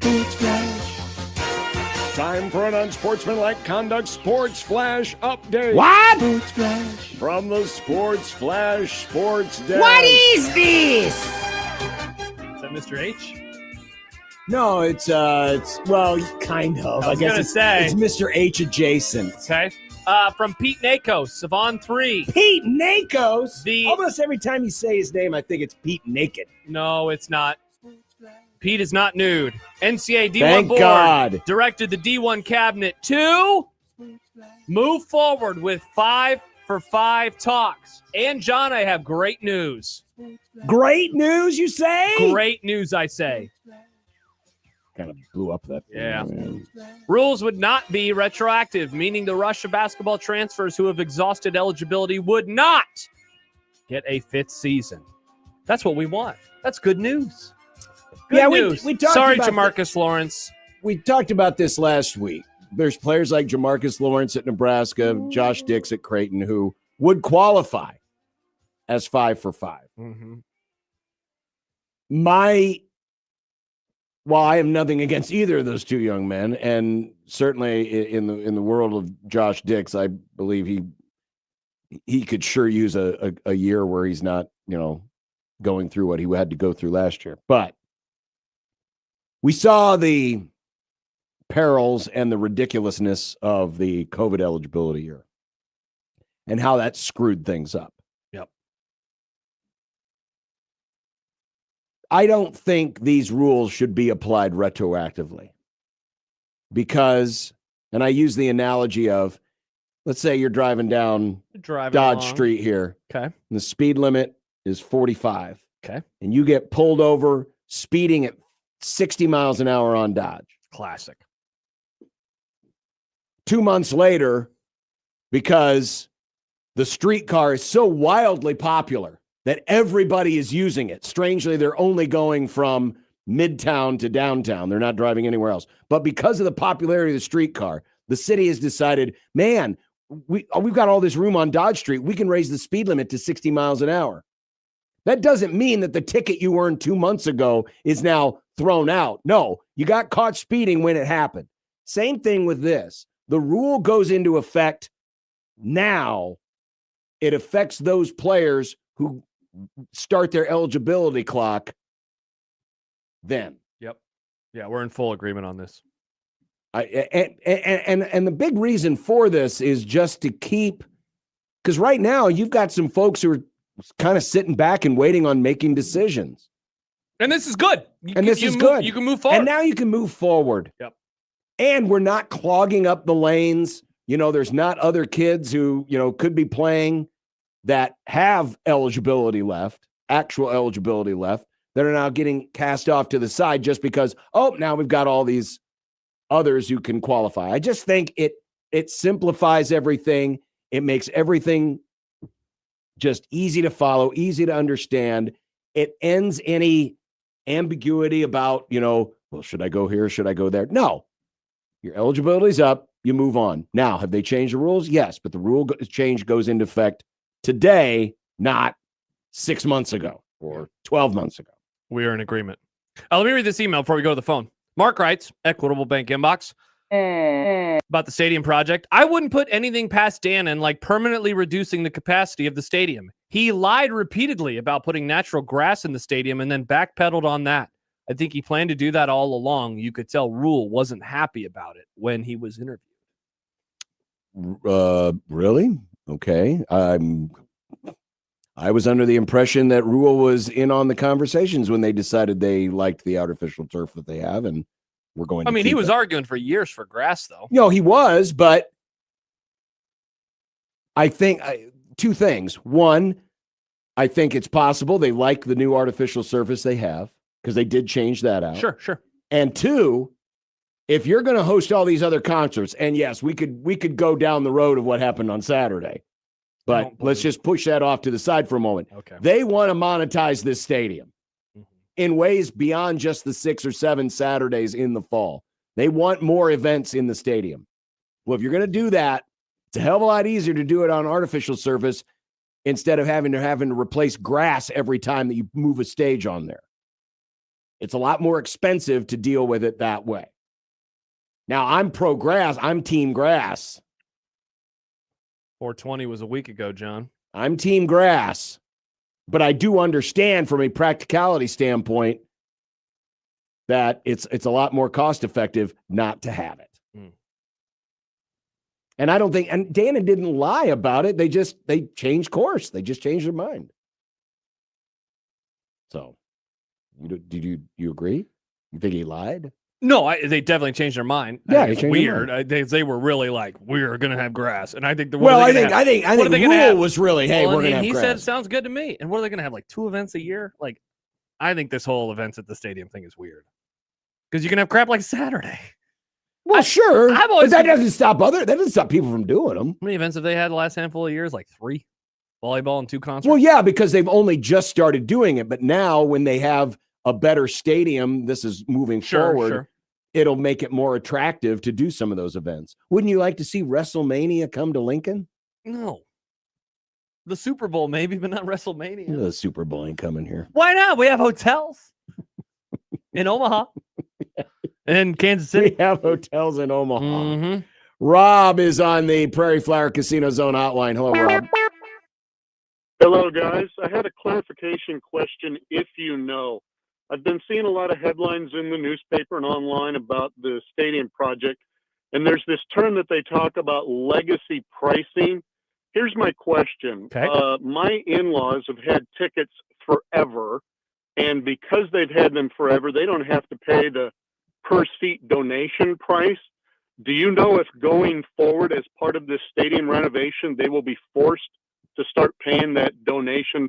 Sports Flash. Time for an unsportsmanlike conduct sports flash update. What? Sports Flash. From the Sports Flash Sports Desk. What is this? Is that Mr. H? No, it's well, kind of. I was gonna say. It's Mr. H adjacent. Okay. From Pete Nakos of On 3. Pete Nakos? The- Almost every time you say his name, I think it's Pete Naked. No, it's not. Pete is not nude. NCAA D1 Thank board God. directed the D1 cabinet to move forward with 5 for 5 talks. And John, I have great news. Great news, you say? Great news, I say. Kind of blew up that. Yeah. Man. Rules would not be retroactive, meaning the rush of basketball transfers who have exhausted eligibility would not get a 5th season. That's what we want. That's good news. Good news. We talked Sorry, about Jamarcus Lawrence. We talked about this last week. There's players like Jamarcus Lawrence at Nebraska, Josh Dix at Creighton, who would qualify as 5 for 5. Mm-hmm. While I have nothing against either of those two young men, and certainly in the world of Josh Dix, I believe he could sure use a year where he's not, going through what he had to go through last year. But we saw the perils and the ridiculousness of the COVID eligibility year and how that screwed things up. Yep. I don't think these rules should be applied retroactively because, and I use the analogy of, let's say you're driving down Dodge along. Street here. Okay. And the speed limit is 45. Okay. And you get pulled over speeding at 60 miles an hour on Dodge. Classic. 2 months later, because the streetcar is so wildly popular that everybody is using it. Strangely, they're only going from Midtown to downtown. They're not driving anywhere else. But because of the popularity of the streetcar, the city has decided, man, we've got all this room on Dodge Street. We can raise the speed limit to 60 miles an hour. That doesn't mean that the ticket you earned 2 months ago is now thrown out. No, you got caught speeding when it happened. Same thing with this. The rule goes into effect now. It affects those players who start their eligibility clock then. Yep. Yeah, we're in full agreement on this. And the big reason for this is just to keep, because right now you've got some folks who are kind of sitting back and waiting on making decisions. And this is good. This is good. You can move forward. And now you can move forward. Yep. And we're not clogging up the lanes. There's not other kids who, could be playing that have eligibility left, actual eligibility left, that are now getting cast off to the side just because, now we've got all these others who can qualify. I just think it simplifies everything. It makes everything just easy to follow, easy to understand. It ends any ambiguity about, well, should I go here? Should I go there? No. Your eligibility's up. You move on. Now, have they changed the rules? Yes, but the rule change goes into effect today, not 6 months ago or 12 months ago. We are in agreement. Let me read this email before we go to the phone. Mark writes, Equitable Bank inbox, about the stadium project. I wouldn't put anything past Dannon like permanently reducing the capacity of the stadium. He lied repeatedly about putting natural grass in the stadium and then backpedaled on that. I think he planned to do that all along. You could tell Rule wasn't happy about it when he was interviewed. Really? Okay. I was under the impression that Rule was in on the conversations when they decided they liked the artificial turf that they have, and we're going to he was arguing for years for grass, though. He was, but I think two things. One, I think it's possible they like the new artificial surface they have because they did change that out. Sure. And two, if you're going to host all these other concerts, and yes, we could go down the road of what happened on Saturday, but let's just push that off to the side for a moment. Okay. They want to monetize this stadium in ways beyond just the 6 or 7 Saturdays in the fall. They want more events in the stadium. Well, if you're going to do that, it's a hell of a lot easier to do it on artificial surface instead of having to replace grass every time that you move a stage on there. It's a lot more expensive to deal with it that way. Now, I'm pro grass. I'm team grass. 420 was a week ago, John. I'm team grass. But I do understand from a practicality standpoint that it's a lot more cost effective not to have it. And I don't think, and Dana didn't lie about it. They changed course. They just changed their mind. So, did you agree? You think he lied? No, they definitely changed their mind. Yeah, it's weird. They were really like, we're going to have grass, and I think I think Rule was really, hey, we're going to have grass. He said, sounds good to me. And what are they going to have, like 2 events a year? Like, I think this whole events at the stadium thing is weird because you can have crap like Saturday. Well, sure, but that doesn't stop people from doing them. How many events have they had the last handful of years? Like 3, volleyball and 2 concerts. Well, yeah, because they've only just started doing it, but now when they have a better stadium, this is moving forward. Sure. It'll make it more attractive to do some of those events. Wouldn't you like to see WrestleMania come to Lincoln? No. The Super Bowl, maybe, but not WrestleMania. The Super Bowl ain't coming here. Why not? We have hotels in Omaha and Kansas City. We have hotels in Omaha. Mm-hmm. Rob is on the Prairie Flower Casino Zone hotline. Hello, Rob. Hello, guys. I had a clarification question, if you know. I've been seeing a lot of headlines in the newspaper and online about the stadium project, and there's this term that they talk about, legacy pricing. Here's my question. Okay. My in-laws have had tickets forever, and because they've had them forever, they don't have to pay the per-seat donation price. Do you know if going forward as part of this stadium renovation, they will be forced to start paying that donation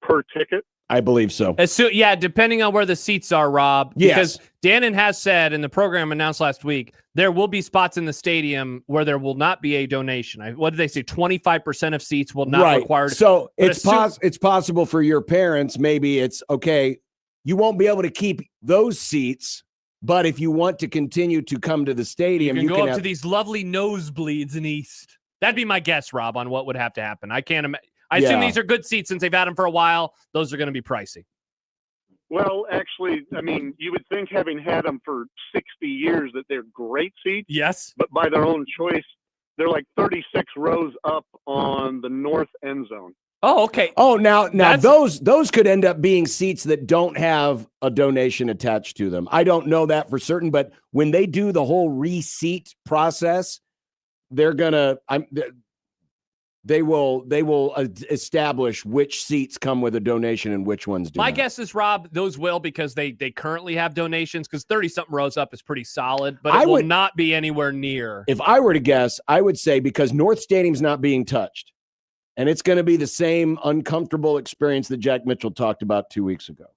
per ticket? I believe so. Yeah, depending on where the seats are, Rob. Yes. Because Dannon has said, and the program announced last week, there will be spots in the stadium where there will not be a donation. What did they say? 25% of seats will not require. So it's possible for your parents. Maybe it's okay. You won't be able to keep those seats, but if you want to continue to come to the stadium, you can go up to these lovely nosebleeds in East. That'd be my guess, Rob, on what would have to happen. I can't imagine. I assume these are good seats since they've had them for a while. Those are going to be pricey. Well, actually, I mean, you would think having had them for 60 years that they're great seats. Yes. But by their own choice, they're like 36 rows up on the north end zone. Oh, okay. Oh, now those could end up being seats that don't have a donation attached to them. I don't know that for certain, but when they do the whole reseat process, they're gonna. They will establish which seats come with a donation and which ones do. My not. guess is, Rob, those will, because they currently have donations, because 30-something rows up is pretty solid, but it will not be anywhere near. If I were to guess, I would say because North Stadium's not being touched, and it's going to be the same uncomfortable experience that Jack Mitchell talked about 2 weeks ago,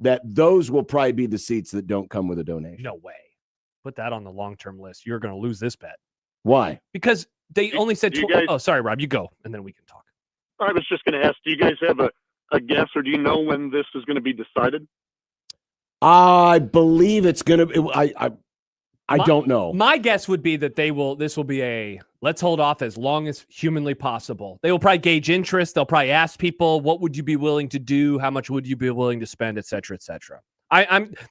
that those will probably be the seats that don't come with a donation. No way. Put that on the long-term list. You're going to lose this bet. Why? Because they only said oh, sorry, Rob, you go, and then we can talk. I was just going to ask, do you guys have a guess, or do you know when this is going to be decided? I believe it's going to I don't know. My guess would be that this will be let's hold off as long as humanly possible. They will probably gauge interest. They'll probably ask people, what would you be willing to do? How much would you be willing to spend, et cetera, et cetera.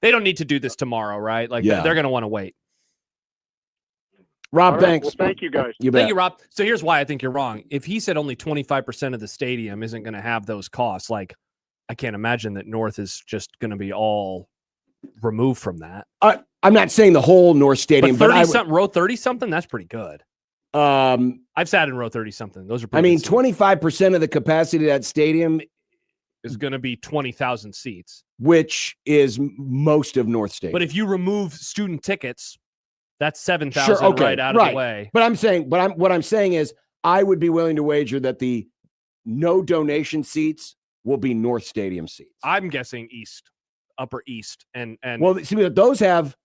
They don't need to do this tomorrow, right? Like they're going to want to wait. Rob, right, thanks. Well, thank you, guys. Thank you, Rob. So here's why I think you're wrong. If he said only 25% of the stadium isn't going to have those costs, like I can't imagine that North is just going to be all removed from that. I'm not saying the whole North Stadium, but 30-something, row 30-something, that's pretty good. I've sat in row 30-something. Those are pretty good 25% of the capacity of that stadium is going to be 20,000 seats, which is most of North Stadium. But if you remove student tickets, that's 7,000 right out of the way. But what I'm saying is I would be willing to wager that the no donation seats will be North Stadium seats. I'm guessing East, Upper East, and well, see, those have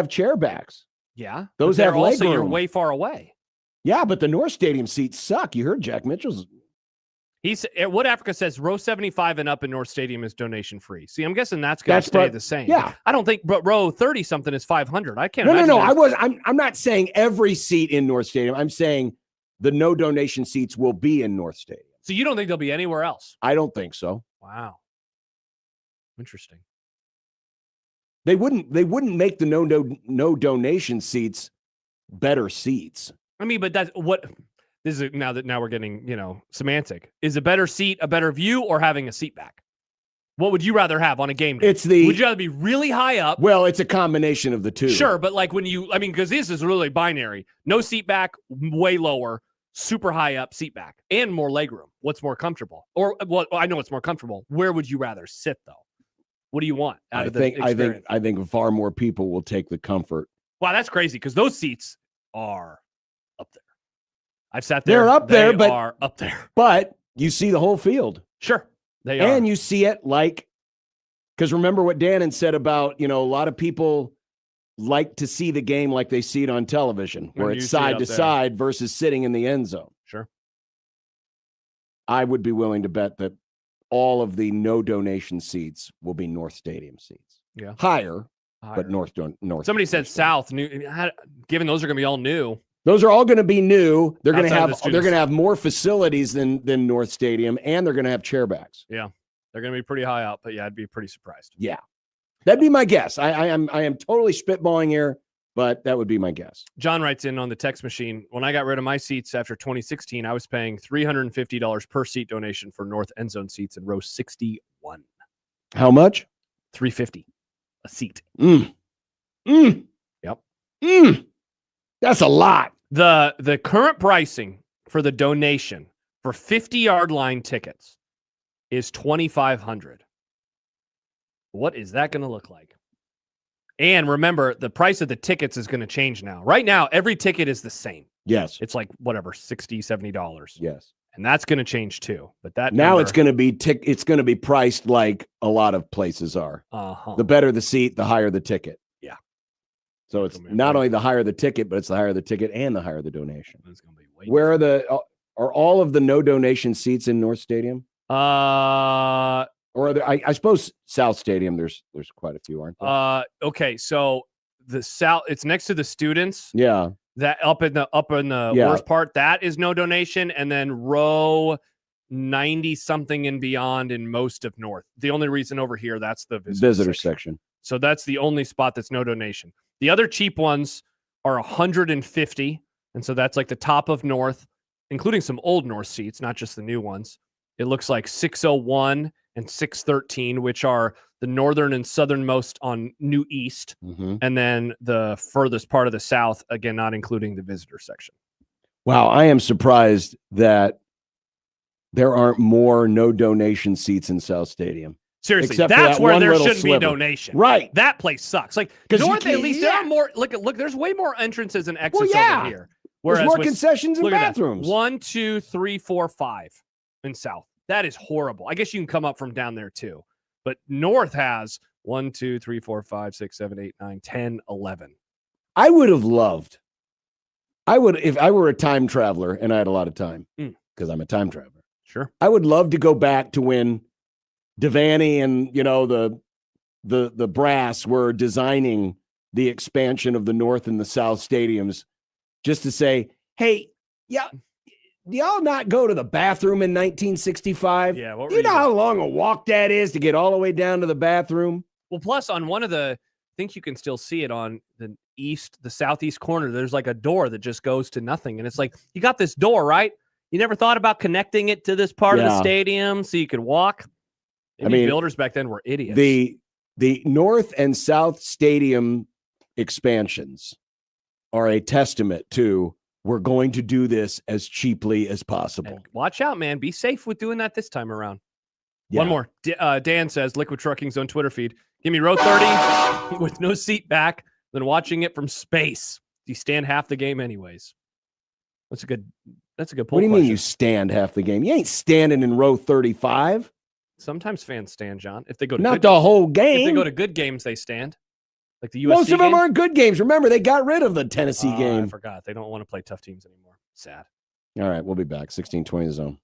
chair backs. Yeah, those have leg also room. You're way far away. Yeah, but the North Stadium seats suck. You heard Jack Mitchell's. He's Wood Africa says row 75 and up in North Stadium is donation free. See, I'm guessing that's going to stay the same. Yeah, I don't think, but row 30 something is 500. I can't. No. I'm not saying every seat in North Stadium. I'm saying the no donation seats will be in North Stadium. So you don't think they'll be anywhere else? I don't think so. Wow, interesting. They wouldn't make the no donation seats better seats. I mean, but that's what this is now we're getting, semantic. Is a better seat a better view or having a seat back? What would you rather have on a game day? Would you rather be really high up? Well, it's a combination of the two. Sure, but like because this is really binary. No seat back, way lower, super high up, seat back, and more legroom. What's more comfortable? Or, well, I know what's more comfortable. Where would you rather sit, though? What do you want out of the experience? I think far more people will take the comfort. Wow, that's crazy because those seats are up there. I've sat there. They're up there, but are up there. But you see the whole field. Sure. They are. And you see it because remember what Dannon said about, a lot of people like to see the game like they see it on television, where it's side to side versus sitting in the end zone. Sure. I would be willing to bet that all of the no donation seats will be North Stadium seats. Yeah. Higher. But North. Somebody said South. Given those are going to be all new. Those are all going to be new. They're going to have more facilities than North Stadium, and they're going to have chairbacks. Yeah, they're going to be pretty high up, but yeah, I'd be pretty surprised. Yeah, that'd be my guess. I am totally spitballing here, but that would be my guess. John writes in on the text machine. When I got rid of my seats after 2016, I was paying $350 per seat donation for North end zone seats in row 61. How much? $350 a seat. Yep. That's a lot. The current pricing for the donation for 50-yard line tickets is $2,500. What is that going to look like? And remember, the price of the tickets is going to change now. Right now, every ticket is the same. Yes. It's like whatever, $60, $70. Yes. And that's going to change too. But that now number, it's going to be priced like a lot of places are. Uh-huh. The better the seat, the higher the ticket. Yeah. So it's not only the higher the ticket, but it's the higher the ticket and the higher the donation. It's going to be way Where are all of the no donation seats in North Stadium? Or are there, I suppose South Stadium, there's quite a few, aren't there? Okay, so the South, it's next to the students. Yeah. That up in the worst part, that is no donation, and then row 90 something and beyond in most of North. The only reason over here, that's the visitor section. So that's the only spot that's no donation. The other cheap ones are 150, and so that's like the top of North, including some old North seats, not just the new ones. It looks like 601 and 613, which are the northern and southernmost on New East, and then the furthest part of the South, again, not including the visitor section. Wow, I am surprised that there aren't more no donation seats in South Stadium. Seriously, Except that's where there shouldn't sliver. be a donation. Right. That place sucks. Like, North, at least there are more, look, there's way more entrances and exits over here. There's more concessions and bathrooms. 1, 2, 3, 4, 5 in South. That is horrible. I guess you can come up from down there too. But North has 1, 2, 3, 4, 5, 6, 7, 8, 9, 10, 11. I would have loved, if I were a time traveler and I had a lot of time, because I'm a time traveler. Sure. I would love to go back to when Devaney and, the brass were designing the expansion of the North and the South stadiums, just to say, hey, yeah, do y'all not go to the bathroom in 1965? Yeah. What Do you know how long a walk that is to get all the way down to the bathroom? Well, plus on one of the, I think you can still see it on the southeast corner. There's like a door that just goes to nothing. And it's like, you got this door, right? You never thought about connecting it to this part of the stadium so you could walk? Maybe builders back then were idiots. The North and South stadium expansions are a testament to, we're going to do this as cheaply as possible. And watch out, man. Be safe with doing that this time around. Yeah. One more. Dan says, Liquid Trucking's on Twitter feed. Give me row 30 with no seat back, then watching it from space. You stand half the game anyways. That's a good poll. What do you mean you stand half the game? You ain't standing in row 35. Sometimes fans stand, John. If they go to Not the whole game. If they go to good games, they stand. Like the USC Most of them game? aren't good games. Remember, they got rid of the Tennessee game. I forgot. They don't want to play tough teams anymore. Sad. All right, we'll be back. 16:20 zone.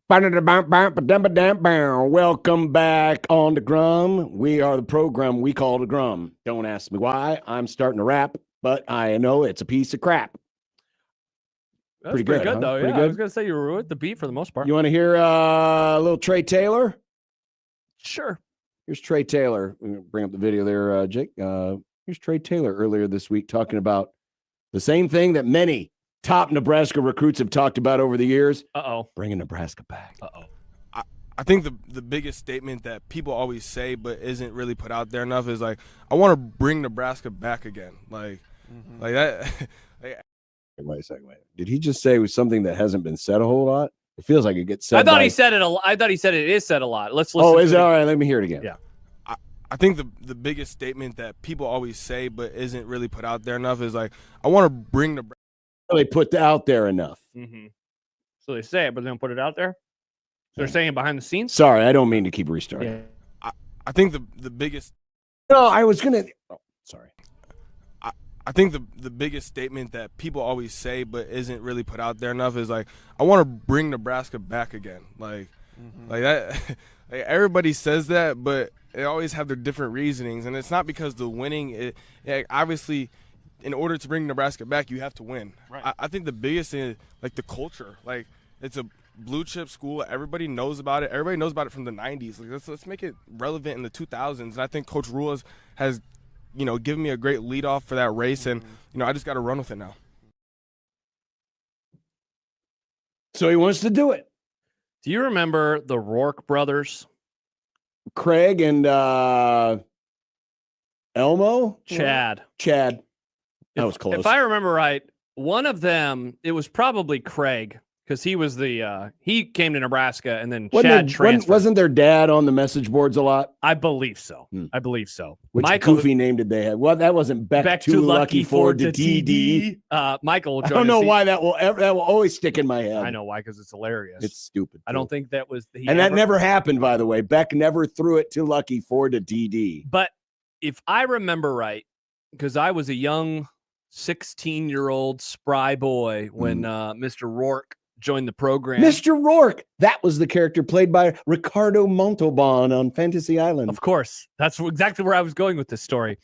Welcome back on the Grum. We are the program we call the Grum. Don't ask me why. I'm starting to rap, but I know it's a piece of crap. That's Pretty pretty good, good, huh? though. Pretty Yeah, good? I was gonna say you were with the beat for the most part. You want to hear a little Trey Taylor? Sure. Here's Trey Taylor. Bring up the video there, Jake. Here's Trey Taylor earlier this week talking about the same thing that many top Nebraska recruits have talked about over the years. Bringing Nebraska back. I think the biggest statement that people always say but isn't really put out there enough is like, I want to bring Nebraska back again. Like that. Wait a second. Did he just say it was something that hasn't been said a whole lot? It feels like it gets said. I thought he said it. I thought he said it is said a lot. Let's listen. Oh, is it all right? Let me hear it again. Yeah. I think the biggest statement that people always say but isn't really put out there enough is like, I want to bring Nebraska. They put out there enough. Mm-hmm. So they say it, but they don't put it out there. So they're saying it behind the scenes. Sorry, I don't mean to keep restarting. Yeah. I think the biggest. No, I was gonna. Oh, sorry. I think the biggest statement that people always say but isn't really put out there enough is like, I want to bring Nebraska back again. Like that. Like everybody says that, but they always have their different reasonings, and it's not because the winning. Obviously, in order to bring Nebraska back, you have to win. Right. I think the biggest thing is like the culture. Like it's a blue chip school. Everybody knows about it. Everybody knows about it from the 90s. Like let's make it relevant in the 2000s. And I think Coach Rule has given me a great lead off for that race, and I just got to run with it now. So he wants to do it. Do you remember the Rourke brothers? Craig and Elmo? Chad. That was close. If I remember right, one of them, it was probably Craig, because he was he came to Nebraska and then Chad transferred. Wasn't their dad on the message boards a lot? I believe so. I believe so. Which goofy name did they have? Well, that wasn't Beck too lucky for the TD. Michael. I don't know why that will always stick in my head. I know why, because it's hilarious. It's stupid. I don't think that was that never happened, by the way. Beck never threw it too lucky for the TD. But if I remember right, because I was a young 16-year-old spry boy when Mr. Rourke joined the program. Mr. Rourke, that was the character played by Ricardo Montalban on Fantasy Island. Of course. That's exactly where I was going with this story.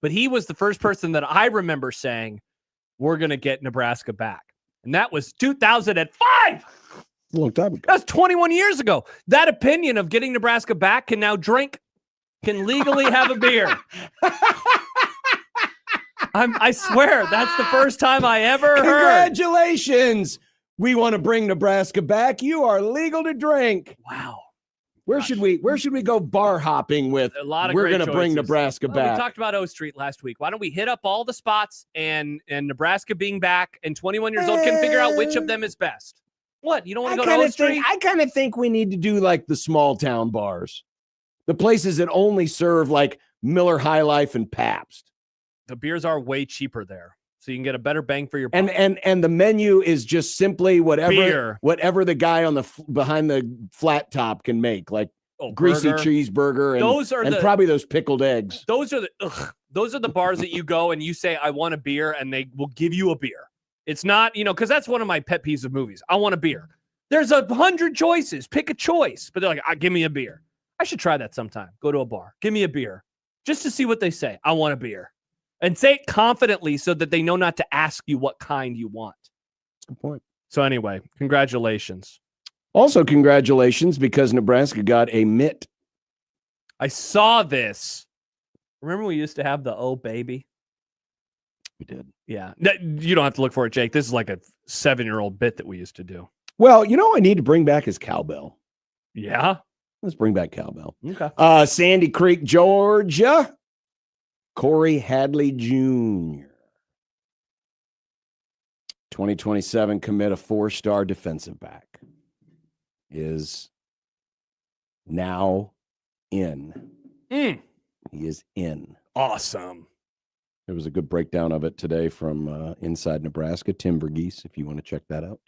But he was the first person that I remember saying, we're going to get Nebraska back. And that was 2005. A long time ago. That's 21 years ago. That opinion of getting Nebraska back can legally have a beer. I swear, that's the first time I ever heard. Congratulations. We want to bring Nebraska back. You are legal to drink. Wow. Where should we go bar hopping with? A lot of we're great going to bring Nebraska back. We talked about O Street last week. Why don't we hit up all the spots and Nebraska being back and 21 years old can figure out which of them is best? What? You don't want to go to O Street? I kind of think we need to do like the small town bars. The places that only serve like Miller High Life and Pabst. The beers are way cheaper there. So you can get a better bang for your buck. And the menu is just simply whatever the guy on behind the flat top can make, like greasy cheeseburger and probably those pickled eggs. Those are the bars that you go and you say, I want a beer, and they will give you a beer. It's not, because that's one of my pet peeves of movies. I want a beer. There's 100 choices. Pick a choice. But they're like, give me a beer. I should try that sometime. Go to a bar. Give me a beer. Just to see what they say. I want a beer. And say it confidently so that they know not to ask you what kind you want. Good point. So anyway, congratulations. Also, congratulations because Nebraska got a mitt. I saw this. Remember we used to have the Oh Baby? We did. Yeah. You don't have to look for it, Jake. This is like a 7-year-old bit that we used to do. Well, I need to bring back is cowbell. Yeah? Let's bring back cowbell. Okay. Sandy Creek, Georgia. Corey Hadley Jr. 2027 commit, a 4-star defensive back, is now in. He is in. Awesome. There was a good breakdown of it today from Inside Nebraska. Tim Verghese, if you want to check that out.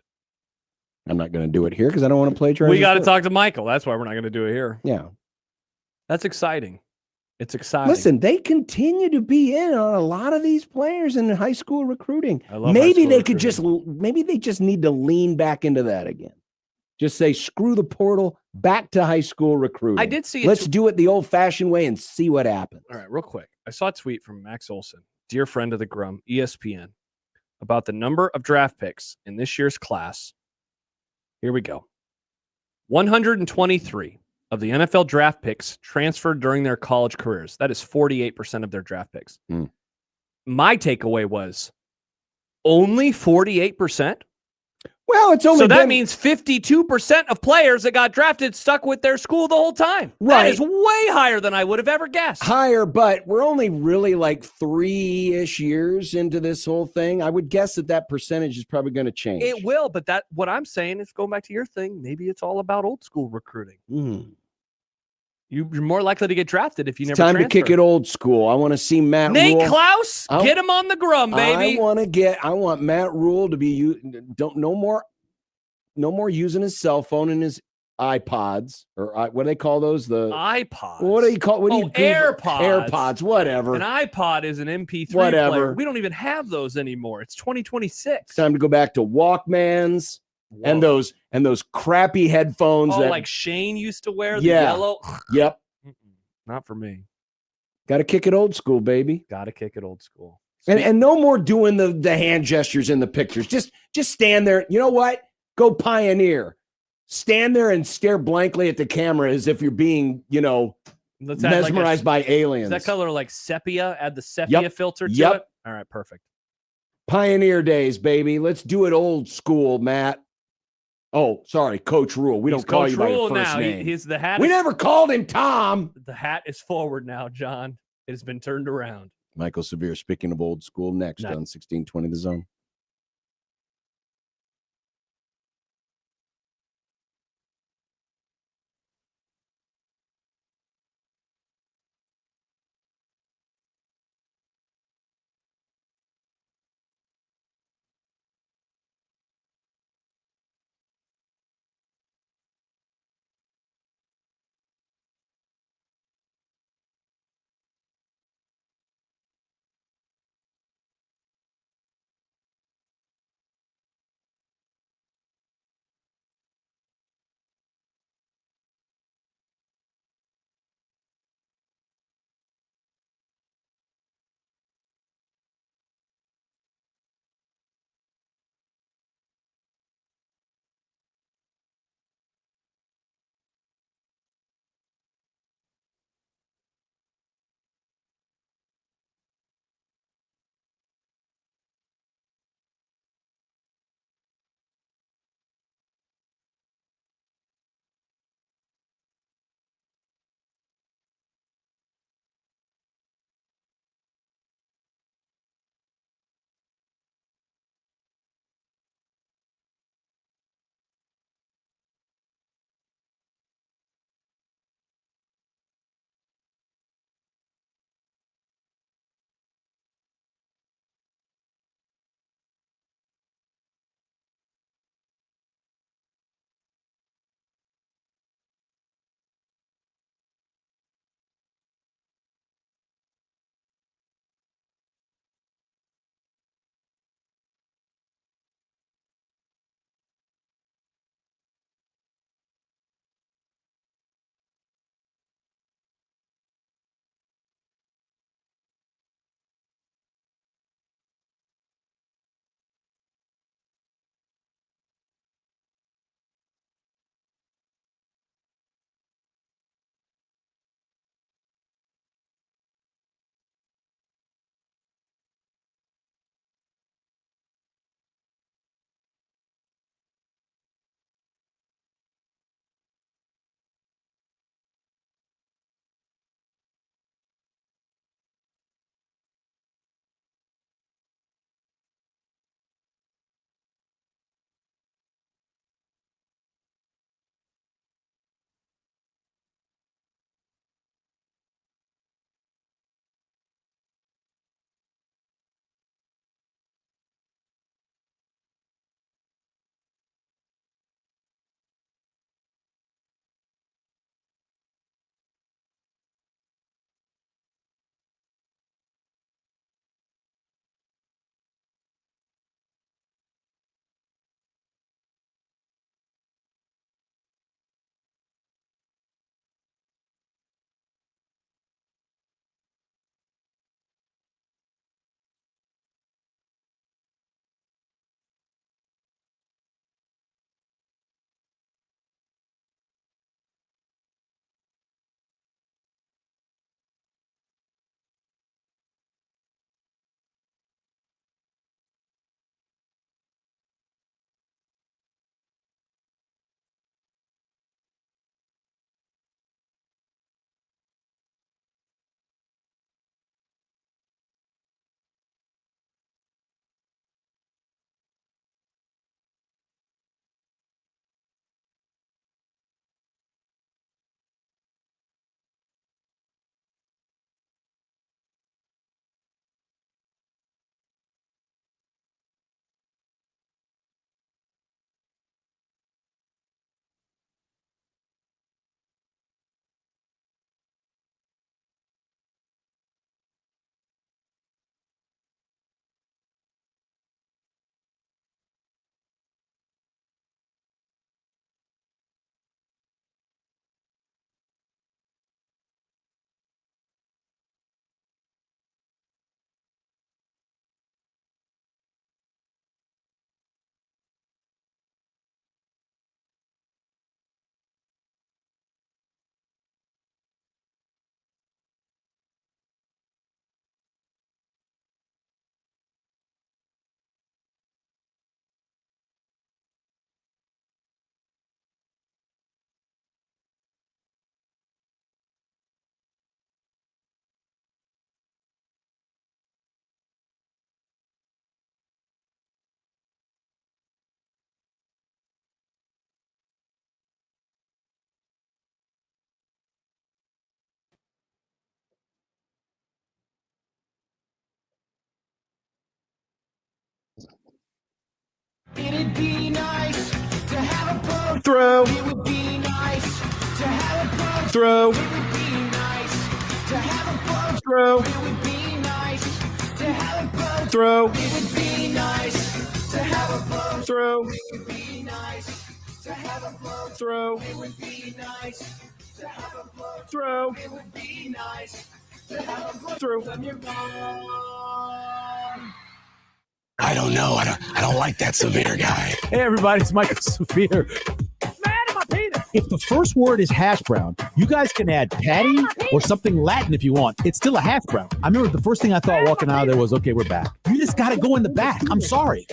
I'm not going to do it here because I don't want to plagiarize. We got to talk to Michael. That's why we're not going to do it here. Yeah. That's exciting. It's exciting. Listen, they continue to be in on a lot of these players in high school recruiting. I love Maybe high school they could recruiting. maybe they just need to lean back into that again. Just say, screw the portal, back to high school recruiting. I did see Let's do it the old-fashioned way and see what happens. All right, real quick. I saw a tweet from Max Olson, dear friend of the Grum, ESPN, about the number of draft picks in this year's class. Here we go. 123 of the NFL draft picks transferred during their college careers. That is 48% of their draft picks. My takeaway was only 48%. Well, it's only so that means 52% of players that got drafted stuck with their school the whole time. Right. That is way higher than I would have ever guessed. Higher, but we're only really like 3-ish years into this whole thing. I would guess that percentage is probably going to change. It will, but what I'm saying is, going back to your thing, maybe it's all about old school recruiting. You're more likely to get drafted if you never Time transfer. to kick it old school. I want to see Matt Nate Rule. Klaus, get him on the Grum, baby. I want Matt Rule to be no more using his cell phone and his iPods, or what do they call those? The iPods. What do you call? What do you AirPods? AirPods, whatever. An iPod is an MP3 Whatever. player. We don't even have those anymore. It's 2026. It's time to go back to Walkmans and those crappy headphones that like Shane used to wear, the yellow. Yep. Not for me. Got to kick it old school, baby. Got to kick it old school. And no more doing the hand gestures in the pictures. Just stand there. You know what? Go Pioneer. Stand there and stare blankly at the camera as if you're being, mesmerized by aliens. Is that color like sepia? Add the sepia filter to it? All right, perfect. Pioneer days, baby. Let's do it old school, Matt. Oh, sorry, Coach Rule. We don't call you by your first name. He's the hat. We never called him Tom. The hat is forward now, John. It has been turned around. Michael Severe, speaking of old school, next on 1620 The Zone. would be nice to have a boat. Throw. It would be nice to have a boat. Throw. It would be nice to have a boat. Throw. It would be nice to have a boat. Throw. It would be nice to have a boat. Throw. It would be nice to have a boat. Throw. It would be nice to have a boat. Throw. It would be nice to have a boat. Throw. When you're gone. I don't know. I don't like that severe guy. Hey, everybody, it's Michael Severe. If the first word is hash brown, you guys can add patty or something Latin if you want. It's still a hash brown. I remember the first thing I thought walking out of there was, okay, we're back. You just got to go in the back. I'm sorry.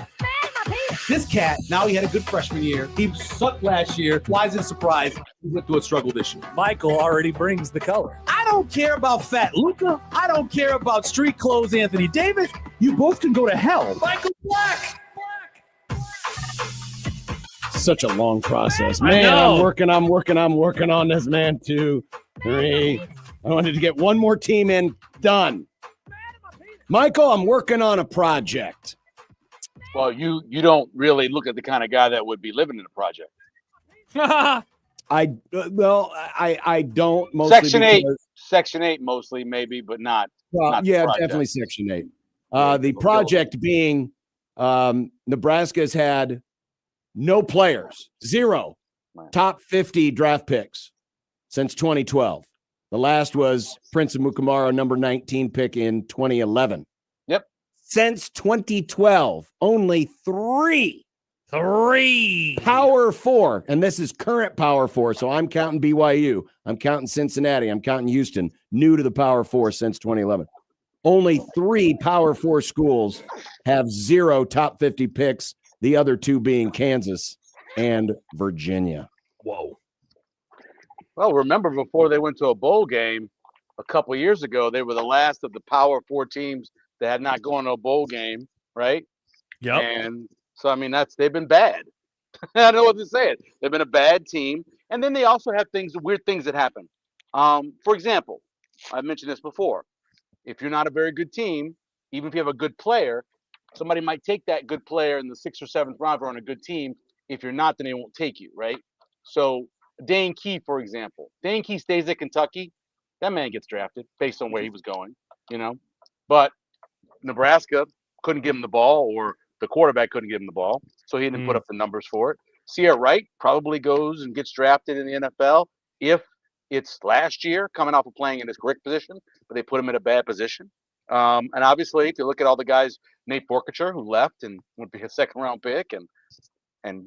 This cat, now he had a good freshman year. He sucked last year. Why is it a surprise? He went through a struggle this year. Michael already brings the color. I don't care about fat Luca. I don't care about street clothes Anthony Davis. You both can go to hell. Michael Black. Such a long process. I Man, know. I'm working on this, man. 2, 3. I wanted to get one more team in. Done. Michael, I'm working on a project. Well, you don't really look at the kind of guy that would be living in a project. I don't mostly Section 8 mostly maybe, but not. Well, not yeah, project. definitely Section 8. The project being Nebraska's had no players, 0 top 50 draft picks since 2012. The last was Prince of Mukamara, number 19 pick in 2011. Yep. Since 2012, only 3 Power 4, and this is current Power 4, so I'm counting BYU, I'm counting Cincinnati, I'm counting Houston, new to the Power 4 since 2011. Only 3 Power 4 schools have 0 top 50 picks, the other 2 being Kansas and Virginia. Whoa. Well, remember before they went to a bowl game a couple of years ago, they were the last of the Power 4 teams that had not gone to a bowl game, right? Yep. And so, I mean, they've been bad. I don't know what to say. They've been a bad team. And then they also have weird things that happen. For example, I've mentioned this before. If you're not a very good team, even if you have a good player, somebody might take that good player in the 6th or 7th round on a good team. If you're not, then they won't take you, right? So Dane Key, for example. Dane Key stays at Kentucky. That man gets drafted based on where he was going, But Nebraska couldn't give him the ball, or the quarterback couldn't give him the ball, so he didn't put up the numbers for it. Sierra Wright probably goes and gets drafted in the NFL if it's last year coming off of playing in his correct position, but they put him in a bad position. And obviously, if you look at all the guys, Nate Borkacher, who left and would be a 2nd round pick, and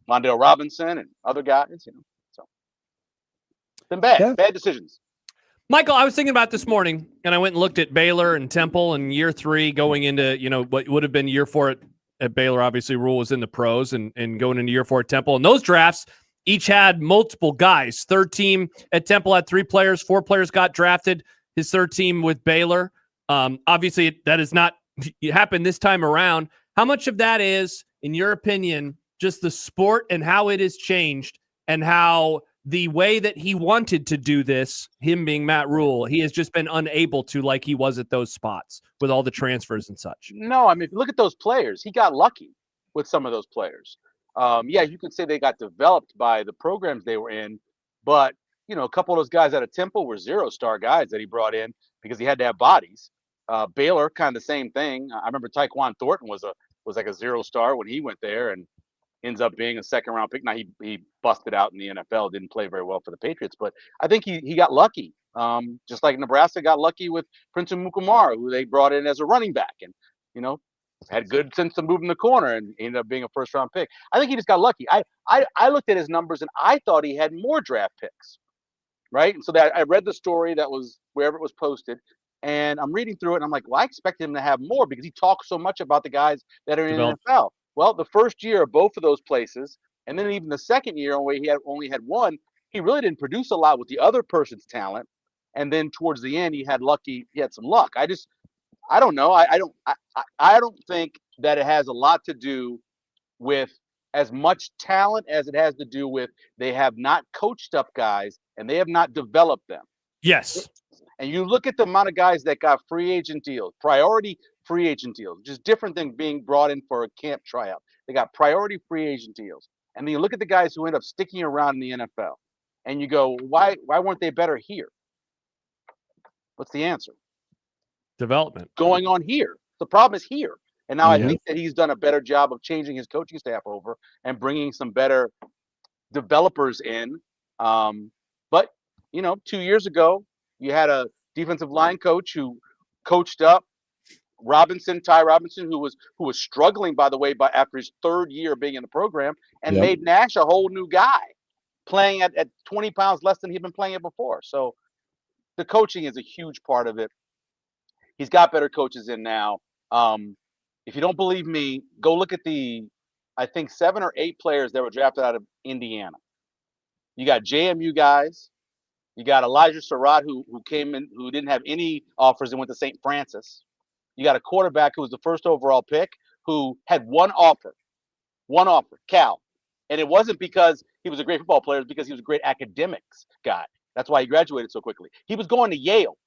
Mondale Robinson and other guys, so it's been bad decisions. Michael, I was thinking about this morning, and I went and looked at Baylor and Temple in year 3 going into, what would have been year 4 at Baylor. Obviously, Rule was in the pros, and going into year 4 at Temple. And those drafts each had multiple guys. 3rd team at Temple had 3 players. 4 players got drafted. His 3rd team with Baylor. Obviously, that is not happened this time around. How much of that is, in your opinion, just the sport and how it has changed, and how the way that he wanted to do this, him being Matt Rule, he has just been unable to, like he was at those spots with all the transfers and such? No, I mean, if you look at those players, he got lucky with some of those players. Yeah, you could say they got developed by the programs they were in, but, a couple of those guys out of Temple were 0-star guys that he brought in because he had to have bodies. Baylor, kind of the same thing. I remember Tyquan Thornton was like a 0-star when he went there, and ends up being a 2nd round pick. Now he busted out in the NFL, didn't play very well for the Patriots, but I think he got lucky. Just like Nebraska got lucky with Prince of Mukamara, who they brought in as a running back, and had good sense of moving the corner, and ended up being a 1st round pick. I think he just got lucky. I looked at his numbers, and I thought he had more draft picks, right? And so that I read the story that was wherever it was posted, and I'm reading through it, and I'm like, well, I expected him to have more because he talks so much about the guys that are in the NFL. Well, the first year of both of those places, and then even the 2nd year, where he only had 1, he really didn't produce a lot with the other person's talent. And then towards the end, he had some luck. I don't know. I don't think that it has a lot to do with as much talent as it has to do with they have not coached up guys and they have not developed them. Yes. And you look at the amount of guys that got free agent deals, priority free agent deals, which is different than being brought in for a camp tryout. They got priority free agent deals. And then you look at the guys who end up sticking around in the NFL and you go, why weren't they better here? What's the answer? Development. Going on here. The problem is here. And now I think that he's done a better job of changing his coaching staff over and bringing some better developers in. But, 2 years ago, you had a defensive line coach who coached up Ty Robinson, who was struggling, by the way, after his third year being in the program, and made Nash a whole new guy, playing at 20 pounds less than he'd been playing it before. So the coaching is a huge part of it. He's got better coaches in now. If you don't believe me, go look at I think 7 or 8 players that were drafted out of Indiana. You got JMU guys. You got Elijah Surratt, who came in, who didn't have any offers and went to St. Francis. You got a quarterback who was the first overall pick who had one offer, Cal. And it wasn't because he was a great football player, it was because he was a great academics guy. That's why he graduated so quickly. He was going to Yale.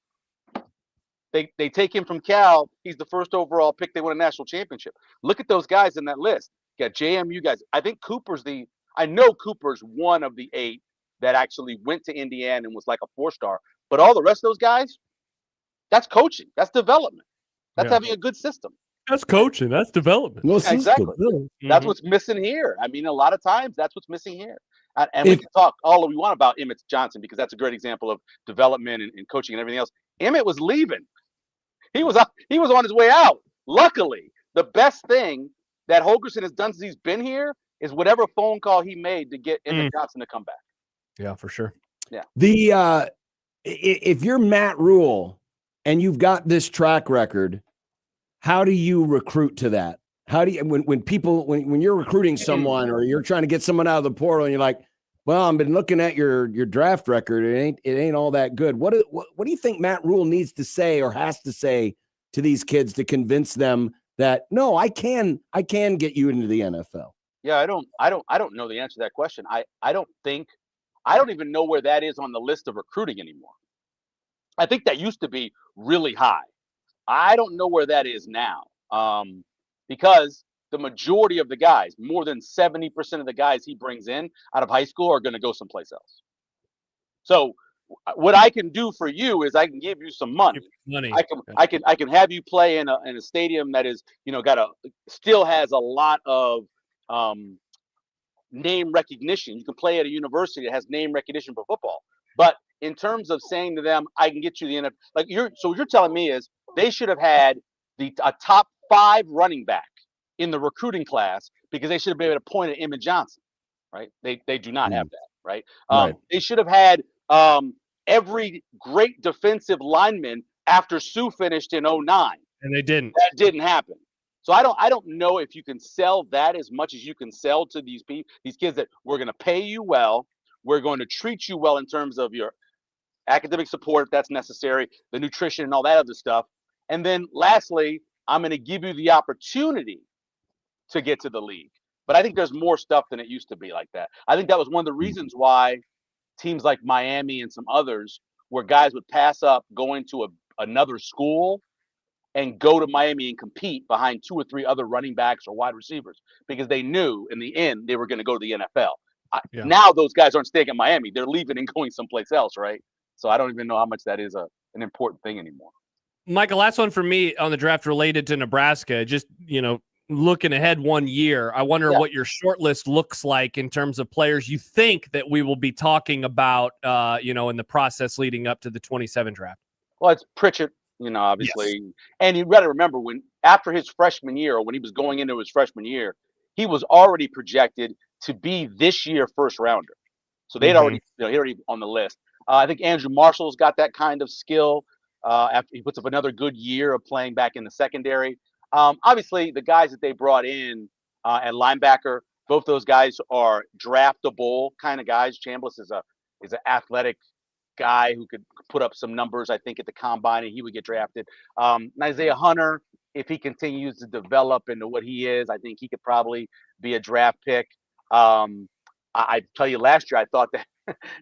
They take him from Cal. He's the first overall pick. They won a national championship. Look at those guys in that list. You got JMU guys. I think I know Cooper's one of the 8 that actually went to Indiana and was like a 4-star. But all the rest of those guys, that's coaching. That's development. That's having a good system. That's coaching. That's development. Yeah, exactly. That's what's missing here. I mean, a lot of times that's what's missing here. And we can talk all we want about Emmett Johnson because that's a great example of development and coaching and everything else. Emmett was leaving. He was on his way out. Luckily, the best thing that Holgorsen has done since he's been here is whatever phone call he made to get Emmett Johnson to come back. Yeah, for sure. Yeah. If you're Matt Rule and you've got this track record, how do you recruit to that? How do you when you're recruiting someone or you're trying to get someone out of the portal and you're like, well, I've been looking at your draft record. It ain't all that good. What do you think Matt Rule needs to say or has to say to these kids to convince them that no, I can get you into the NFL? Yeah, I don't know the answer to that question. I don't even know where that is on the list of recruiting anymore. I think that used to be really high. I don't know where that is now. Because the majority of the guys, more than 70% of the guys he brings in out of high school are going to go someplace else. So what I can do for you is I can give you some money. I can have you play in a stadium that is, still has a lot of name recognition. You can play at a university that has name recognition for football. But in terms of saying to them, I can get you the NFL, so what you're telling me is they should have had a top 5 running back in the recruiting class because they should have been able to point at Emmett Johnson, right? They do not have that, right? They should have had every great defensive lineman after Sue finished in 2009. And they didn't. That didn't happen. So I don't know if you can sell that as much as you can sell to these kids that we're going to pay you well, we're going to treat you well in terms of your academic support if that's necessary, the nutrition and all that other stuff. And then lastly, I'm going to give you the opportunity to get to the league. But I think there's more stuff than it used to be like that. I think that was one of the reasons why teams like Miami and some others, where guys would pass up going to another school and go to Miami and compete behind 2 or 3 other running backs or wide receivers, because they knew in the end they were going to go to the NFL. Now those guys aren't staying at Miami. They're leaving and going someplace else, right? So I don't even know how much that is an important thing anymore. Michael, last one for me on the draft related to Nebraska. Just, looking ahead 1 year, I wonder what your short list looks like in terms of players you think that we will be talking about, in the process leading up to the 27 draft. Well, it's Pritchett, obviously. Yes. And you got to remember after his freshman year, or when he was going into his freshman year, he was already projected to be this year first rounder. So they'd already, he already on the list. I think Andrew Marshall's got that kind of skill. After he puts up another good year of playing back in the secondary. Obviously, the guys that they brought in at linebacker, both those guys are draftable kind of guys. Chambliss is an athletic guy who could put up some numbers, I think, at the combine, and he would get drafted. Isaiah Hunter, if he continues to develop into what he is, I think he could probably be a draft pick. I tell you, last year I thought that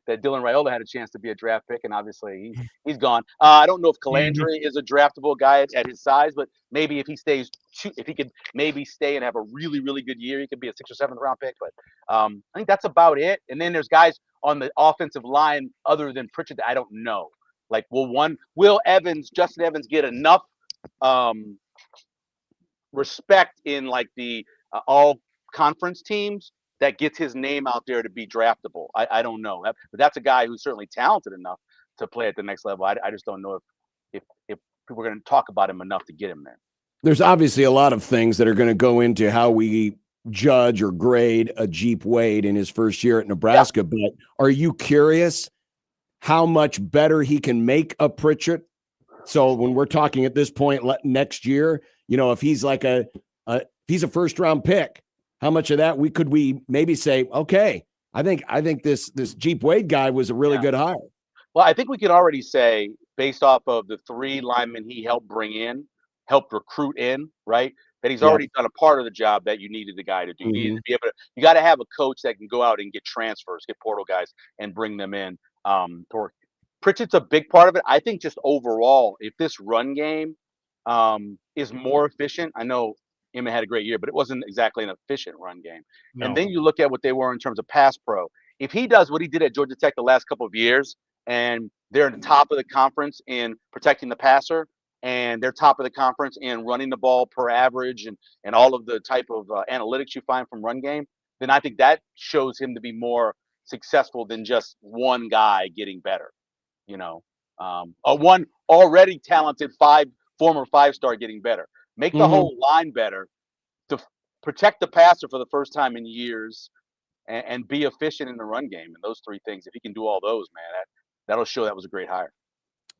that Dylan Raiola had a chance to be a draft pick, and obviously he's gone. I don't know if Calandre is a draftable guy at his size, but maybe if he stays, if he could maybe stay and have a really, really good year, he could be a 6th or 7th round pick. But I think that's about it. And then there's guys on the offensive line other than Pritchard that I don't know. Like, will Justin Evans get enough respect in like the all conference teams that gets his name out there to be draftable? I don't know, but that's a guy who's certainly talented enough to play at the next level. I just don't know if people are going to talk about him enough to get him there. There's obviously a lot of things that are going to go into how we judge or grade a Jeep Wade in his first year at Nebraska. But are you curious how much better he can make a Pritchard? So when we're talking at this point next year, if he's like he's a first round pick, how much of that could we maybe say, okay, I think this Jeep Wade guy was a really good hire. Well, I think we can already say, based off of the 3 linemen he helped recruit in, right, that he's already done a part of the job that you needed the guy to do. You got to have a coach that can go out and get transfers, get portal guys, and bring them in. Pritchard's a big part of it. I think just overall, if this run game is more efficient, I know Emmett had a great year, but it wasn't exactly an efficient run game. No. And then you look at what they were in terms of pass pro. If he does what he did at Georgia Tech the last couple of years, and they're in the top of the conference in protecting the passer, and they're top of the conference in running the ball per average, and all of the type of analytics you find from run game, then I think that shows him to be more successful than just one guy getting better. One already talented former 5-star getting better. Make the whole line better to protect the passer for the first time in years, and be efficient in the run game. And those 3 things, if he can do all those, man, that'll show that was a great hire.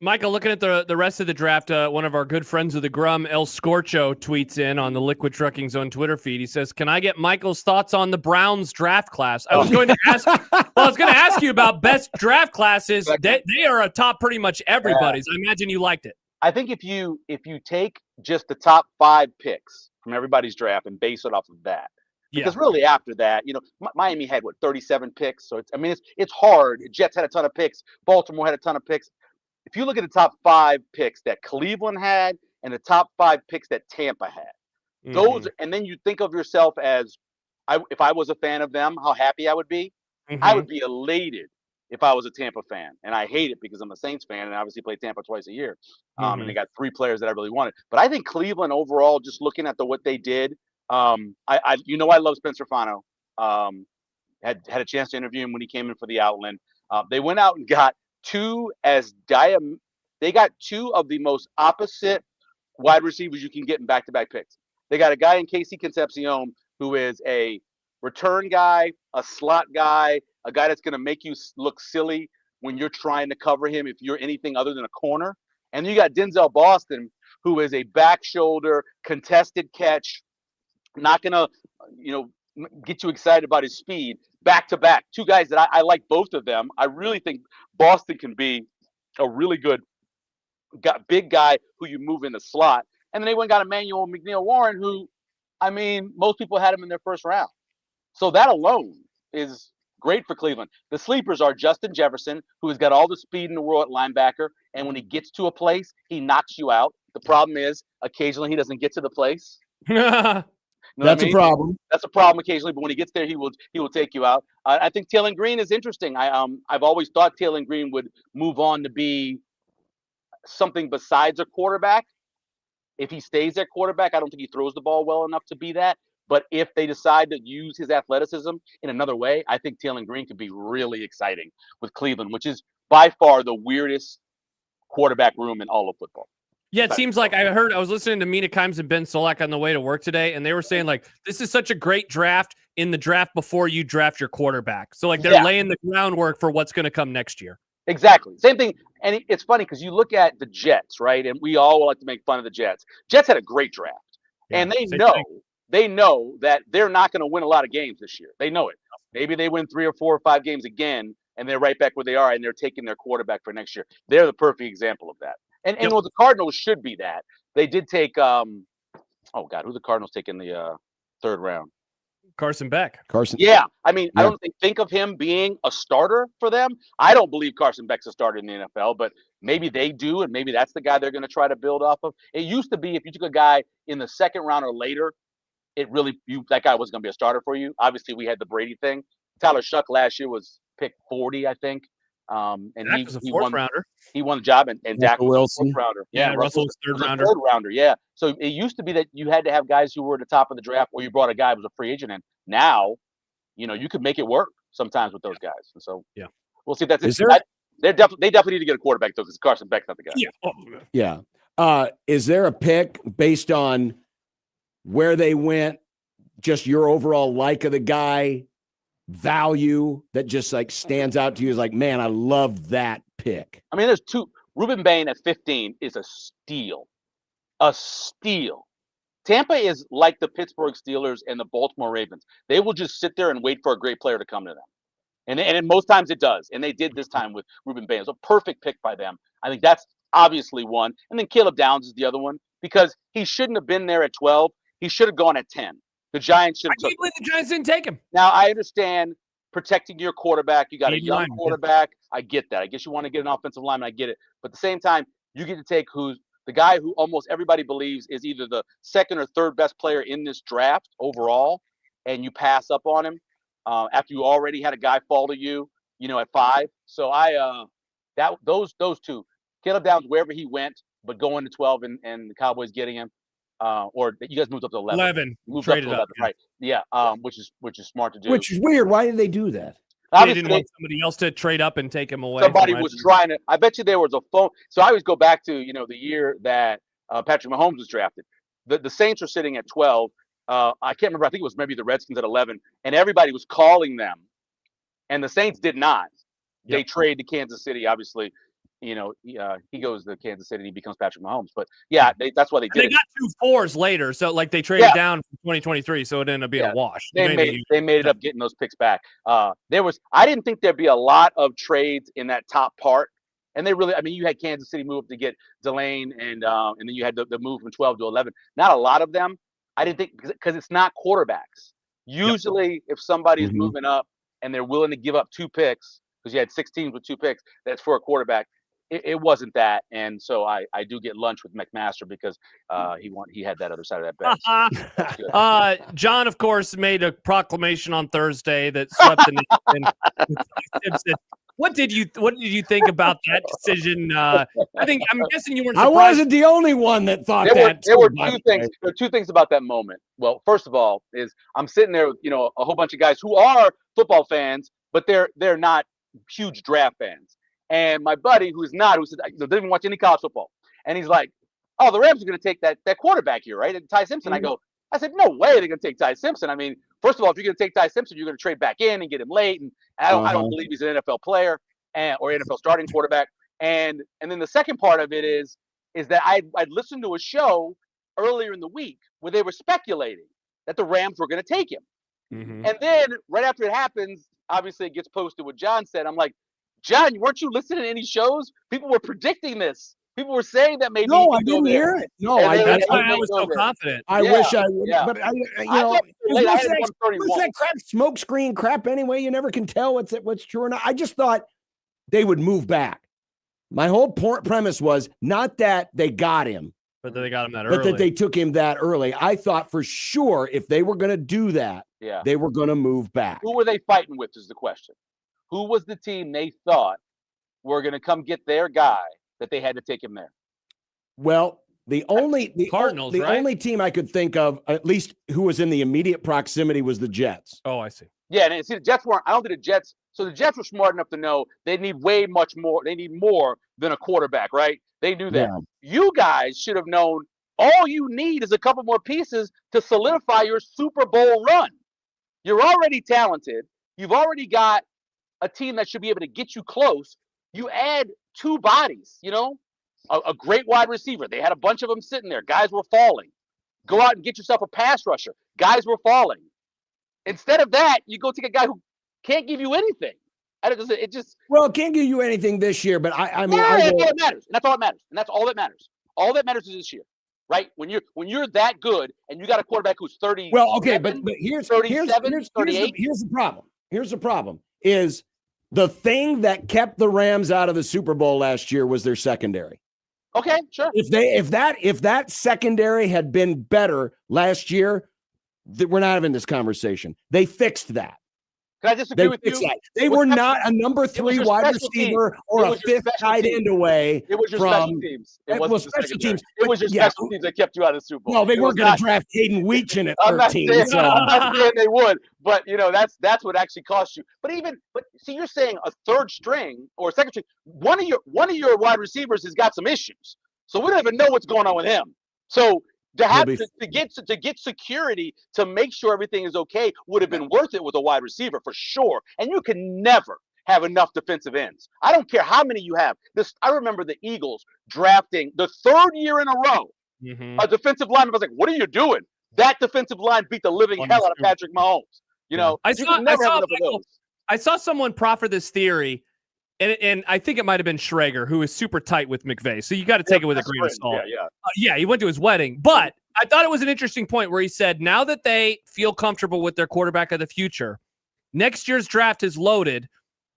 Michael, looking at the rest of the draft, one of our good friends of the Grum, El Scorcho, tweets in on the Liquid Trucking Zone Twitter feed. He says, "Can I get Michael's thoughts on the Browns draft class?" I was going to ask. Well, I was going to ask you about best draft classes. They are atop pretty much everybody's. I imagine you liked it. I think if you take just the top 5 picks from everybody's draft and base it off of that, because really after that, Miami had 37 picks. So it's hard. Jets had a ton of picks. Baltimore had a ton of picks. If you look at the top 5 picks that Cleveland had and the top 5 picks that Tampa had, those, and then you think of yourself as, if I was a fan of them, how happy I would be. I would be elated if I was a Tampa fan, and I hate it because I'm a Saints fan and I obviously play Tampa twice a year. And they got 3 players that I really wanted. But I think Cleveland overall, just looking at what they did, I love Spencer Fano. Had a chance to interview him when he came in for the Outland. They went out and got 2 they got 2 of the most opposite wide receivers you can get in back-to-back picks. They got a guy in Casey Concepcion who is a return guy, a slot guy, a guy that's going to make you look silly when you're trying to cover him if you're anything other than a corner. And you got Denzel Boston, who is a back shoulder, contested catch, not going to, get you excited about his speed. Back to back, 2 guys that I like both of them. I really think Boston can be a really good big guy who you move in the slot. And then they went and got Emmanuel McNeil-Warren, who, most people had him in their first round. So that alone is great for Cleveland. The sleepers are Justin Jefferson, who has got all the speed in the world at linebacker. And when he gets to a place, he knocks you out. The problem is occasionally he doesn't get to the place. That's a problem. That's a problem occasionally, but when he gets there, he will take you out. I think Taylon Green is interesting. I've always thought Taylon Green would move on to be something besides a quarterback. If he stays at quarterback, I don't think he throws the ball well enough to be that. But if they decide to use his athleticism in another way, I think Taylon Green could be really exciting with Cleveland, which is by far the weirdest quarterback room in all of football. Yeah, it seems like I was listening to Mina Kimes and Ben Solak on the way to work today, and they were saying, this is such a great draft in the draft before you draft your quarterback. So, they're laying the groundwork for what's going to come next year. Exactly. Same thing. And it's funny because you look at the Jets, right? And we all like to make fun of the Jets. Jets had a great draft. Yeah, and they know that they're not going to win a lot of games this year. They know it. Maybe they win 3 or 4 or 5 games again, and they're right back where they are, and they're taking their quarterback for next year. They're the perfect example of that. And the Cardinals should be that. They did take who the Cardinals take in the 3rd round? Carson Beck. Yeah, I mean, I don't think of him being a starter for them. I don't believe Carson Beck's a starter in the NFL, but maybe they do, and maybe that's the guy they're going to try to build off of. It used to be if you took a guy in the second round or later, that guy was going to be a starter for you. Obviously, we had the Brady thing. Tyler Shuck last year was picked 40, I think, and Dak was a fourth rounder. He won the job, and Dak was Wilson. a fourth rounder. Yeah, Russell was was third a rounder. third rounder. Yeah, so it used to be that you had to have guys who were at the top of the draft, or you brought a guy who was a free agent in. Now, you could make it work sometimes with those guys, and so we'll see if that's it. They definitely need to get a quarterback though, because Carson Beck's not the guy. Yeah. Is there a pick based on where they went, just your overall like of the guy, value that just like stands out to you as like, man, I love that pick? I mean, there's two. Ruben Bain at 15 is a steal. A steal. Tampa is like the Pittsburgh Steelers and the Baltimore Ravens. They will just sit there and wait for a great player to come to them. And most times it does. And they did this time with Ruben Bain. It's a perfect pick by them. I think that's obviously one. And then Caleb Downs is the other one, because he shouldn't have been there at 12. He should have gone at 10. The Giants should have. I can't believe the Giants didn't take him. Now, I understand protecting your quarterback. You got a young quarterback. I get that. I guess you want to get an offensive lineman. I get it. But at the same time, you get to take who's the guy who almost everybody believes is either the second or third best player in this draft overall, and you pass up on him after you already had a guy fall to you, at 5. So those two, Caleb Downs wherever he went, but going to 12 and the Cowboys getting him, or you guys moved up to 11. 11. Moved up to 11, right? Yeah, which is smart to do. Which is weird. Why did they do that? They didn't want somebody else to trade up and take him away. Somebody was trying to. I bet you there was a phone. So I always go back to the year that Patrick Mahomes was drafted. The Saints were sitting at 12. I can't remember. I think it was maybe the Redskins at 11, and everybody was calling them, and the Saints did not. They trade to Kansas City. Obviously, he goes to Kansas City and he becomes Patrick Mahomes. But yeah, that's why they did. They got 2 4s later, so like they traded down from 2023, so it ended up being a wash. They made it up getting those picks back. I didn't think there'd be a lot of trades in that top part, and you had Kansas City move up to get Delane, and then you had the move from 12 to 11. Not a lot of them. I didn't think, because it's not quarterbacks. Usually, if somebody's moving up and they're willing to give up 2 picks, because you had 6 teams with 2 picks, that's for a quarterback. It wasn't that, and so I do get lunch with McMaster because he had that other side of that bet. John, of course, made a proclamation on Thursday that swept the nation. What did you think about that decision? I'm guessing you weren't surprised. I wasn't the only one that thought that. There were 2 things. There were 2 things about that moment. Well, first of all, is I'm sitting there with a whole bunch of guys who are football fans, but they're not huge draft fans. And my buddy, who said doesn't even watch any college football, and he's like, "Oh, the Rams are going to take that quarterback here, right?" And Ty Simpson. I said, "No way, they're going to take Ty Simpson." I mean, first of all, if you're going to take Ty Simpson, you're going to trade back in and get him late. And I don't believe he's an NFL player or NFL starting quarterback. And then the second part of it is that I'd listened to a show earlier in the week where they were speculating that the Rams were going to take him. And then right after it happens, obviously it gets posted what John said. I'm like, John, weren't you listening to any shows? People were predicting this. People were saying that maybe. No, I didn't hear it. No, that's why I was so confident. I wish I would, but what's that crap, smoke screen crap anyway? You never can tell what's true or not. I just thought they would move back. My whole premise was not that they got him, but that they got him that early. But that they took him that early. I thought for sure if they were going to do that, they were going to move back. Who were they fighting with is the question. Who was the team they thought were going to come get their guy that they had to take him there? Well, the Cardinals, the right? only team I could think of, at least who was in the immediate proximity, was the Jets. Oh, I see. Yeah, and see, the Jets weren't. I don't think the Jets. So the Jets were smart enough to know they need way much more. They need more than a quarterback, right? They knew that. Yeah. You guys should have known all you need is a couple more pieces to solidify your Super Bowl run. You're already talented. You've already got a team that should be able to get you close. You add 2 bodies, a great wide receiver. They had a bunch of them sitting there. Guys were falling. Go out and get yourself a pass rusher. Guys were falling. Instead of that, you go take a guy who can't give you anything. It can't give you anything this year, but I mean, that's all that matters. And that's all that matters. And that's all that matters. All that matters is this year. right? When you're that good and you got a quarterback who's 30. Well, okay, but here's the problem. Here's the problem is the thing that kept the Rams out of the Super Bowl last year was their secondary. Okay, sure. If that secondary had been better last year, we're not having this conversation. They fixed that. Can I disagree with you? They were not a number 3 wide receiver or a 5th tight end away. It was your special teams. It wasn't the special teams. It was your special teams that kept you out of the Super Bowl. Well, they weren't going to draft Caden Weechin at 13. I'm not saying they would, but that's what actually cost you. But see, you're saying a third string or a second string. One of your wide receivers has got some issues, so we don't even know what's going on with him. So to get security to make sure everything is okay would have been worth it with a wide receiver for sure. And you can never have enough defensive ends. I don't care how many you have. I remember the Eagles drafting the 3rd year in a row a defensive lineman. I was like, what are you doing? That defensive line beat the living hell out of Patrick Mahomes. I saw someone proffer this theory. And I think it might have been Schrager, who is super tight with McVay. So you got to take it with a grain of salt. Yeah, he went to his wedding. But I thought it was an interesting point where he said, now that they feel comfortable with their quarterback of the future, next year's draft is loaded.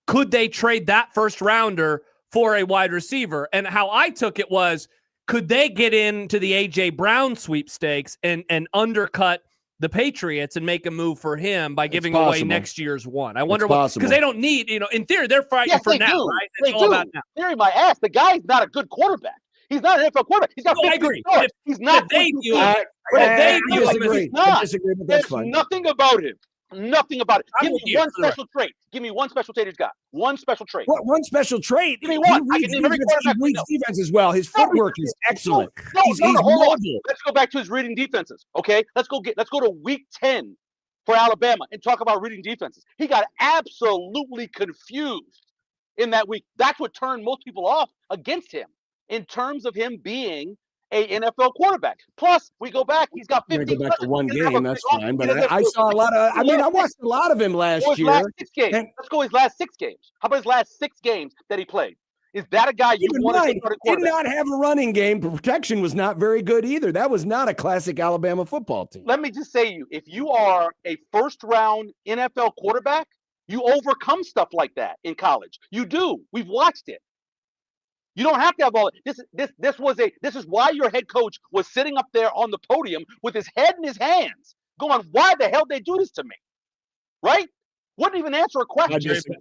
Could they trade that first rounder for a wide receiver? And how I took it was, could they get into the A.J. Brown sweepstakes and undercut the Patriots and make a move for him by giving away next year's one? I wonder what, because they don't need, in theory, they're fighting for now, right? It's all about now. Theory, my ass. The guy's not a good quarterback. He's not an NFL quarterback. He's got 50 I agree. starts. He's not. I disagree, but that's fine. Nothing about him. Nothing about it. Give me one special trait. Give me one special trait he's got. One special trait. What one special trait? Give me one. I can name every quarterback. He reads defense as well. His footwork is excellent. He's hold mobile. on. Let's go back to his reading defenses. Okay, let's go to week 10 for Alabama and talk about reading defenses. He got absolutely confused in that week. That's what turned most people off against him in terms of him being a NFL quarterback. Plus, we go back. He's got 15. Go back to one game. That's fine. But I saw a lot of. I watched a lot of him last year. Last 6 games. Let's go his last 6 games. How about his last 6 games that he played? Is that a guy you want to start a quarterback? Did not have a running game. Protection was not very good either. That was not a classic Alabama football team. Let me just say to you, if you are a first-round NFL quarterback, you overcome stuff like that in college. You do. We've watched it. You don't have to have all this. This is why your head coach was sitting up there on the podium with his head in his hands, going, "Why the hell they do this to me?" Right? Wouldn't even answer a question.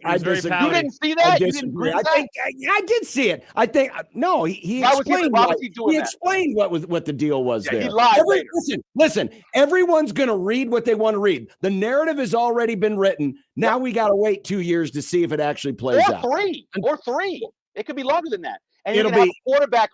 I disagree. You didn't see that? I disagree. I did see it. I think no. He explained. He explained what the deal was there. He lied. Listen. Everyone's going to read what they want to read. The narrative has already been written. Now we got to wait 2 years to see if it actually plays out. Or three. It could be longer than that. And you're going to have a quarterback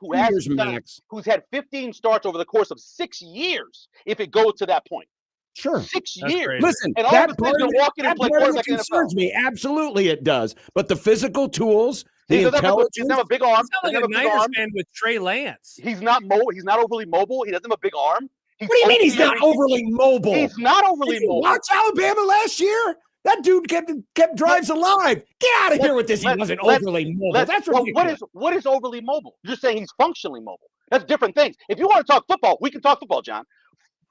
who's had 15 starts over the course of 6 years if it goes to that point. Sure. 6 years. Listen, and all of a sudden you're walking and playing quarterback in the NFL. Concerns me. Absolutely it does. But the physical tools, the intelligence. He doesn't have a big arm. He's not like a Niners fan with Trey Lance. He's not overly mobile. He doesn't have a big arm. What do you mean he's not overly mobile? He's not overly mobile. Watch Alabama last year. That dude kept drives alive. Get out of here with this. He wasn't overly mobile. That's ridiculous. What is overly mobile? You're saying he's functionally mobile. That's different things. If you want to talk football, we can talk football, John.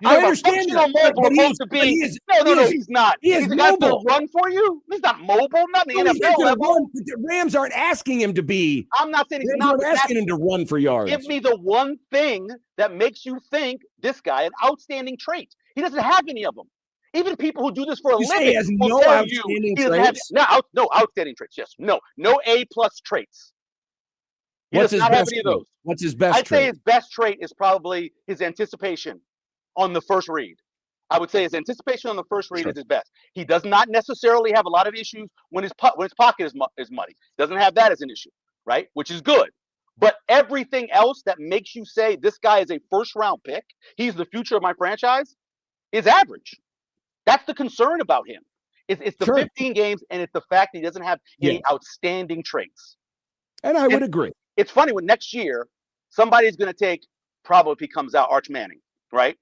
I understand that. He's not. He's the guy to run for you. He's not mobile. Not in the NFL level. The Rams aren't asking him to be. I'm not saying he's not asking him to run for yards. Give me the one thing that makes you think this guy an outstanding trait. He doesn't have any of them. Even people who do this for a living he has no outstanding traits. No outstanding traits. Yes, no A+ traits. He What's does his not best have any of those. What's his best I'd trait? say his best trait is probably his anticipation on the first read. I would say his anticipation on the first read is his best. He does not necessarily have a lot of issues when his pocket is muddy. Doesn't have that as an issue, right? Which is good. But everything else that makes you say this guy is a first-round pick, he's the future of my franchise, is average. That's the concern about him. It's the 15 games, and it's the fact that he doesn't have any outstanding traits. And I would agree. It's funny when next year somebody's going to take, probably if he comes out, Arch Manning, right?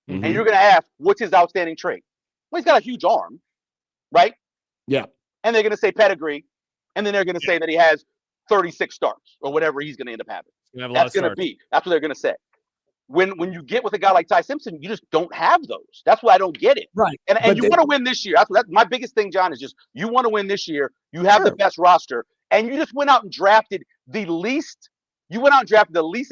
Mm-hmm. And you're going to ask, what's his outstanding trait? Well, he's got a huge arm, right? Yeah. And they're going to say pedigree, and then they're going to say that he has 36 starts or whatever he's going to end up having. That's what they're going to say. when you get with a guy like Ty Simpson, you just don't have those. That's why I don't get it. Right. And you want to win this year. That's my biggest thing, John, is just you want to win this year. You have the best roster, and you just went out and drafted the least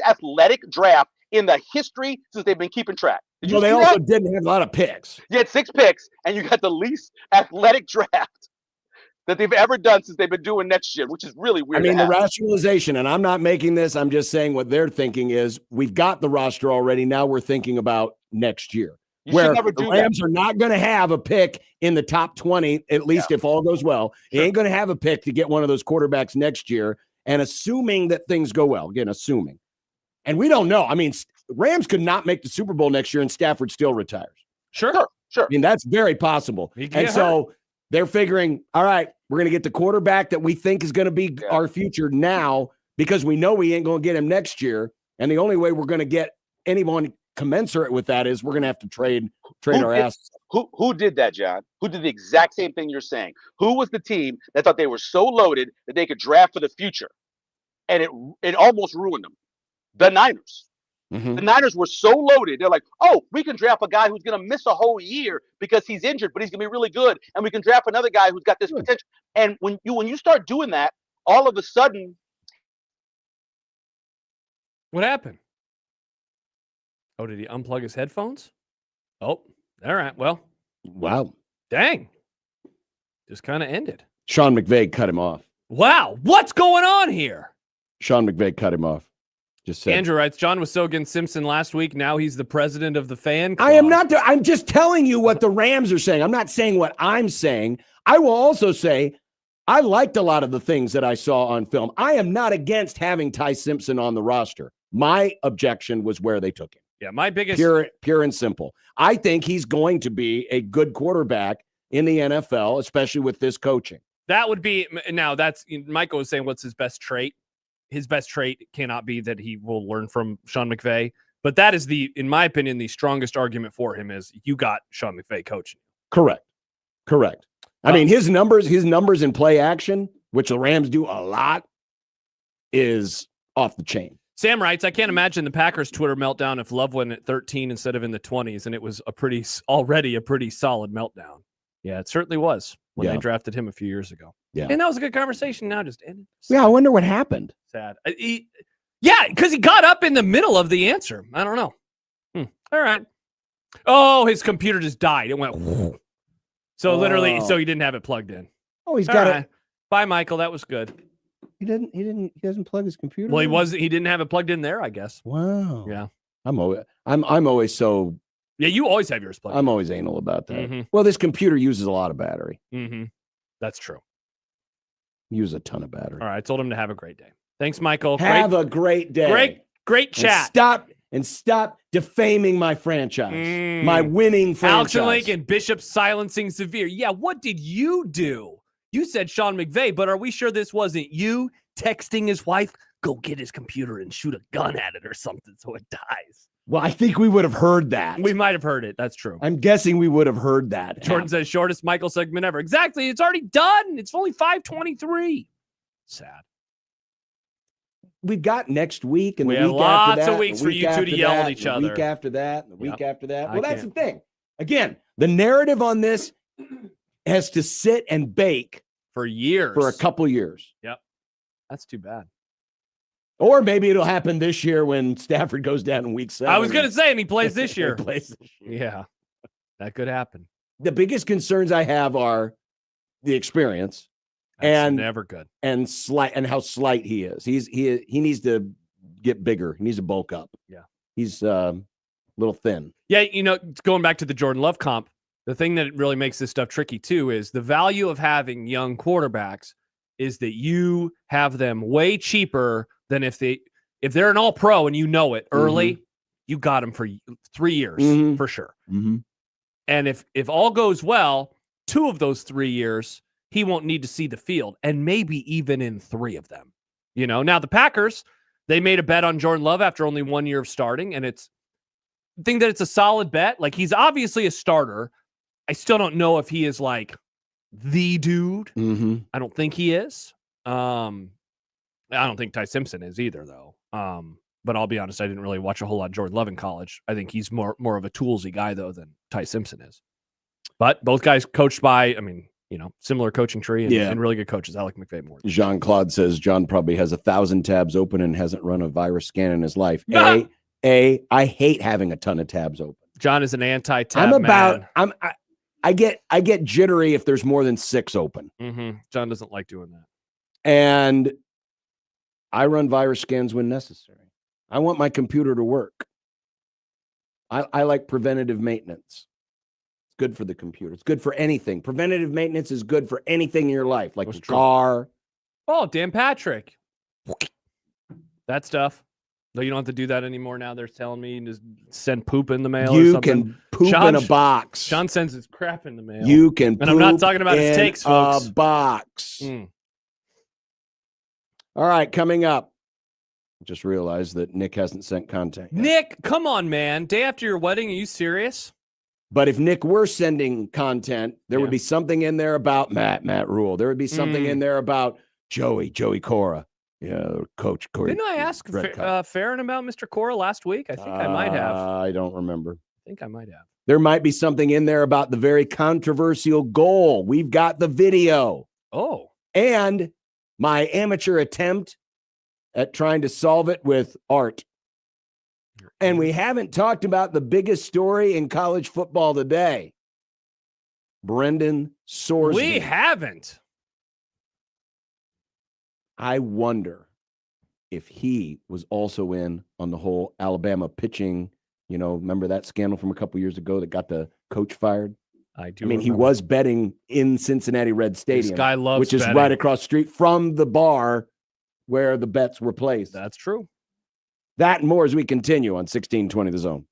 athletic draft in the history since they've been keeping track. Did you they see also that? didn't have a lot of picks. You had 6 picks, and you got the least athletic draft that they've ever done since they've been doing next year, which is really weird. I mean, the rationalization, and I'm not making this, I'm just saying what they're thinking is we've got the roster already. Now we're thinking about next year. Where the Rams are not going to have a pick in the top 20, at least if all goes well. They ain't going to have a pick to get one of those quarterbacks next year. And assuming that things go well, again, assuming. And we don't know. I mean, Rams could not make the Super Bowl next year and Stafford still retires. Sure. I mean, that's very possible. And so they're figuring, all right, we're going to get the quarterback that we think is going to be our future now because we know we ain't going to get him next year. And the only way we're going to get anyone commensurate with that is we're going to have to trade our asses. Who did that, John? Who did the exact same thing you're saying? Who was the team that thought they were so loaded that they could draft for the future? And it almost ruined them. The Niners. Mm-hmm. The Niners were so loaded. They're like, oh, we can draft a guy who's going to miss a whole year because he's injured, but he's going to be really good. And we can draft another guy who's got this potential. And when you start doing that, all of a sudden. What happened? Oh, did he unplug his headphones? Oh, all right. Well. Wow. Dang. Just kind of ended. Sean McVay cut him off. Wow. What's going on here? Sean McVay cut him off. Just said. Andrew writes, John was so against Simpson last week. Now he's the president of the fan club. I am not. I'm just telling you what the Rams are saying. I'm not saying what I'm saying. I will also say I liked a lot of the things that I saw on film. I am not against having Ty Simpson on the roster. My objection was where they took him. Yeah, my biggest pure and simple. I think he's going to be a good quarterback in the NFL, especially with this coaching. That would be now. That's Michael was saying. What's his best trait? His best trait cannot be that he will learn from Sean McVay, but that is in my opinion, the strongest argument for him is you got Sean McVay coaching. Correct. I mean, his numbers in play action, which the Rams do a lot, is off the chain. Sam writes, I can't imagine the Packers Twitter meltdown if Love went at 13 instead of in the 20s, and it was already a pretty solid meltdown. Yeah, it certainly was when they drafted him a few years ago. Yeah. And that was a good conversation. Now just ended. Yeah, I wonder what happened. Sad. Because he got up in the middle of the answer. I don't know. All right. Oh, his computer just died. It went. So literally, so he didn't have it plugged in. Oh, he's got it. Bye, Michael. That was good. He doesn't plug his computer. Well, he didn't have it plugged in there, I guess. Wow. Yeah. I'm always so. Yeah, you always have yours plugged in. I'm always anal about that. Mm-hmm. Well, this computer uses a lot of battery. Mm-hmm. That's true. Use a ton of battery. All right. I told him to have a great day. Thanks, Michael. Have a great day. Great chat. Stop defaming my franchise. My winning franchise. Alex and Lincoln, Bishop silencing Severe. Yeah, what did you do? You said Sean McVay, but are we sure this wasn't you texting his wife? Go get his computer and shoot a gun at it or something so it dies. Well, I think we would have heard that. We might have heard it. That's true. I'm guessing we would have heard that. Jordan says, shortest Michael segment ever. Exactly. It's already done. It's only 5:23. Sad. We've got next week and we the have week lots after that, of weeks for you two to yell at each other. The week after that, the week after that. Well, that's the thing. Again, the narrative on this has to sit and bake for years, for a couple years. Yep. That's too bad. Or maybe it'll happen this year when Stafford goes down in week 7. I was going to say, and he plays this year. Plays this year. Yeah, that could happen. The biggest concerns I have are the experience. That's never good. And how slight he is. He needs to get bigger. He needs to bulk up. Yeah. He's a little thin. Yeah, going back to the Jordan Love comp, the thing that really makes this stuff tricky too is the value of having young quarterbacks is that you have them way cheaper than if they're an all-pro and you know it early, you got them for 3 years for sure. Mm-hmm. And if all goes well, 2 of those 3 years, he won't need to see the field, and maybe even in 3 of them. Now the Packers, they made a bet on Jordan Love after only 1 year of starting, and I think that it's a solid bet. Like, he's obviously a starter. I still don't know if he is like the dude. I don't think he is. I don't think Ty Simpson is either, though. But I'll be honest, I didn't really watch a whole lot of Jordan Love in college. I think he's more of a toolsy guy, though, than Ty Simpson is. But both guys coached by, similar coaching tree and really good coaches. I like McVay more. Jean-Claude says John probably has 1,000 tabs open and hasn't run a virus scan in his life. Yeah. I hate having a ton of tabs open. John is an anti-tab man. I get jittery if there's more than 6 open. Mm-hmm. John doesn't like doing that. And I run virus scans when necessary. I want my computer to work. I like preventative maintenance. It's good for the computer. It's good for anything. Preventative maintenance is good for anything in your life, like a car. Oh, Dan Patrick. That stuff. No, you don't have to do that anymore now. They're telling me to send poop in the mail or something. You can poop in a box. John sends his crap in the mail. You can poop and I'm not talking about his takes, folks. A box. All right, coming up. Just realized that Nick hasn't sent contact. Nick, come on, man. Day after your wedding, are you serious? But if Nick were sending content, there would be something in there about Matt Rule. There would be something in there about Joey Cora. Yeah, Coach Corey. Didn't I ask Farron about Mr. Cora last week? I think I might have. I don't remember. I think I might have. There might be something in there about the very controversial goal. We've got the video. Oh. And my amateur attempt at trying to solve it with art. And we haven't talked about the biggest story in college football today. Brendan Sorsby. We haven't. I wonder if he was also in on the whole Alabama pitching, remember that scandal from a couple years ago that got the coach fired? I do. He was betting in Cincinnati Red Stadium, this guy loves which is betting. right across the street from the bar where the bets were placed. That's true. That and more as we continue on 1620 The Zone.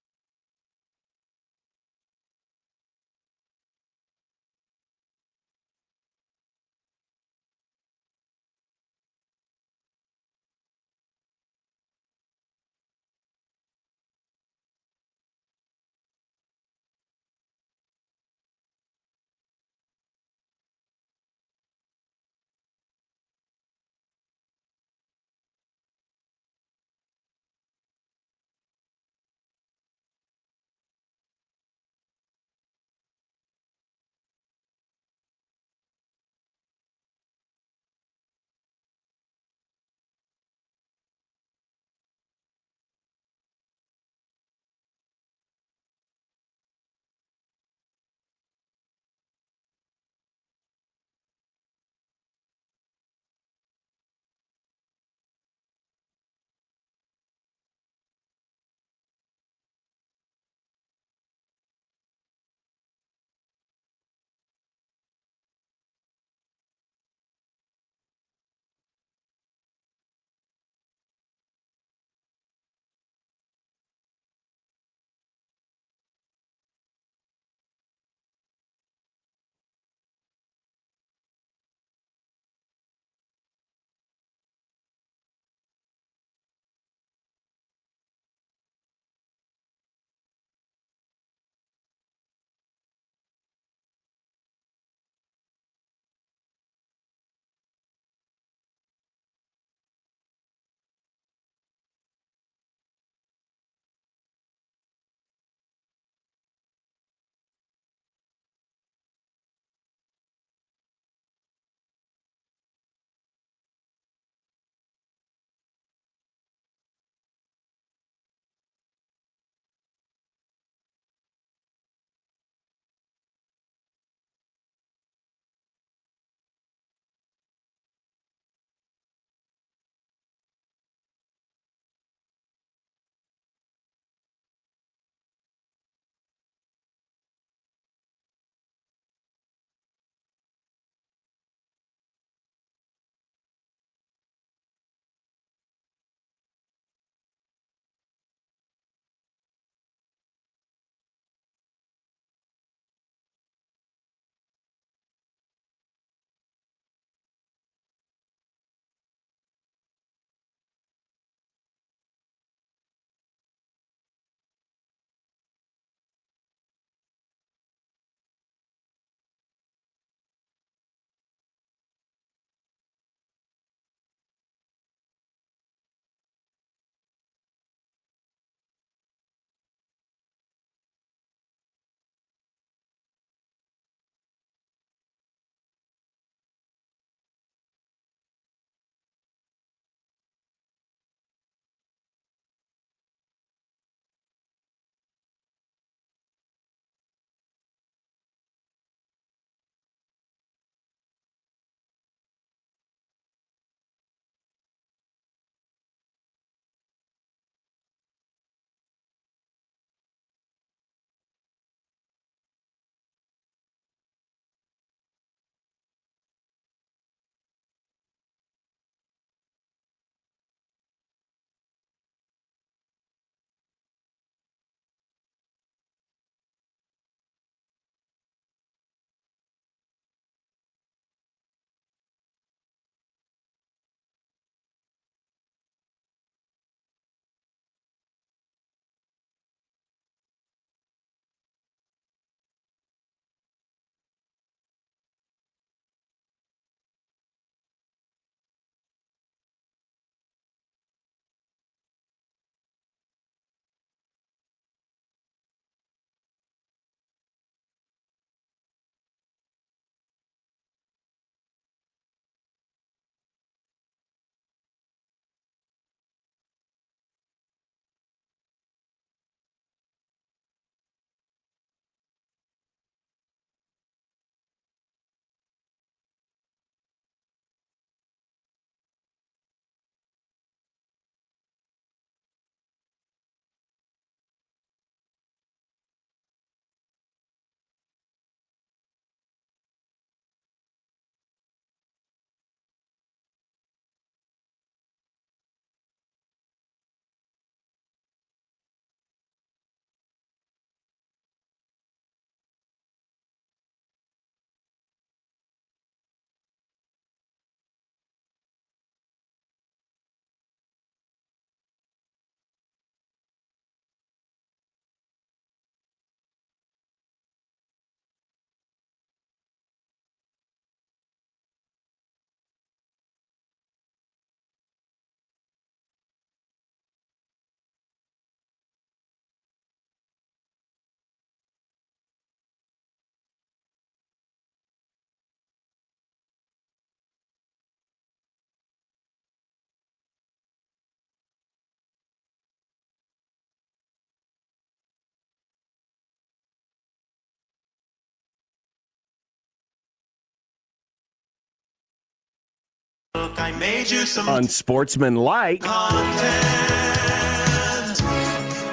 I made you some Unsportsmanlike content.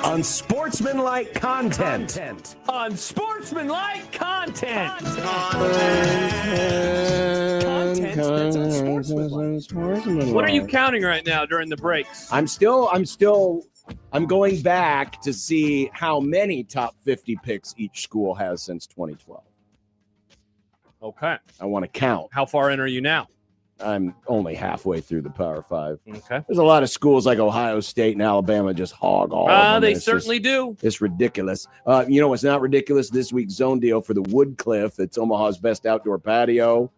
Unsportsmanlike content. Unsportsmanlike content. Content. What are you counting right now during the breaks? I'm going back to see how many top 50 picks each school has since 2012. Okay. I want to count. How far in are you now? I'm only halfway through the Power 5. Okay. There's a lot of schools like Ohio State and Alabama just hog all of them. They It's certainly do. It's ridiculous. You know what's not ridiculous? This week's zone deal for the Woodcliff. It's Omaha's best outdoor patio.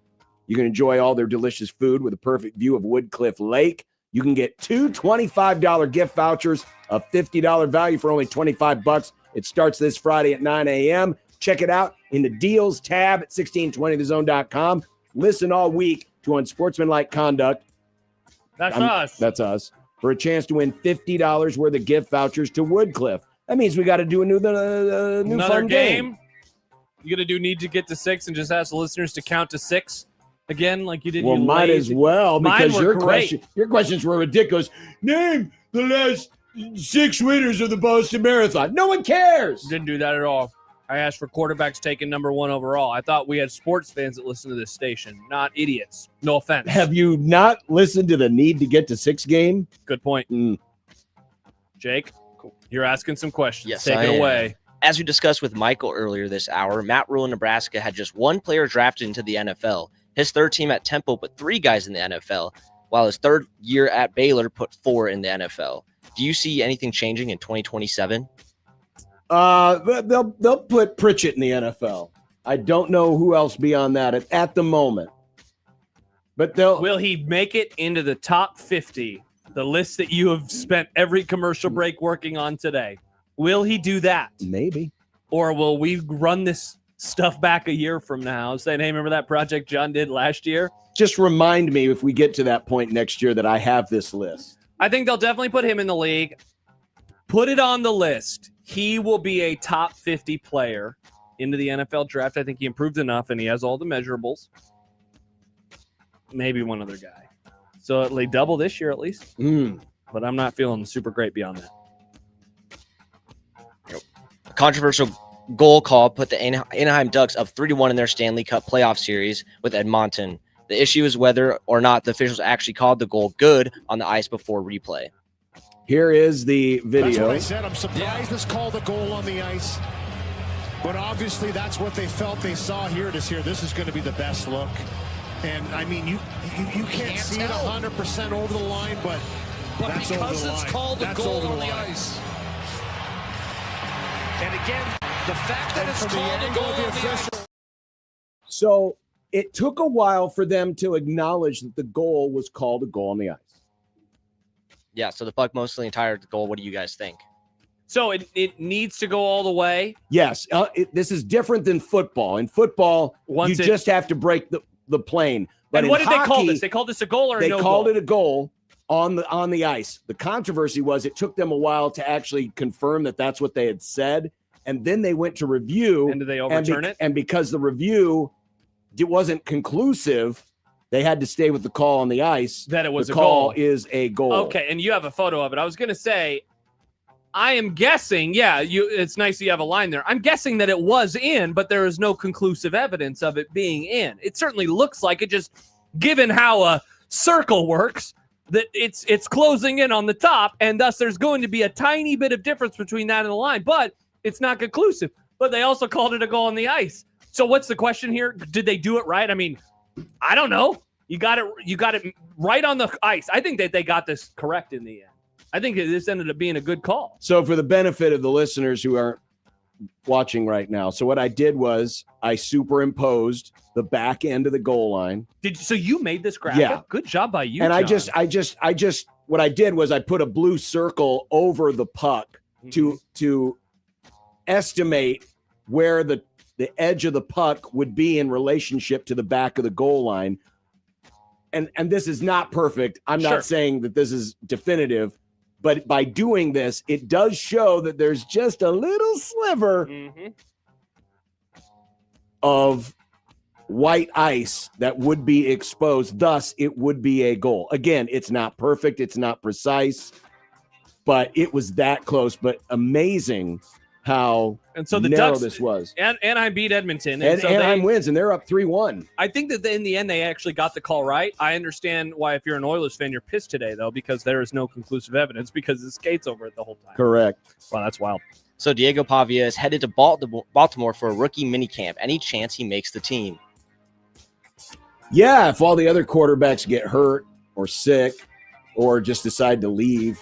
You can enjoy all their delicious food with a perfect view of Woodcliff Lake. You can get two $25 gift vouchers, a $50 value for only $25. It starts this Friday at 9 a.m. Check it out in the deals tab at 1620thezone.com. Listen all week to Unsportsmanlike Conduct. That's us. For a chance to win $50 worth of gift vouchers to Woodcliff. That means we got to do another fun game. You got to do need to get to 6 and just ask the listeners to count to 6 again, like you did. Well, might as well, because your questions were ridiculous. Name the last 6 winners of the Boston Marathon. No one cares. Didn't do that at all. I asked for quarterbacks taken number 1 overall. I thought we had sports fans that listen to this station, not idiots. No offense. Have you not listened to the need to get to 6 game? Good point. Jake, you're asking some questions. Yes, Take it away. As we discussed with Michael earlier this hour, Matt Rule in Nebraska had just 1 player drafted into the NFL. His third team at Temple put 3 guys in the NFL, while his third year at Baylor put 4 in the NFL. Do you see anything changing in 2027? They'll put Pritchett in the NFL. I don't know who else beyond that at the moment. But will he make it into the top 50, the list that you have spent every commercial break working on today? Will he do that? Maybe. Or will we run this stuff back a year from now saying, hey, remember that project John did last year? Just remind me if we get to that point next year that I have this list. I think they'll definitely put him in the league. Put it on the list. He will be a top 50 player into the NFL draft. I think he improved enough, and he has all the measurables. Maybe one other guy. So at least double this year at least. But I'm not feeling super great beyond that. A controversial goal call put the Anaheim Ducks up 3-1 in their Stanley Cup playoff series with Edmonton. The issue is whether or not the officials actually called the goal good on the ice before replay. Here is the video. That's what I said. I'm surprised this called a goal on the ice. But obviously that's what they felt they saw here. This is going to be the best look. And, I mean, you can't see it 100% over the line, but that's because over the it's line. called a That's goal over on the line. ice. And again, the fact that it's called a goal on the ice. So it took a while for them to acknowledge that the goal was called a goal on the ice. Yeah, so the puck mostly entire goal. What do you guys think? So it needs to go all the way? Yes. This is different than football. In football, just have to break the plane. But and what did hockey, they call this? They called this a goal or a no goal? They called it a goal on the ice. The controversy was it took them a while to actually confirm that that's what they had said. And then they went to review. And did they overturn it? And because the review wasn't conclusive, they had to stay with the call on the ice. That it was the a call goal. is a goal. Okay, and you have a photo of it. I was going to say, I am guessing, it's nice that you have a line there. I'm guessing that it was in, but there is no conclusive evidence of it being in. It certainly looks like it, just given how a circle works, that it's closing in on the top, and thus there's going to be a tiny bit of difference between that and the line, but it's not conclusive. But they also called it a goal on the ice. So what's the question here? Did they do it right? I mean, I don't know. You got it right on the ice. I think that they got this correct in the end. I think this ended up being a good call. So for the benefit of the listeners who aren't watching right now, so what I did was I superimposed the back end of the goal line. So you made this graphic? Yeah. Good job by you. And John. I just what I did was I put a blue circle over the puck to estimate where the edge of the puck would be in relationship to the back of the goal line. And this is not perfect. I'm not saying that this is definitive, but by doing this, it does show that there's just a little sliver of white ice that would be exposed. Thus, it would be a goal. Again, it's not perfect. It's not precise, but it was that close. But amazing how the narrow Ducks, this was. And Anaheim beat Edmonton. And so Anaheim wins, and they're up 3-1. I think that in the end, they actually got the call right. I understand why, if you're an Oilers fan, you're pissed today, though, because there is no conclusive evidence because the skate's over it the whole time. Correct. Wow, that's wild. So Diego Pavia is headed to Baltimore for a rookie minicamp. Any chance he makes the team? Yeah, if all the other quarterbacks get hurt or sick or just decide to leave,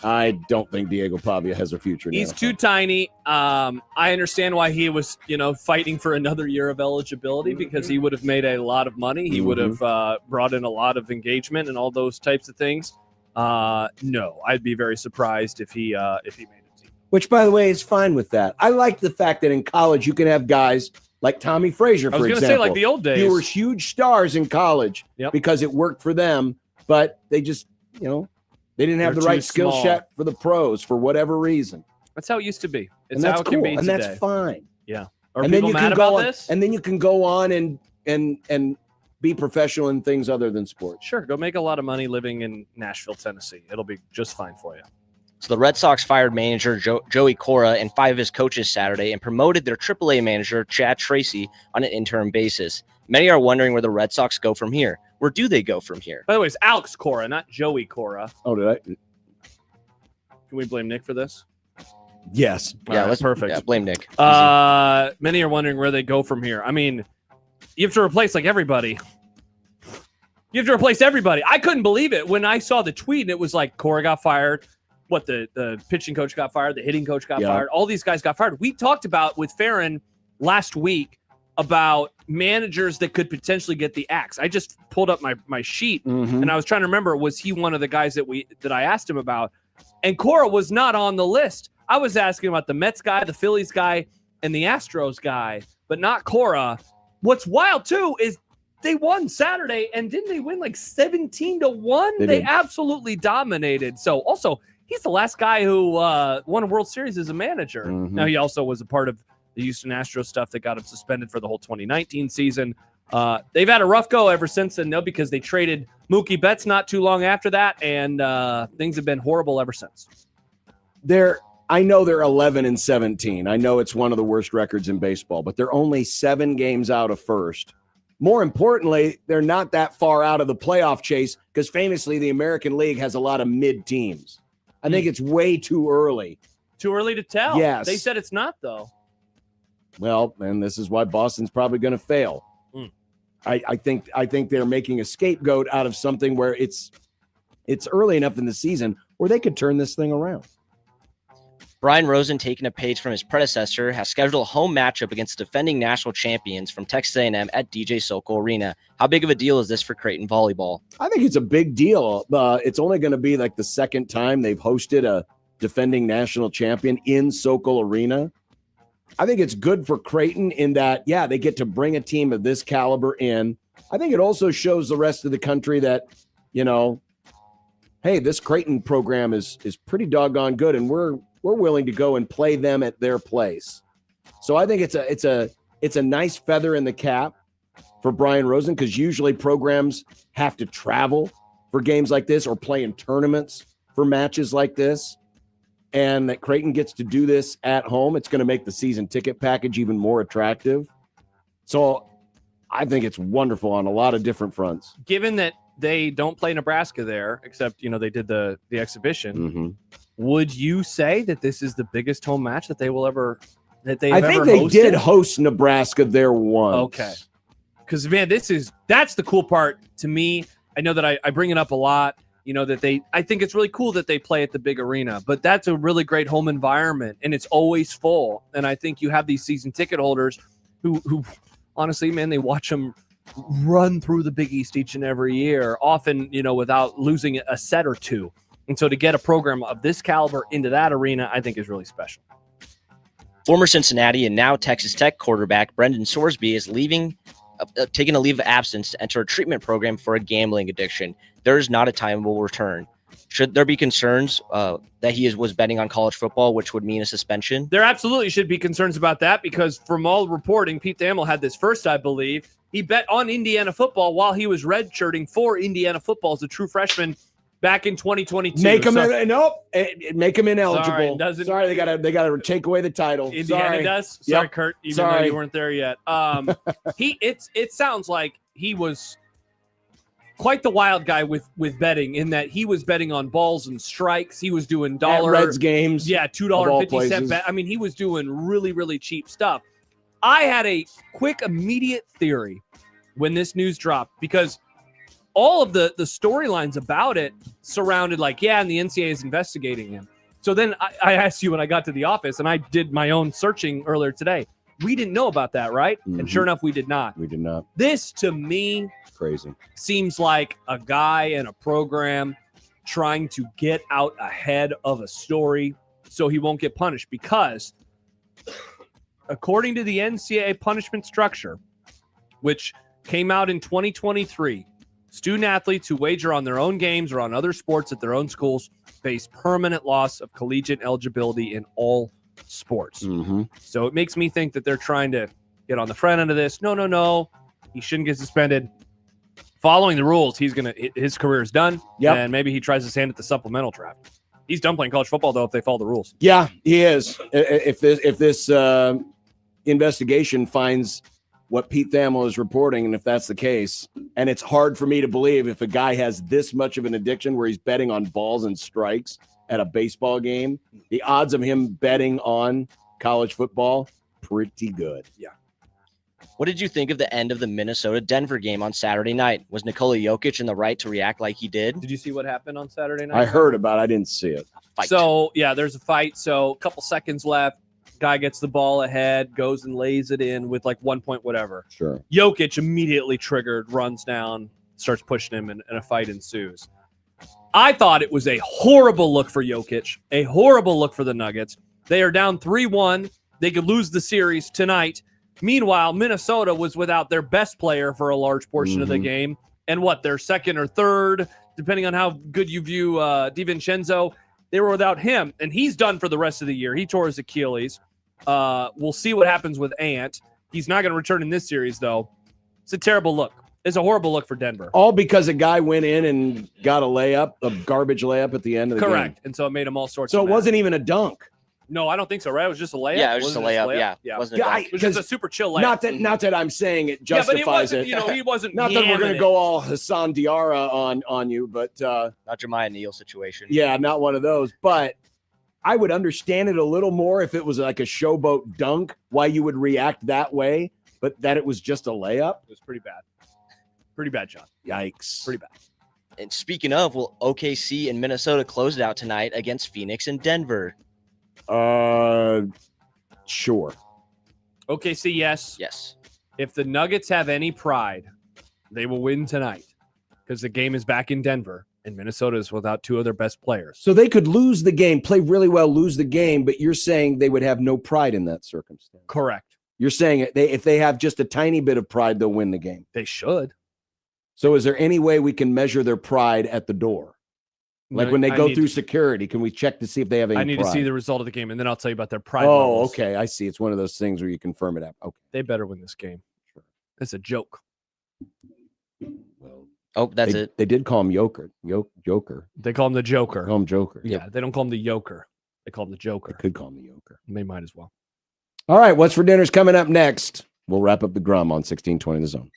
I don't think Diego Pavia has a future. He's too tiny. I understand why he was, fighting for another year of eligibility because he would have made a lot of money. He would have brought in a lot of engagement and all those types of things. No, I'd be very surprised if he made it. Which, by the way, is fine with that. I like the fact that in college you can have guys like Tommy Frazier, for example. I was going to say, like the old days. They were huge stars in college because it worked for them, but they just, they didn't have the right skill set for the pros for whatever reason. That's how it used to be. It's how it can be and today. That's fine. Yeah. Are and people then you mad can go about on, this? And then you can go on and be professional in things other than sports. Sure. Go make a lot of money living in Nashville, Tennessee. It'll be just fine for you. So the Red Sox fired manager Joey Cora and 5 of his coaches Saturday and promoted their AAA manager Chad Tracy on an interim basis. Many are wondering where the Red Sox go from here. Where do they go from here? By the way, it's Alex Cora, not Joey Cora. Oh, did I? Can we blame Nick for this? Yes. Yeah, that's perfect. Yeah, blame Nick. Many are wondering where they go from here. I mean, you have to replace everybody. You have to replace everybody. I couldn't believe it when I saw the tweet and it was like Cora got fired. The pitching coach got fired, the hitting coach got fired. All these guys got fired. We talked about with Farron last week about managers that could potentially get the axe. I just pulled up my sheet and I was trying to remember, was he one of the guys that I asked him about? And Cora was not on the list. I was asking about the Mets guy, the Phillies guy, and the Astros guy, but not Cora. What's wild too is they won Saturday, and didn't they win 17-1? They absolutely dominated. So also, he's the last guy who won a World Series as a manager. Now, he also was a part of the Houston Astros stuff that got him suspended for the whole 2019 season. They've had a rough go ever since then, though, because they traded Mookie Betts not too long after that, and things have been horrible ever since. I know they're 11-17. I know it's one of the worst records in baseball, but they're only 7 games out of first. More importantly, they're not that far out of the playoff chase because famously the American League has a lot of mid teams. I think it's way too early. Too early to tell. Yes. They said it's not, though. Well, and this is why Boston's probably going to fail. I think they're making a scapegoat out of something where it's early enough in the season where they could turn this thing around. Brian Rosen, taking a page from his predecessor, has scheduled a home matchup against defending national champions from Texas A&M at DJ Sokol Arena. How big of a deal is this for Creighton volleyball? I think it's a big deal. It's only going to be the second time they've hosted a defending national champion in Sokol Arena. I think it's good for Creighton in that, they get to bring a team of this caliber in. I think it also shows the rest of the country that, hey, this Creighton program is pretty doggone good, and we're willing to go and play them at their place. So I think it's a nice feather in the cap for Brian Rosen, because usually programs have to travel for games like this or play in tournaments for matches like this. And that Creighton gets to do this at home, it's going to make the season ticket package even more attractive. So I think it's wonderful on a lot of different fronts. Given that they don't play Nebraska there, except, they did the exhibition. Would you say that this is the biggest home match that they will ever I think they hosted? did host Nebraska there once. Okay. Because, man, that's the cool part to me. I know that I bring it up a lot, that I think it's really cool that they play at the big arena, but that's a really great home environment and it's always full. And I think you have these season ticket holders who honestly, man, they watch them run through the Big East each and every year, often, without losing a set or two. And so to get a program of this caliber into that arena, I think is really special. Former Cincinnati and now Texas Tech quarterback Brendan Sorsby is taking a leave of absence to enter a treatment program for a gambling addiction. There is not a timeable return. Should there be concerns that he was betting on college football, which would mean a suspension? There absolutely should be concerns about that because from all reporting, Pete Thamel had this first, I believe. He bet on Indiana football while he was redshirting for Indiana football as a true freshman back in 2022. Make him make him ineligible. Sorry, they gotta take away the title. Indiana does. Sorry, Kurt. Even though you weren't there yet. It sounds like he was quite the wild guy with betting in that he was betting on balls and strikes. He was doing Reds games. Yeah, $2.50 bet. I mean, he was doing really, really cheap stuff. I had a quick, immediate theory when this news dropped because all of the storylines about it surrounded and the NCAA is investigating him. So then I asked you when I got to the office, and I did my own searching earlier today. We didn't know about that, right? Mm-hmm. And sure enough, we did not. We did not. This, to me, crazy. Seems like a guy in a program trying to get out ahead of a story so he won't get punished because according to the NCAA punishment structure, which came out in 2023, student athletes who wager on their own games or on other sports at their own schools face permanent loss of collegiate eligibility in all sports. Mm-hmm. So it makes me think that they're trying to get on the front end of this. No. He shouldn't get suspended. Following the rules, his career is done. Yep. And maybe he tries his hand at the supplemental draft. He's done playing college football, though, if they follow the rules. Yeah, he is. If this investigation finds what Pete Thamel is reporting, and if that's the case, and it's hard for me to believe if a guy has this much of an addiction where he's betting on balls and strikes at a baseball game, the odds of him betting on college football, pretty good. Yeah. What did you think of the end of the Minnesota-Denver game on Saturday night? Was Nikola Jokic in the right to react like he did? Did you see what happened on Saturday night? I heard about it. I didn't see it. Fight. So, yeah, there's a fight. So, a couple seconds left. Guy gets the ball ahead, goes and lays it in with 1 point whatever. Sure. Jokic immediately triggered, runs down, starts pushing him, and a fight ensues. I thought it was a horrible look for Jokic, a horrible look for the Nuggets. They are down 3-1. They could lose the series tonight. Meanwhile, Minnesota was without their best player for a large portion of the game. And their second or third, depending on how good you view DiVincenzo, they were without him. And he's done for the rest of the year. He tore his Achilles. We'll see what happens with Ant. He's not going to return in this series, though. It's a terrible look. It's a horrible look for Denver. All because a guy went in and got a garbage layup at the end of the game. Correct. And so it made him all sorts of mad. So it wasn't even a dunk. No, I don't think so, right? It was just a layup. Yeah, it was just a layup. Yeah. Wasn't a dunk. It was just a super chill layup. Not that I'm saying it justifies it. He wasn't. Not that we're going to go all Hassan Diarra on you, but not Jeremiah Neal situation. Yeah, not one of those. But I would understand it a little more if it was like a showboat dunk, why you would react that way. But that it was just a layup. It was pretty bad. Pretty bad, John. Yikes. Pretty bad. And speaking of, will OKC and Minnesota close it out tonight against Phoenix and Denver? Sure. OKC, yes. Yes. If the Nuggets have any pride, they will win tonight because the game is back in Denver and Minnesota is without two of their best players. So they could lose the game, play really well, lose the game, but you're saying they would have no pride in that circumstance. Correct. You're saying if they have just a tiny bit of pride, they'll win the game. They should. So is there any way we can measure their pride at the door? Like when they go through security, can we check to see if they have any I need pride? to see the result of the game, and then I'll tell you about their pride. Oh, levels. okay. I see. It's one of those things where you confirm it. Okay. They better win this game. Sure. It's a joke. Well, that's it. They did call him Joker. Joker. They call him the Joker. Call him Joker. Yeah, they don't call him the Joker. They call him the Joker. They could call him the Joker. They might as well. All right. What's for dinner's coming up next? We'll wrap up the Grum on 1620 The Zone.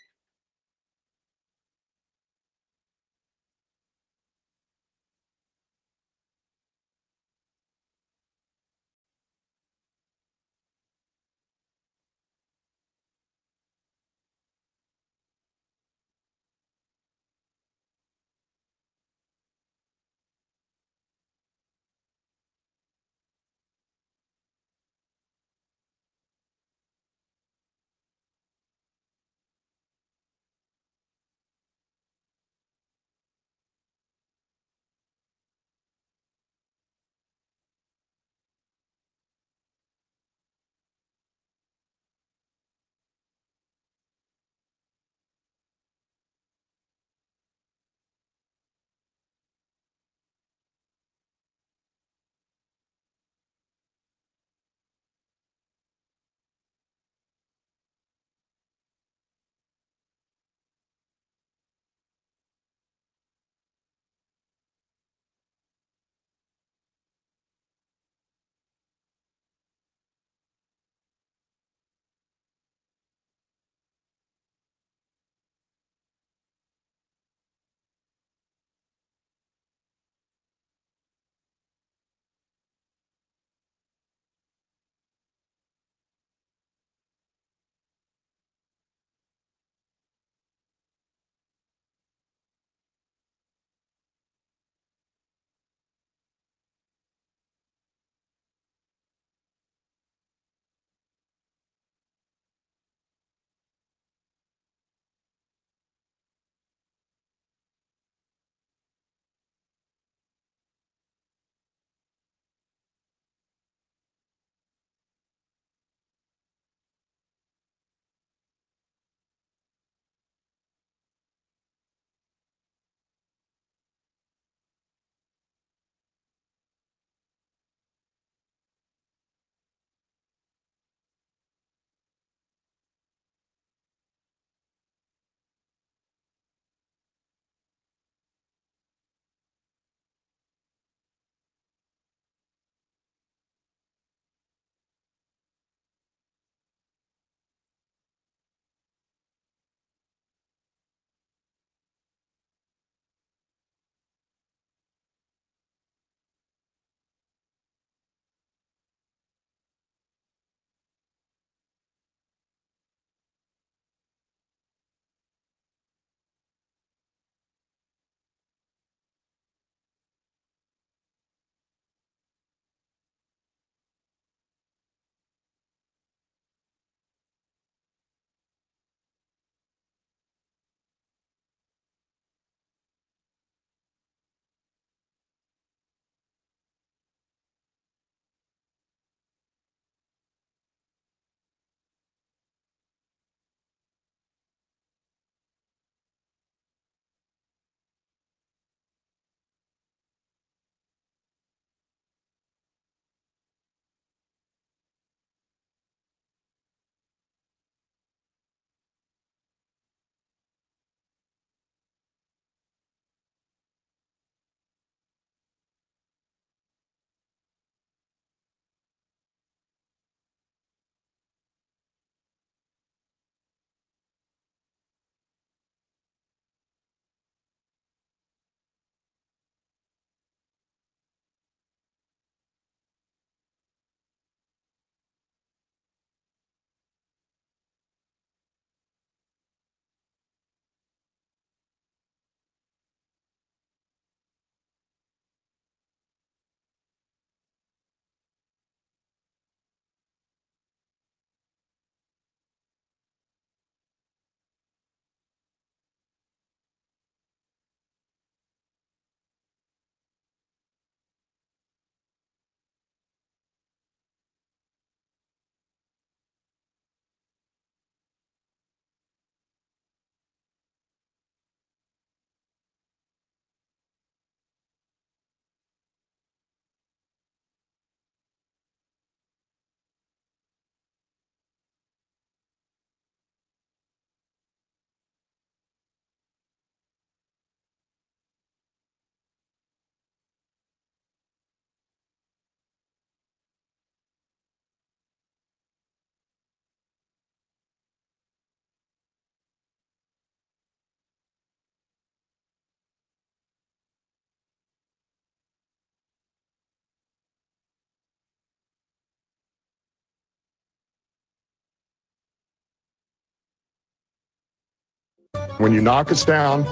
When you knock us down,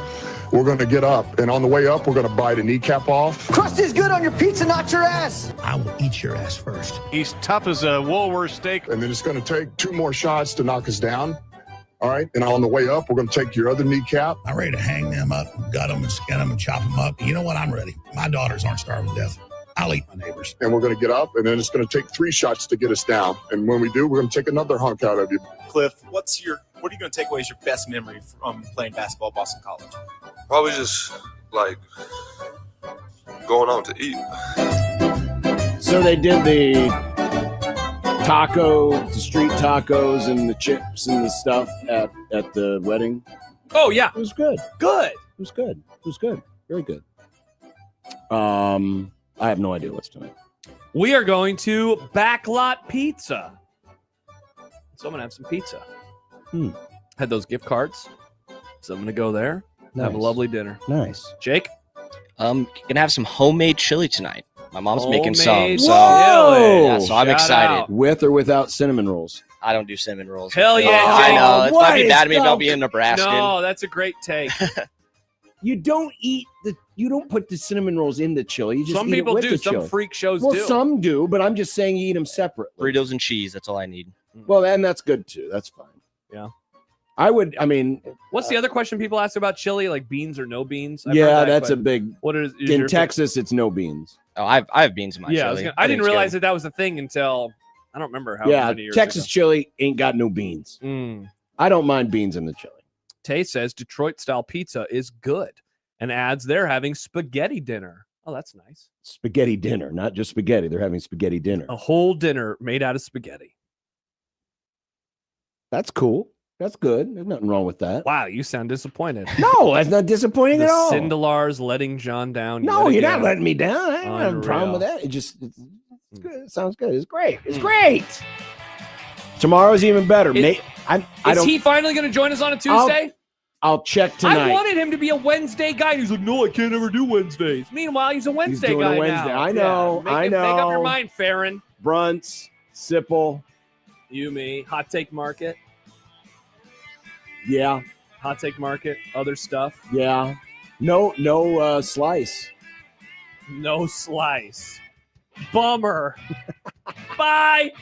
we're going to get up. And on the way up, we're going to bite a kneecap off. Crust is good on your pizza, not your ass. I will eat your ass first. He's tough as a Woolworth steak. And then it's going to take 2 more shots to knock us down. All right. And on the way up, we're going to take your other kneecap. I'm ready to hang them up, gut them, and skin them, and chop them up. You know what? I'm ready. My daughters aren't starving to death. I'll eat my neighbors. And we're going to get up, and then it's going to take 3 shots to get us down. And when we do, we're going to take another hunk out of you. Cliff, what are you going to take away as your best memory from playing basketball at Boston College? Probably just like going out to eat. So they did the street tacos and the chips and the stuff at the wedding. Oh yeah, it was good. Good. It was good. It was good. Very good. I have no idea what's tonight. We are going to Backlot Pizza. So I'm going to have some pizza. Had those gift cards. So I'm going to go there. Nice. Have a lovely dinner. Nice. Jake? Gonna have some homemade chili tonight. My mom's making some. Homemade So, Whoa! yeah, so I'm Shout excited. out. With or without cinnamon rolls? I don't do cinnamon rolls. Hell yeah, I Jake. know. It might be What bad is of me about up? being Nebraskan. No, that's a great take. You don't put the cinnamon rolls in the chili. You just Some eat people it with do. the Some chili. freak shows Well, do. some do, but I'm just saying you eat them separately. Fritos and cheese. That's all I need. Well, and that's good too. That's fine. Yeah. What's the other question people ask about chili? Like beans or no beans? I've heard yeah, that that's a question. big. What is in your- Texas? It's no beans. Oh, I have beans in my Yeah, chili. I didn't think it's realize good. that was a thing until I don't remember how Yeah, many years Texas ago. chili ain't got no beans. I don't mind beans in the chili. Tay says Detroit style pizza is good and adds they're having spaghetti dinner. Oh, that's nice. Spaghetti dinner, not just spaghetti. They're having spaghetti dinner. A whole dinner made out of spaghetti. That's cool. That's good. There's nothing wrong with that. Wow, you sound disappointed. No, that's not disappointing The at all. Cindelars letting John down. No, yet you're not again. letting me down. I don't have a problem with Unreal. that. It's good. It sounds good. It's great. It's great. Tomorrow's even better. Is I Is he finally going to join us on a Tuesday? I'll check tonight. I wanted him to be a Wednesday guy. He's like, no, I can't ever do Wednesdays. Meanwhile, he's a Wednesday doing guy a Wednesday. now. I know. Yeah, make up your mind, Farron. Brunts, Sipple. You, me. Hot Take Market. Yeah. Hot Take Market. Other stuff. Yeah. No slice. No slice. Bummer. Bye.